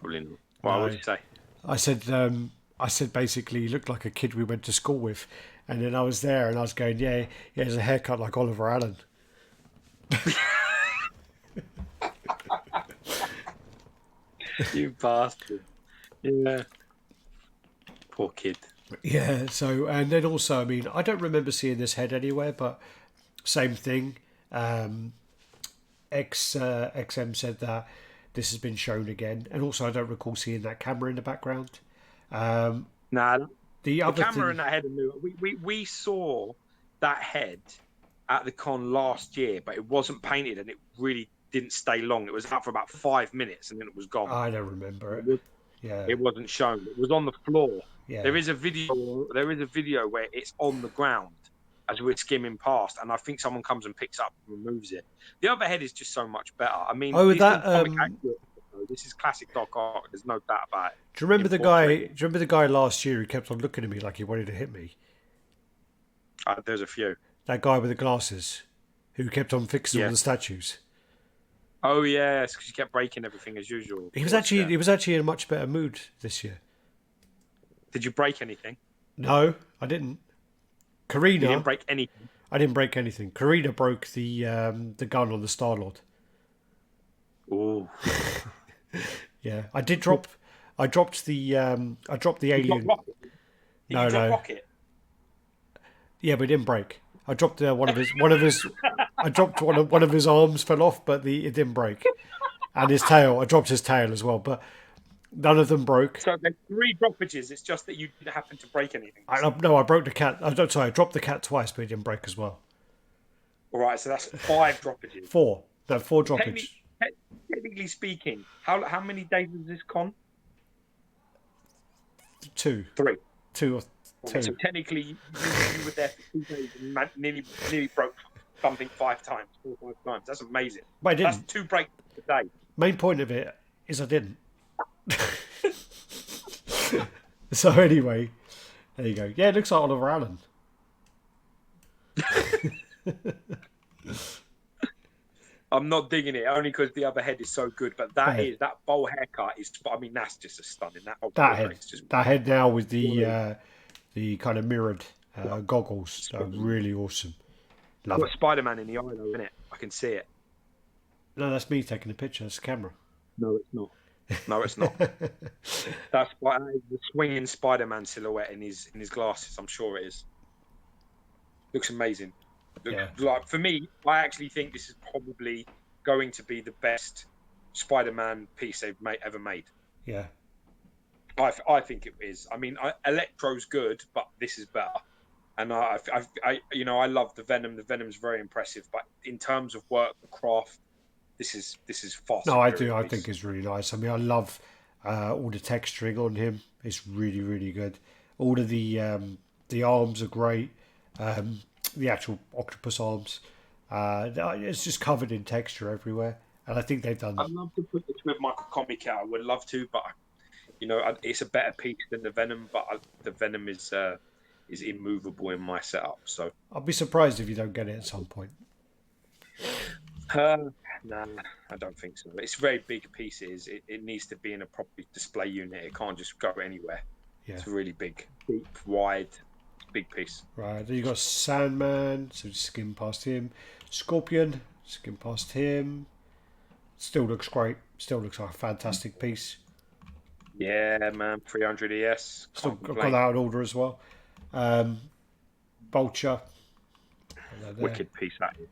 Probably not. Well, what did you say? I said basically, he looked like a kid we went to school with, and then I was there and I was going, yeah, he has a haircut like Oliver Allen. You bastard. Yeah. Poor kid. Yeah. So and then also, I mean, I don't remember seeing this head anywhere, but same thing. XM said that this has been shown again, and also I don't recall seeing that camera in the background. Nah, The the other camera thing, in that head. We saw that head at the con last year, but it wasn't painted and it really didn't stay long. It was out for about 5 minutes and then it was gone. I don't remember It, it. was, Yeah, it wasn't shown. It was on the floor. yeah, There is a video. There is a video where it's on the ground as we're skimming past, and I think someone comes and picks up and removes it. The other head is just so much better. I mean, Oh, this that. is comic accurate. This is classic Doc Ock. There's no doubt about it. Do you remember the guy? Do you remember the guy last year who kept on looking at me like he wanted to hit me? There's a few. That guy with the glasses, who kept on fixing all Yeah. the statues. Oh yes, because you kept breaking everything as usual. He was actually in a much better mood this year. Did you break anything? No, I didn't. You Karina, didn't break anything. I didn't break anything. Karina broke the gun on the Star Lord. Oh, Yeah, I did drop. I dropped the alien. No. Rocket. Yeah, but it didn't break. I dropped one of his. I dropped one of his arms fell off, but it didn't break. And his tail. I dropped his tail as well, but none of them broke. So there's 3 droppages. It's just that you didn't happen to break anything. I broke the cat. I dropped the cat twice, but it didn't break as well. All right, so that's 5 droppages. 4. No, 4 droppage. Technically speaking, how many days was this con? 2. 3. 2 or 2. So technically, you were there for 2 days and nearly broke something 5 times, 4 or 5 times. That's amazing. But I didn't. That's 2 breaks a day. Main point of it is I didn't. So anyway, there you go. Yeah, it looks like Oliver Allen. I'm not digging it only because the other head is so good, but that bowl haircut is. I mean, that's just a stunning. That head now with the kind of mirrored goggles are really awesome. Love Got it. Spider-Man in the eye though, isn't it? I can see it. No, that's me taking a picture. That's the camera. No, it's not. No, it's not. That's the swinging Spider-Man silhouette in his glasses. I'm sure it is. Looks amazing. Yeah. Like for me, I actually think this is probably going to be the best Spider-Man piece they've ever made. Yeah. I think it is. I mean, Electro's good, but this is better. And I love the Venom. The Venom's very impressive, but in terms of work, the craft, this is far. No, I do. I think it's really nice. I mean, I love all the texturing on him. It's really, really good. All of the arms are great. The actual octopus arms. It's just covered in texture everywhere, and I think they've done. I'd love to put this with my comic out. I would love to, but it's a better piece than the Venom. But the Venom is immovable in my setup. So I'll be surprised if you don't get it at some point. Nah, I don't think so. It's very big pieces. It needs to be in a proper display unit. It can't just go anywhere. Yeah. It's really big, deep, wide, big piece. Right. Then you got Sandman, so just skim past him. Scorpion, skim past him. Still looks great. Still looks like a fantastic piece. Yeah, man, 300 ES. Still Can't got complain. that on order as well. Vulture. Wicked piece that is.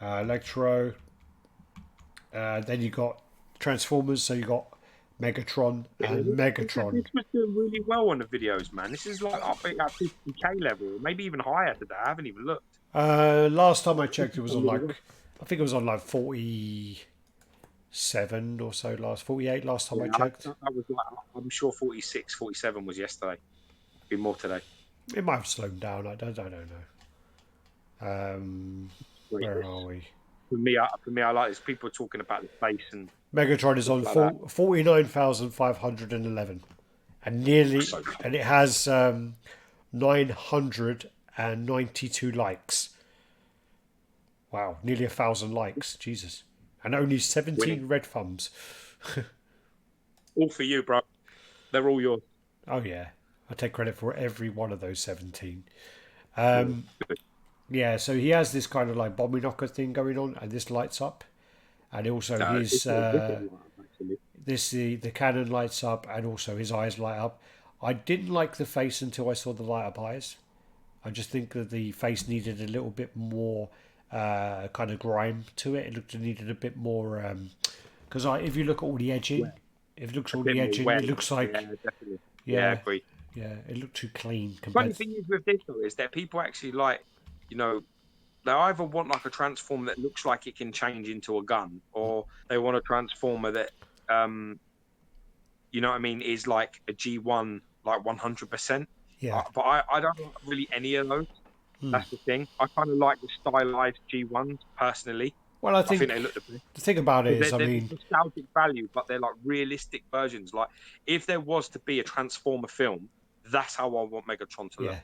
Electro. Then you got Transformers, so you got Megatron and Megatron. This was doing really well on the videos, man. This is like up at 50k level, maybe even higher today. I haven't even looked. Last time I checked, it was on like, I think it was on like 47 or so. 48 last time I checked. I was like, I'm sure 46, 47 was yesterday. Be more today. It might have slowed down. I don't know. Where are we? For me, I like this. People are talking about the face and Megatron is on like 49,511, and nearly, and it has 992 likes. Wow, nearly 1,000 likes. Jesus, and only 17 red thumbs. All for you, bro. They're all yours. Oh yeah, I take credit for every one of those 17. Yeah, so he has this kind of like bomby knocker thing going on, and this lights up, and also his the cannon lights up, and also his eyes light up. I didn't like the face until I saw the light up eyes. I just think that the face needed a little bit more kind of grime to it. It needed a bit more because if you look at all the edging, if it looks all the edging, it looks like definitely. Yeah, agree. Yeah, it looked too clean. Funny thing is with this though is that people actually like, you know, they either want like a transformer that looks like it can change into a gun, or they want a transformer that, you know what I mean, is like a G1, like 100%. Yeah. But I don't like really any of those. That's the thing. I kind of like the stylized G1s personally. Well, I think they look the best. The thing about it is, they're nostalgic value, but they're like realistic versions. Like if there was to be a Transformer film, that's how I want Megatron to look.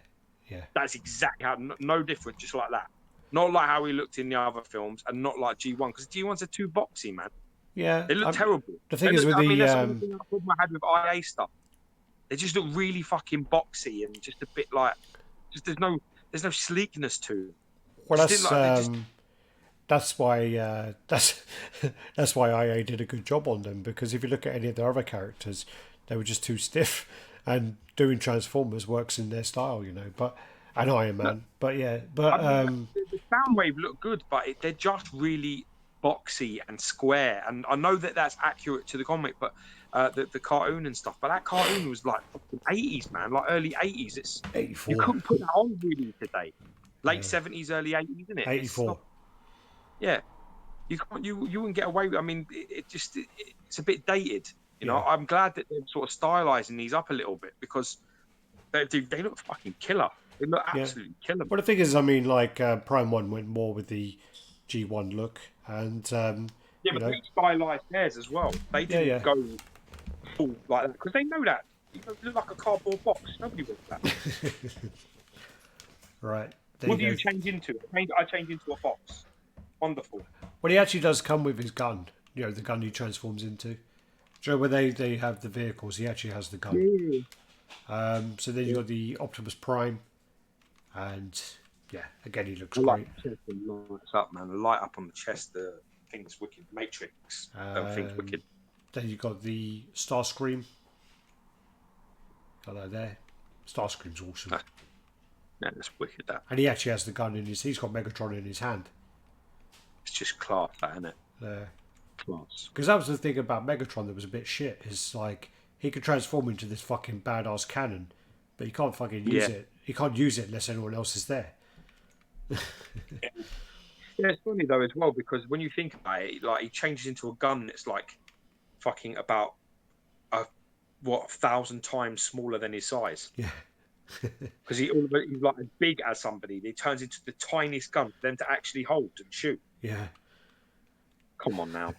Yeah. That's exactly how, no different, just like that. Not like how he looked in the other films, and not like G1, because G1s are too boxy, man. Yeah, they look terrible. The thing is with the that's the only thing I had with IA stuff. They just look really fucking boxy and just a bit like, just there's no sleekness to them. Well, that's why that's why IA did a good job on them, because if you look at any of their other characters, they were just too stiff, and doing Transformers works in their style, you know. But and Iron Man, but yeah, but the Soundwave look good, but they're just really boxy and square. And I know that that's accurate to the comic, but the cartoon and stuff. But that cartoon was like 80s, man, like early 80s. It's 84. You couldn't put that on really today. Late 70s, early 80s, isn't it? 84. Yeah, you can't. You wouldn't get away with. I mean, it's a bit dated. You know, I'm glad that they're sort of stylizing these up a little bit, because they look fucking killer. They look absolutely killer. But the thing is, I mean, like Prime 1 went more with the G1 look, and but they stylized theirs as well. They didn't go full like that, because they know that you look like a cardboard box. Nobody wants that. Right. What do you change into? I change into a box. Wonderful. Well, he actually does come with his gun. You know, the gun he transforms into. Do you know where they have the vehicles? He actually has the gun. So then you got the Optimus Prime, and again he looks great. Lights up, man. The light up on the chest. The thing's wicked. Matrix. Thing's wicked. Then you got the Starscream. Got that there. Starscream's awesome. Yeah, that's wicked. That. And he actually has the gun in his. He's got Megatron in his hand. It's just class, that, isn't it? Class. Because that was the thing about Megatron that was a bit shit. Is like he could transform into this fucking badass cannon, but he can't fucking use it. He can't use it unless anyone else is there. Yeah, it's funny though as well, because when you think about it, like he changes into a gun that's like fucking about 1,000 times smaller than his size. Yeah. Because he's like as big as somebody. He turns into the tiniest gun for them to actually hold and shoot. Yeah. Come on now.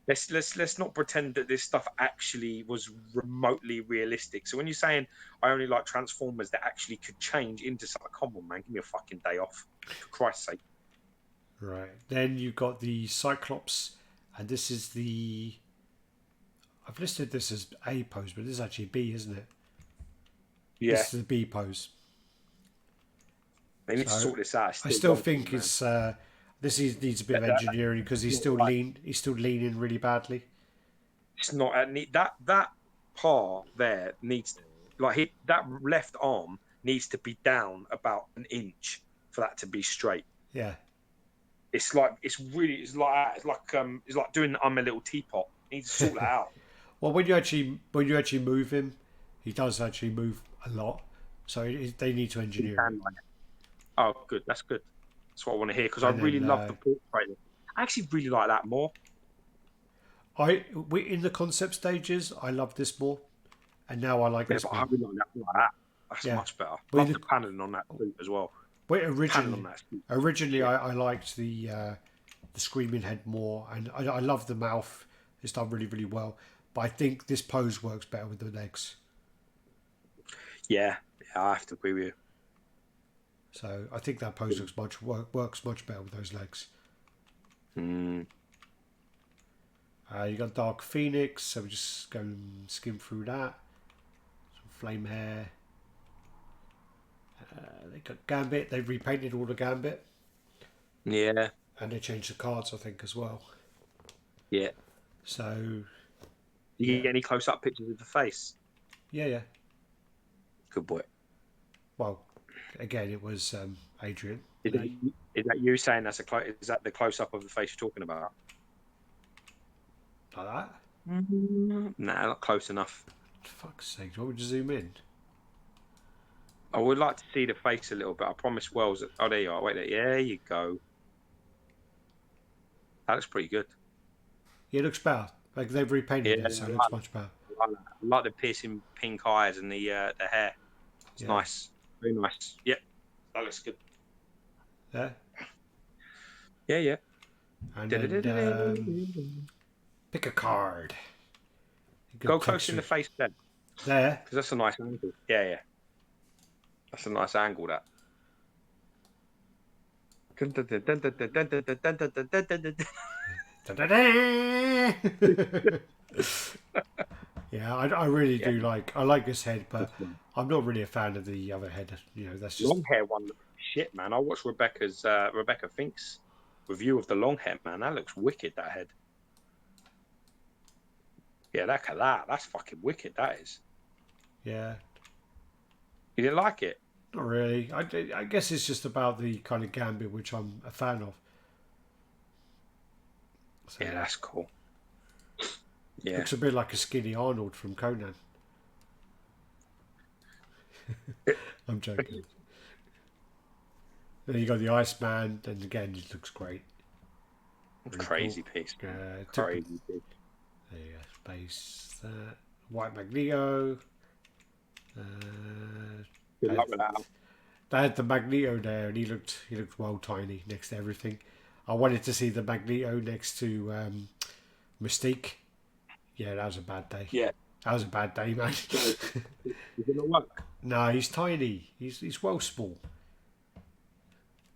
Let's not pretend that this stuff actually was remotely realistic. So when you're saying I only like Transformers that actually could change into something, come on, man, give me a fucking day off, for Christ's sake. Right. Then you've got the Cyclops, and this is the. I've listed this as A pose, but this is actually B, isn't it? Yeah, This is the B pose. they need to So sort this out. It's I still still wonky, think man. it's needs a bit of That- engineering because that's he's not still right. lean. He's still leaning really badly. It's not that part there needs that left arm needs to be down about an inch for that to be straight. Yeah. It's like it's like doing I'm a little teapot. You need to sort that out. Well, when you actually move him, he does actually move a lot. So they need to engineer it. Oh, good. That's good. That's what I want to hear because I And really then love the portrait. I actually really like that more. we in the concept stages, I love this more, and now I like Yeah, this but I more. really like that. Like that. That's Yeah. much better. Well, in Love the paneling on that suit as well. Wait, Paneling on that suit. originally Yeah. I liked the screaming head more, and I love the mouth. It's done really really well. But I think this pose works better with the legs. Yeah, I have to agree with you. So I think that pose works much better with those legs. Mm. You got Dark Phoenix, so we just go and skim through that. Some flame hair. They got Gambit. They've repainted all the Gambit, Yeah, and they changed the cards, I think, as well. yeah. So Do you get any close-up pictures of the face? yeah. Good boy. Well, again, it was Adrian. Is that you saying that's is that the close-up of the face you're talking about? Like that? Nah, not close enough. For fuck's sake, what would you zoom in? I would like to see the face a little bit. I promise Wells that. Oh, there you are. Wait there you go. That looks pretty good. Yeah, it looks better. Like they've repainted it, so it looks much better. I like the piercing pink eyes and the hair. It's nice. Very nice. Yep. That looks good. Yeah? Yeah. And then pick a card. Go close in the face then. There. Because that's a nice angle. Yeah. That's a nice angle, that. Yeah, I really do I like this head, but I'm not really a fan of the other head. You know, that's just Long hair one looks shit, man. I watched Rebecca Fink's review of the long hair, man. That looks wicked, that head. Yeah, look at that. That's fucking wicked, that is. Yeah. You didn't like it? Not really. I guess it's just about the kind of Gambit which I'm a fan of. So, yeah, that's cool. Yeah. Looks a bit like a skinny Arnold from Conan. I'm joking. Then you got the Iceman, and again, it looks great. Really crazy cool. Piece. Crazy piece. There you go. Space. White Magneto. Good luck with that. They had the Magneto there, and he looked well tiny next to everything. I wanted to see the Magneto next to Mystique. Yeah, that was a bad day. Yeah, that was a bad day, man. Is it not work? No, he's tiny. He's well small.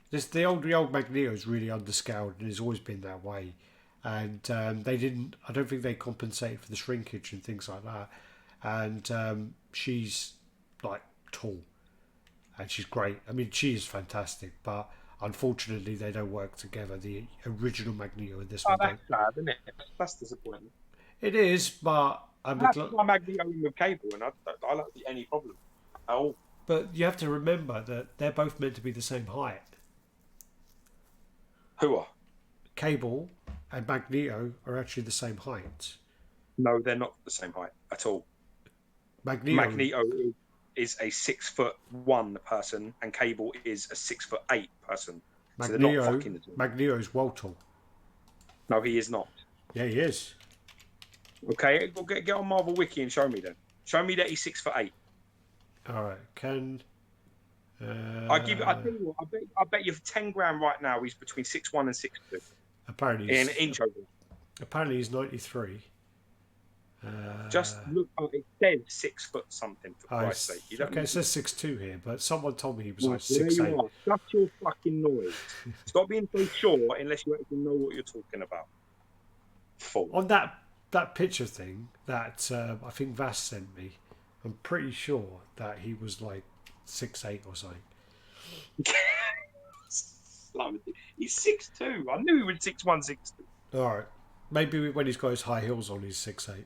The old Magneto is really underscaled and has always been that way. And they didn't. I don't think they compensated for the shrinkage and things like that. And she's like tall, and she's great. I mean, she is fantastic, but unfortunately, they don't work together. The original Magneto and this one. That's sad, isn't it? That's disappointing. It is, but that's my Magneto with Cable, and I don't see any problem at all. But you have to remember that they're both meant to be the same height. Who are? Cable and Magneto are actually the same height. No, they're not the same height at all. Magneto is a 6'1" person, and Cable is a 6'8" person. Magneto is well tall. No, he is not. Yeah, he is. Okay, get on Marvel Wiki and show me then. Show me that he's 6'8". All right, I tell you what, I bet you for 10 grand right now he's between 6'1" and 6'2". Apparently, in inch over. Apparently, he's 93. Just look. It says 6 foot something for Christ's sake. You don't Okay, need it says 6'2" here, but someone told me he was to. like Well, there 6'8". you are. Shut your fucking noise. Stop being so sure unless you actually know what you're talking about. Fool. On that picture thing that I think Vass sent me, I'm pretty sure that he was like 6'8" or something. He's 6'2". I knew he was 6'1", 6'2". All right, maybe when he's got his high heels on, he's 6'8".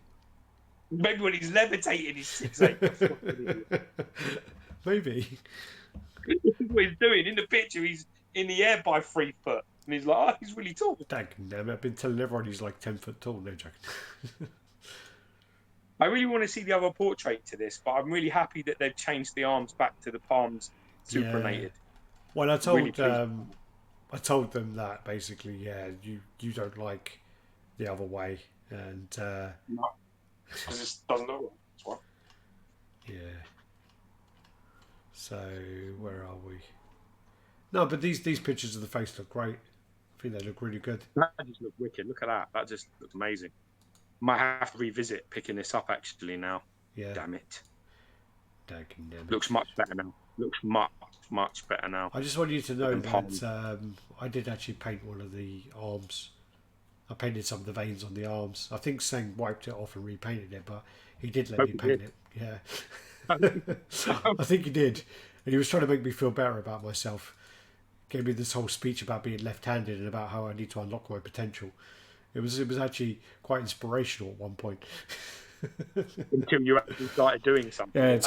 Maybe when he's levitating, he's 6'8". Maybe. This is what he's doing. In the picture, he's in the air by 3 foot. And he's like, oh, he's really tall. Damn it, I've been telling everyone he's like 10 foot tall. No joking. I really want to see the other portrait to this, but I'm really happy that they've changed the arms back to the palms supernated. Yeah. Well, I Really told them that basically, yeah, you don't like the other way, and no, because it doesn't look right. That's why. Yeah. So where are we? No, but these pictures of the face look great. I think they look really good. That just looks wicked. Look at that. That just looks amazing. Might have to revisit picking this up actually now. Yeah. Damn it. Damn it. Looks much better now. Looks much better now. I just want you to know that I did actually paint one of the arms. I painted some of the veins on the arms. I think Seng wiped it off and repainted it, but he did let me paint it. Yeah. I think he did. And he was trying to make me feel better about myself. Gave me this whole speech about being left-handed and about how I need to unlock my potential. It was actually quite inspirational at one point. Until you actually started doing something. Yeah,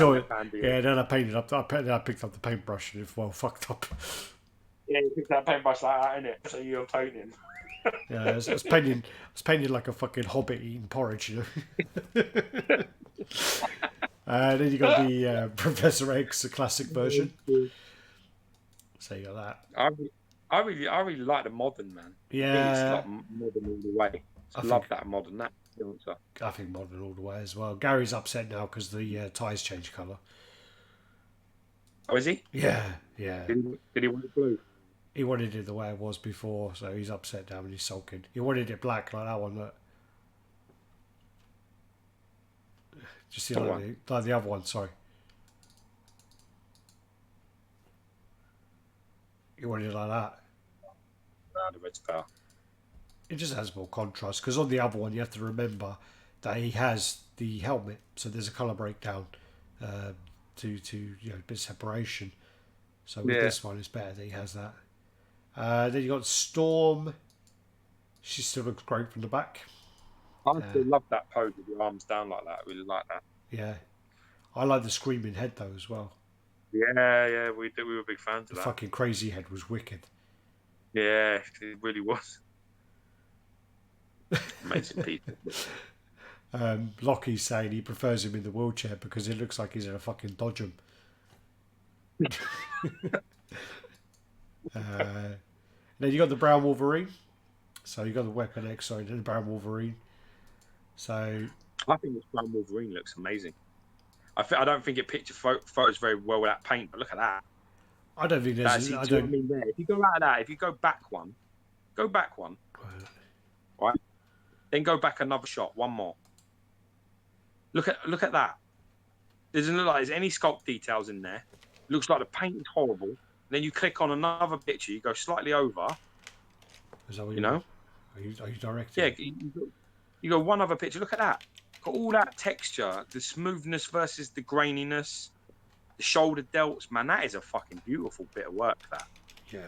then I painted up. I picked up the paintbrush and it well fucked up. Yeah, you picked that paintbrush like that, innit? So you were painting. Yeah, I was painting like a fucking hobbit eating porridge, you know. Then you got the Professor X, the classic version. So you got that. I really like the modern, man. Yeah, it's like modern all the way. I love that modern. I think modern all the way as well. Gary's upset now because the ties changed colour. Oh, is he? Yeah. Did he want it blue? He wanted it the way it was before, so he's upset now and he's sulking. He wanted it black like that one. Look. Just see like the other one. Sorry. He wanted it like that. The red's power. It just has more contrast because on the other one you have to remember that he has the helmet, so there's a colour breakdown to a bit of separation. So with this one, it's better that he has that. Then you got Storm. She still looks great from the back. I still love that pose with your arms down like that. I really like that. Yeah, I like the screaming head though as well. Yeah, we were big fans of that. The fucking crazy head was wicked. Yeah, it really was. Amazing people. Lockie's saying he prefers him in the wheelchair because it looks like he's in a fucking Dodgem. Then you got the Brown Wolverine. So you got the Weapon X, sorry, then the Brown Wolverine. So I think this Brown Wolverine looks amazing. I don't think it picture photos very well with that paint, but look at that. I don't think there's. What I mean there. If you go out of that, if you go back one, right? Then go back another shot, one more. Look at that. Doesn't look like there's any sculpt details in there. Looks like the paint is horrible. Then you click on another picture, you go slightly over. Is that what you know? Are you directing? Yeah, you go one other picture. Look at that. Got all that texture, the smoothness versus the graininess, the shoulder delts. Man, that is a fucking beautiful bit of work. That. Yeah.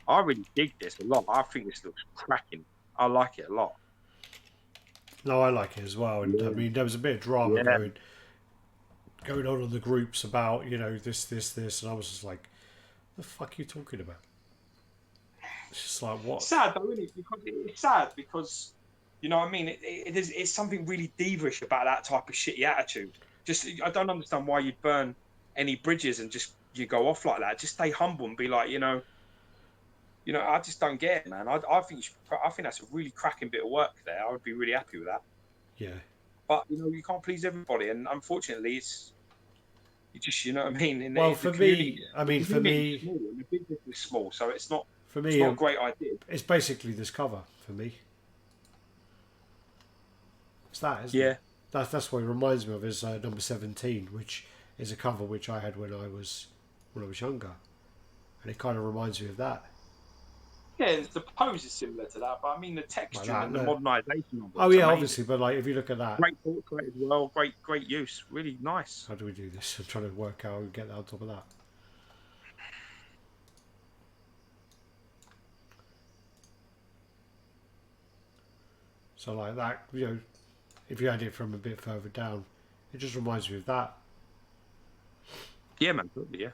I really dig this a lot. I think this looks cracking. I like it a lot. No, I like it as well. And I mean, there was a bit of drama going on the groups about, this, and I was just like, the fuck are you talking about? It's just like, what? It's sad though, isn't it? It's sad because, you know what I mean? It's something really divish about that type of shitty attitude. Just, I don't understand why you'd burn any bridges and just, you go off like that. Just stay humble and be like, I just don't get it, man. I think that's a really cracking bit of work there. I would be really happy with that. Yeah. But you can't please everybody, and unfortunately, you just, you know what I mean. For me, the business is small, so it's not. For me, it's not a great idea. It's basically this cover for me. It's that, isn't it? That's what it reminds me of is number 17, which is a cover which I had when I was younger, and it kind of reminds me of that. Yeah, the pose is similar to that, but I mean the Like texturing that, and the look. modernisation of Oh it's yeah, amazing. obviously, but like if you look at that, Great portrait as well. Great use. Really nice. how do we do this? I'm trying to work out how we get that on top of that. So like that, if you had it from a bit further down, it just reminds me of that. Yeah, man. Totally, yeah.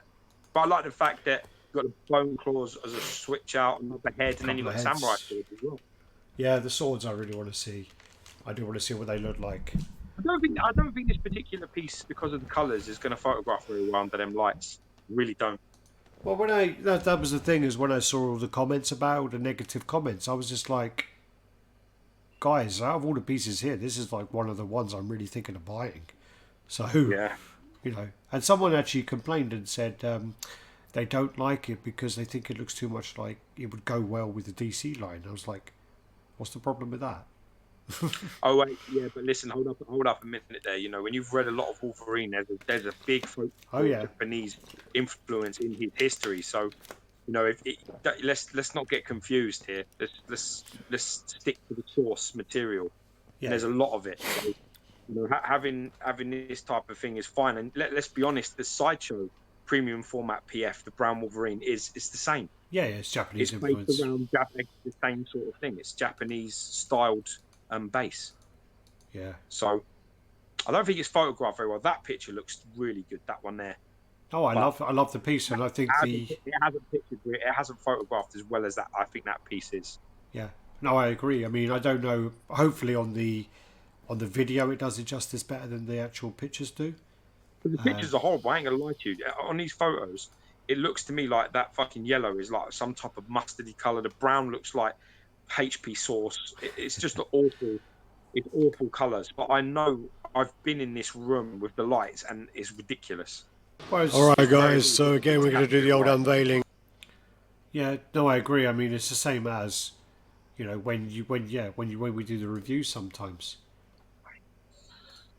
But I like the fact that you've got the bone claws as a switch out, another head, A and then you've couple got of the samurai heads. sword as well. Yeah, the swords I really want to see. I do want to see what they look like. I don't think this particular piece, because of the colours, is going to photograph very well under them lights. Really don't. Well, when that was the thing is when I saw all the comments about the negative comments, I was just like, guys, out of all the pieces here, this is like one of the ones I'm really thinking of buying. So, Yeah. and someone actually complained and said they don't like it because they think it looks too much like it would go well with the DC line. I was like, what's the problem with that? Oh wait, yeah, but listen, hold up a minute there. You know, when you've read a lot of Wolverine, there's a big Oh folklore yeah, Japanese influence in his history. So, you know, let's not get confused here. Let's stick to the source material. And yeah, there's a lot of it. So, you know, having this type of thing is fine. And let's be honest, the Sideshow premium format PF, the Brown Wolverine, is the same. yeah. It's Japanese It's based influence. around the same sort of thing. It's Japanese styled base. Yeah. So I don't think it's photographed very well. That picture looks really good. That one there, Oh, but I love the piece, and I think it hasn't photographed as well as that. I think that piece is. yeah. No, I agree. I mean, I don't know. Hopefully, on the video, it does it justice better than the actual pictures do. But the pictures are horrible. I ain't gonna lie to you. On these photos, it looks to me like that fucking yellow is like some type of mustardy color. The brown looks like HP sauce. It's just awful. It's awful colors. But I know I've been in this room with the lights, and it's ridiculous. All right, It's very, guys. very So again, difficult we're to going to do capture the it old right. unveiling. Yeah, no, I agree. I mean, it's the same as when we do the reviews. Sometimes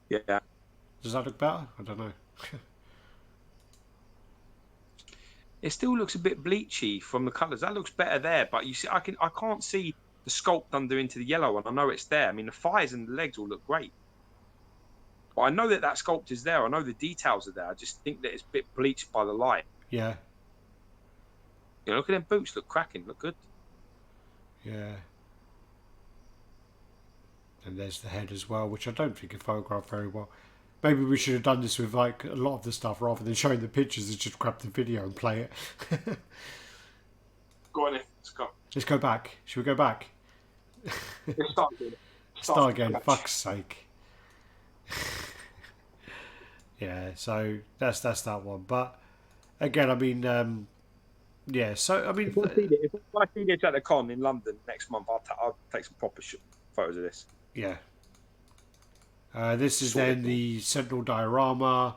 Yeah. does that look better? I don't know. It still looks a bit bleachy from the colours. That looks better there, but you see, I can't see the sculpt under into the yellow one. I know it's there. I mean, the thighs and the legs all look great, but I know that sculpt is there. I know the details are there. I just think that it's a bit bleached by the light. Yeah, You know, look at them boots. Look cracking. Look good. yeah. And there's the head as well, which I don't think it photographed very well. Maybe we should have done this with like a lot of the stuff rather than showing the pictures and just grab the video and play it. Go on, then. Let's go. Let's go back. Should we go back? Let's start again. Start again. Fuck's sake. Yeah, so that's that one. But again, I mean, yeah. So I mean, If I see this at the con in London next month, I'll take some proper photos of this. yeah. This is Sort then of. the Sentinel diorama,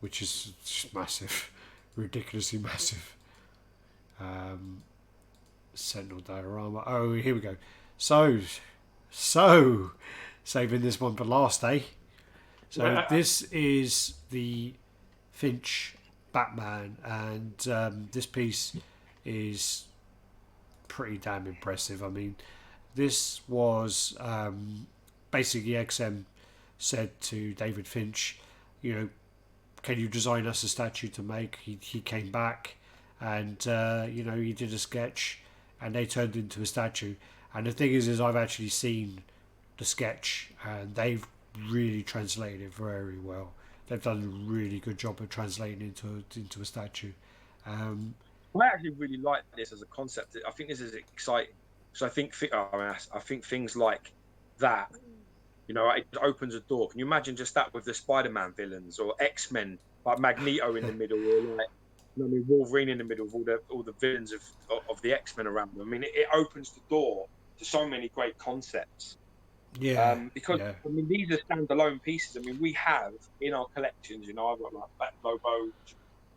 which is just massive, ridiculously massive. Sentinel diorama. Oh, here we go. So, saving this one for last, eh? So this is the Finch Batman, and this piece is pretty damn impressive. I mean, this was basically XM said to David Finch, can you design us a statue to make? He came back, and he did a sketch, and they turned into a statue. And the thing is I've actually seen the sketch, and they've really translated it very well. They've done a really good job of translating into a statue. I actually really like this as a concept. I think this is exciting. So I think things like that, it opens a door. Can you imagine just that with the Spider-Man villains or X-Men, like Magneto in the middle, or like Wolverine in the middle with all the villains of the X-Men around them. I mean, it opens the door to so many great concepts. Yeah, Because yeah, I mean, these are standalone pieces. I mean, we have in our collections. I've got like Bat Lobo,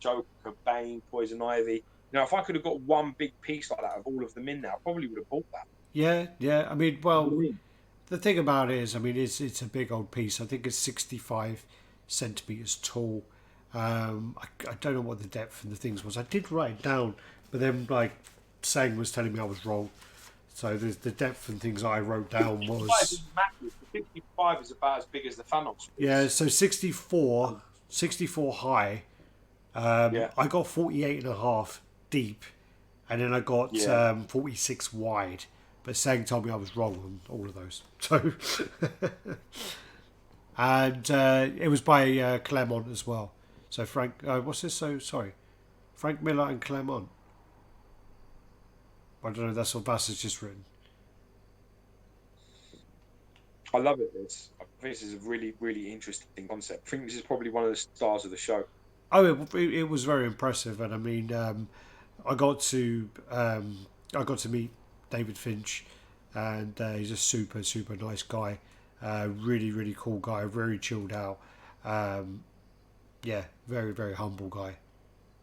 Joker, Bane, Poison Ivy. If I could have got one big piece like that of all of them in there, I probably would have bought that. yeah. I mean, You know what well, I mean? the thing about it is, I mean, it's a big old piece. I think it's 65 centimeters tall. I don't know what the depth and the things was. I did write it down, but then like Sang was telling me I was wrong. So the depth and things I wrote down 65 is was massive. 65 is about as big as the Thanos yeah. piece. So 64 high. Yeah, I got 48 and a half deep, and then I got yeah. 46 wide. But Sang told me I was wrong on all of those. So, and it was by Claremont as well. So Frank, what's this? So sorry, Frank Miller and Claremont. I don't know. That's what Bass has just written. I love it. This is a really, really interesting concept. I think this is probably one of the stars of the show. Oh, it was very impressive, and I mean, I got to I got to meet David Finch, and he's a super nice guy, really really cool guy, very chilled out, um, yeah, very humble guy.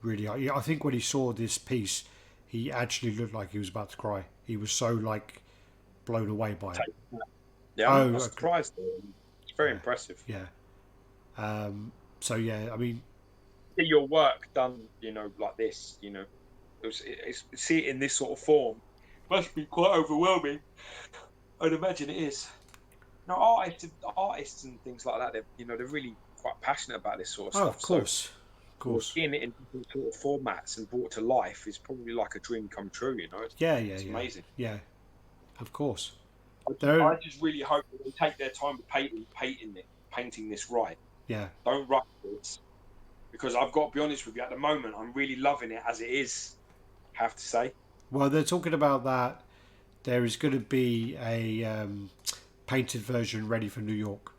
Really, I think when he saw this piece, he actually looked like he was about to cry. He was so like blown away by it. Yeah, I'm Oh, not okay. surprised. It's very Yeah, impressive. yeah. So yeah, I mean, See your work done, like this, see it in this sort of form must be quite overwhelming. I'd imagine it is. No, artists and things like that, they're really quite passionate about this sort of oh, stuff. of So course, of course. seeing it in different sort of formats and brought to life is probably like a dream come true. Yeah, yeah, It's yeah, amazing. yeah. Of course. I just, There, I just really hope that they take their time with painting this right. yeah. Don't rush this, because I've got to be honest with you. At the moment, I'm really loving it as it is. I have to say. Well, they're talking about that. There is going to be a painted version ready for New York.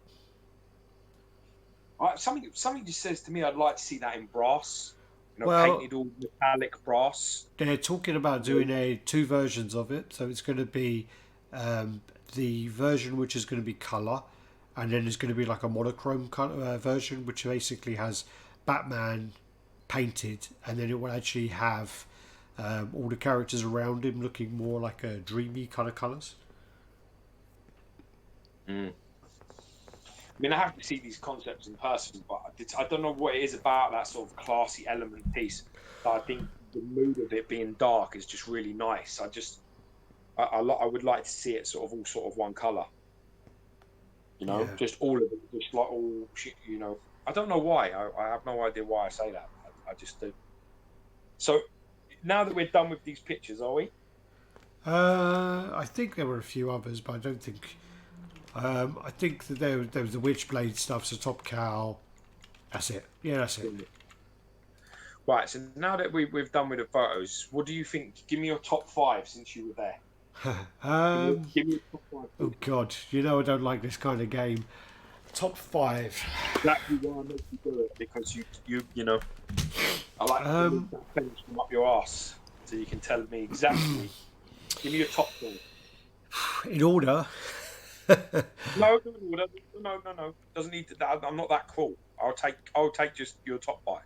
Something just says to me, I'd like to see that in brass. Well, Painted all metallic brass. they're talking about doing two versions of it. So it's going to be um, the version which is going to be color, and then there's going to be like a monochrome version, which basically has Batman painted, and then it will actually have all the characters around him looking more like a dreamy kind of colors. Mm. I mean, I have to see these concepts in person, but I don't know what it is about that sort of classy element piece. I think the mood of it being dark is just really nice. I would like to see it sort of one color. Yeah. Just all of it, just like all. I don't know why. I have no idea why I say that. I just do. So now that we're done with these pictures, are we? I think there were a few others, but I don't think. I think that there was the Witchblade stuff, so Top Cow. That's it. Yeah, that's it. Right. So now that we've done with the photos, what do you think? Give me your top 5 since you were there. Give me your top 5. Oh God, you know I don't like this kind of game. Top five. Exactly why I make you do it, because I like to move that fence from up your ass so you can tell me exactly. Give me your top 4. In order. No, no. Doesn't need to. I'm not that cool. I'll take just your top 5.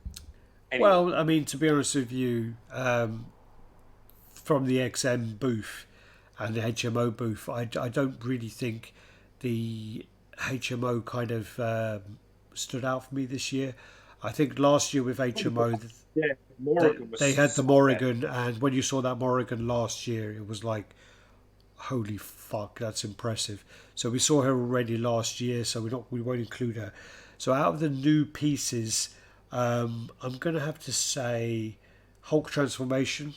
Anyway. Well, I mean, to be honest with you, from the XM booth and the HMO booth, I don't really think the HMO kind of stood out for me this year. I think last year with HMO, Yeah, Morrigan was they had the so bad. Morrigan, and when you saw that Morrigan last year, it was like, holy fuck, that's impressive. So we saw her already last year, so we won't include her. So out of the new pieces, I'm gonna have to say Hulk transformation,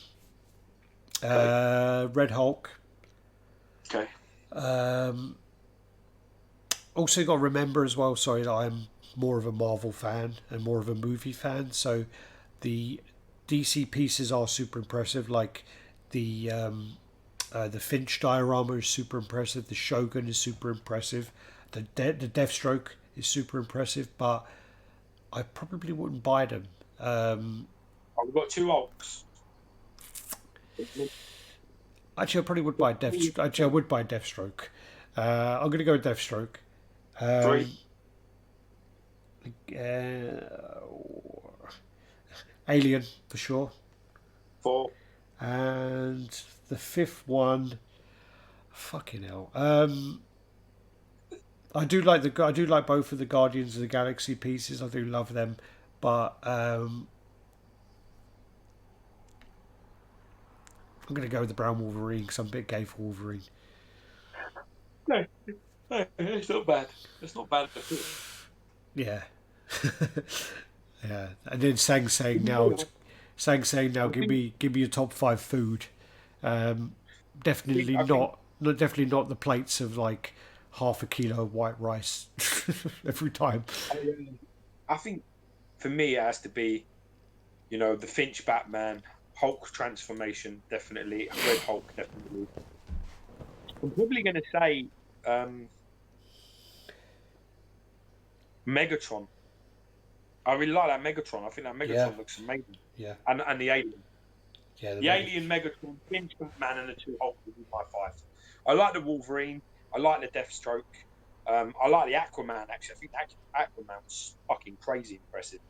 Okay. Red Hulk. Okay. Also got to remember as well. Sorry, that I'm more of a Marvel fan and more of a movie fan. So the DC pieces are super impressive. Like the Finch diorama is super impressive. The Shogun is super impressive. The Deathstroke is super impressive. But I probably wouldn't buy them. We've got 2 Hulks. Actually, I probably would buy Deathstroke. Actually, I would buy Deathstroke. I'm going to go with Deathstroke. 3. Alien for sure. 4. And the fifth one, fucking hell. I do like both of the Guardians of the Galaxy pieces. I do love them, but I'm going to go with the brown Wolverine because I'm a bit gay for Wolverine. No, no, it's not bad. It's not bad at all. Yeah, yeah. And then saying now, I give think, me your top 5 food. Um, definitely I think, definitely not the plates of like half a kilo of white rice every time. I think for me it has to be, the Finch Batman, Hulk transformation, definitely. Red Hulk, definitely. I'm probably going to say Megatron. I really like that Megatron. I think that Yeah, Megatron looks amazing. yeah, And the Alien. yeah. The Alien, Megatron, Finch Batman, and the two Hulk would be my 5. I like the Wolverine. I like the Deathstroke. I like the Aquaman, actually. I think Aquaman was fucking crazy impressive.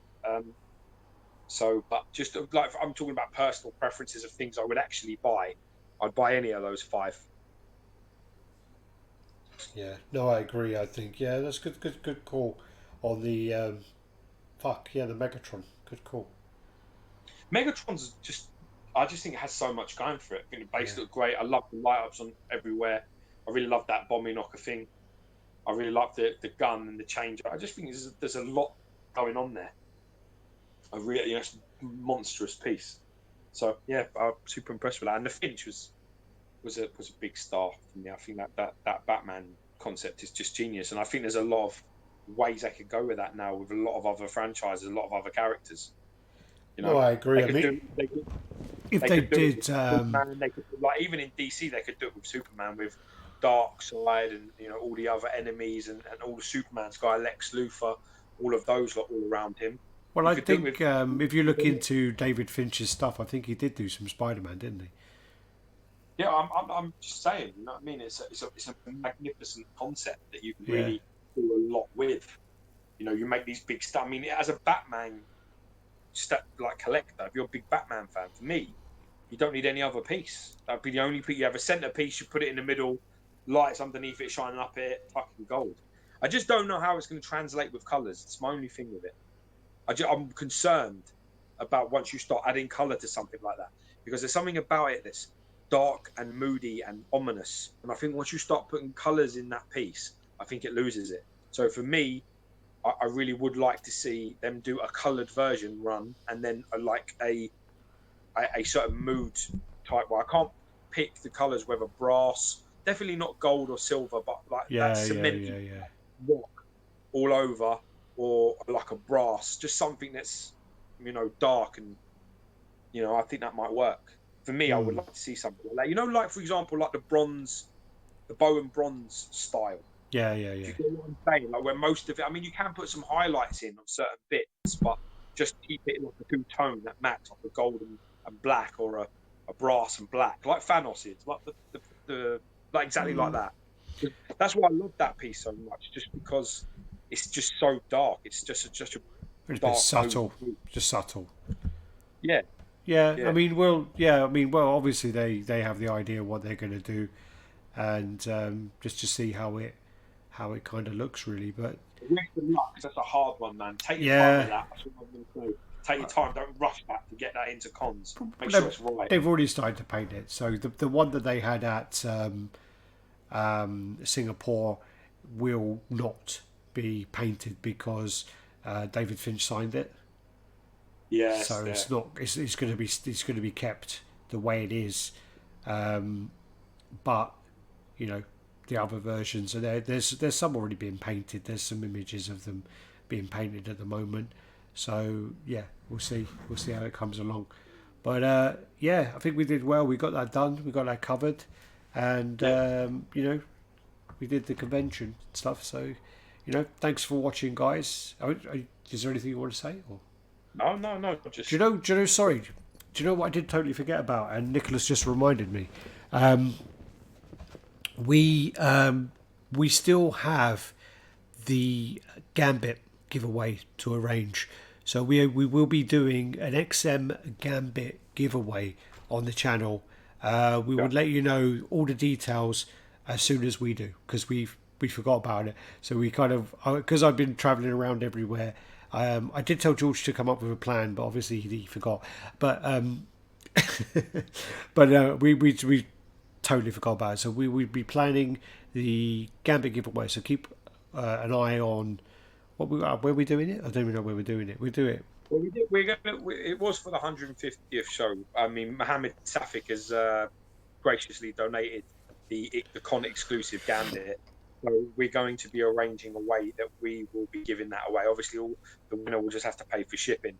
But just like I'm talking about personal preferences of things I would actually buy, I'd buy any of those 5. Yeah, no, I agree. I think that's good call on the the Megatron. Good call. Megatron's I just think it has so much going for it. I think the base Yeah, looked great. I love the light ups on everywhere. I really love that bombing knocker thing. I really love the gun and the change. I just think there's a lot going on there. A really it's a monstrous piece. So yeah, I'm super impressed with that. And the Finch was a big star for me. I think that Batman concept is just genius, and I think there's a lot of ways they could go with that now with a lot of other franchises, a lot of other characters. no, I agree. I mean, if They they could do it did, with Superman. They could like even in DC they could do it with Superman with Darkseid and all the other enemies and all the Superman's guy Lex Luthor, all of those lot all around him. well, You I could do it think with if you look into David Finch's stuff, I think he did do some Spider-Man, didn't he? yeah. I'm just saying. You know what I mean? It's a magnificent concept that you can Yeah, really do a lot with. You make these big stuff. I mean, as a Batman like collector, if you're a big Batman fan, for me, you don't need any other piece. That'd be the only piece. You have a centerpiece, you put it in the middle, lights underneath it shining up it, fucking gold. I just don't know how it's going to translate with colors. It's my only thing with it. I'm concerned about once you start adding color to something like that because there's something about it that's dark and moody and ominous. And I think once you start putting colors in that piece, I think it loses it. So for me, I really would like to see them do a colored version run and then a certain mood type where I can't pick the colors, whether brass, definitely not gold or silver, but like that cementy yeah. rock all over, or like a brass, just something that's dark and I think that might work. For me, I would Hmm. like to see something like that. Like for example, like the bow and bronze style. Yeah, yeah, Do yeah. you get what I'm saying? Like where most of it, I mean, you can put some highlights in on certain bits, but just keep it like a two tone that match, like a gold and black, or a brass and black, like Thanos is, like the like exactly like that. That's why I love that piece so much, just because it's just so dark. It's just a It's a bit dark mood. subtle, just subtle. Yeah, Yeah, yeah. I mean, well, obviously they have the idea of what they're going to do, and just to see how it kind of looks really. But Wish them luck, 'cause that's a hard one, man. Take your time yeah, with that. That's what I'm going to say. Take your time. Don't rush that to get that into cons. Make they, sure it's right. they've already started to paint it. So the one that they had at Singapore will not be painted because David Finch signed it. Yes, So yeah. it's not. It's going to be kept the way it is. But you know the other versions are there. There's some already being painted. There's some images of them being painted at the moment. So yeah, we'll see how it comes along. But yeah, I think we did well. We got that done. We got that covered, and Yeah. we did the convention and stuff. So thanks for watching, guys. Is there anything you want to say? Or No, no, no. do you Just know? Do you know? Sorry. Do you know what I did totally forget about? And Nicholas just reminded me. Um, we still have the Gambit giveaway to arrange. So we will be doing an XM Gambit giveaway on the channel. We yeah, would let you know all the details as soon as we do, because we forgot about it. So we kind of, because I've been traveling around everywhere. I did tell George to come up with a plan, but obviously he forgot. But we totally forgot about it. So we would be planning the Gambit giveaway. So keep an eye on where we're doing it. I don't even know where we're doing it. We do it. Well, it was for the 150th show. I mean, Mohammed Safik has graciously donated the con exclusive Gambit. So we're going to be arranging a way that we will be giving that away. Obviously, the winner will just have to pay for shipping.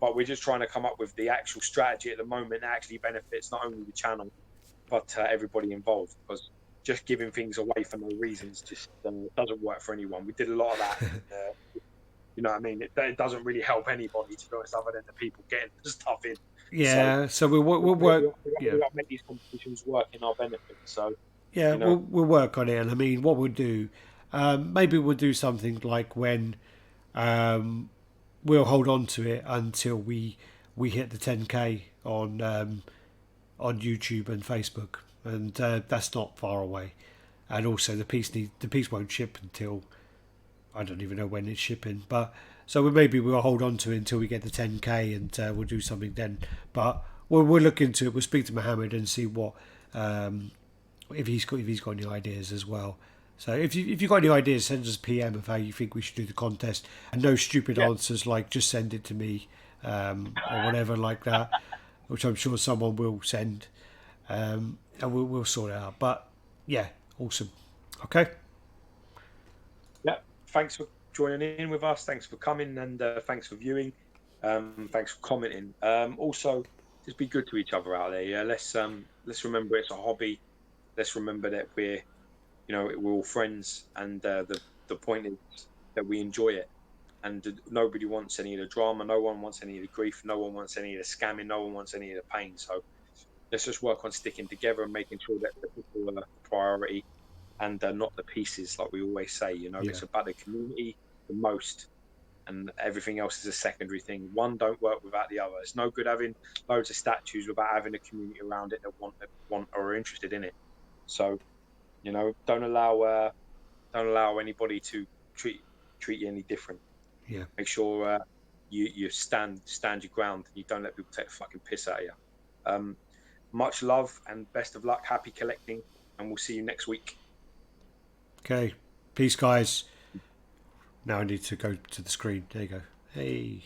But we're just trying to come up with the actual strategy at the moment that actually benefits not only the channel but everybody involved. Because just giving things away for no reasons just doesn't work for anyone. We did a lot of that. You know what I mean? It doesn't really help anybody, to be honest, other than the people getting the stuff in. Yeah. So we'll work. We got to make these competitions work in our benefit. So Yeah, you know, we'll work on it. And I mean, what we'll do, maybe we'll do something like when we'll hold on to it until we hit the 10K on YouTube and Facebook, and that's not far away. And also the piece won't ship until I don't even know when it's shipping, but so maybe we'll hold on to it until we get the 10K, and we'll do something then. But we'll look into it. We'll speak to Mohammed and see what if he's got any ideas as well. So if you've got any ideas, send us a PM of how you think we should do the contest, and no stupid answers like just send it to me or whatever like that, which I'm sure someone will send, and we'll sort it out. But yeah, awesome. Okay. yeah. Thanks for joining in with us. Thanks for coming, and thanks for viewing. Thanks for commenting. Also, just be good to each other out there. Yeah, let's remember it's a hobby. Let's remember that we're all friends, and the point is that we enjoy it, and nobody wants any of the drama, no one wants any of the grief, no one wants any of the scamming, no one wants any of the pain. So let's just work on sticking together and making sure that the people are the priority, and not the pieces, like we always say. It's about the community the most, and everything else is a secondary thing. One don't work without the other. It's no good having loads of statues without having a community around it that want or are interested in it. So don't allow anybody to treat you any different. Yeah. Make sure you stand your ground. You don't let people take a fucking piss out of you. Much love and best of luck. Happy collecting, and we'll see you next week. Okay. Peace, guys. Now I need to go to the screen. There you go. Hey.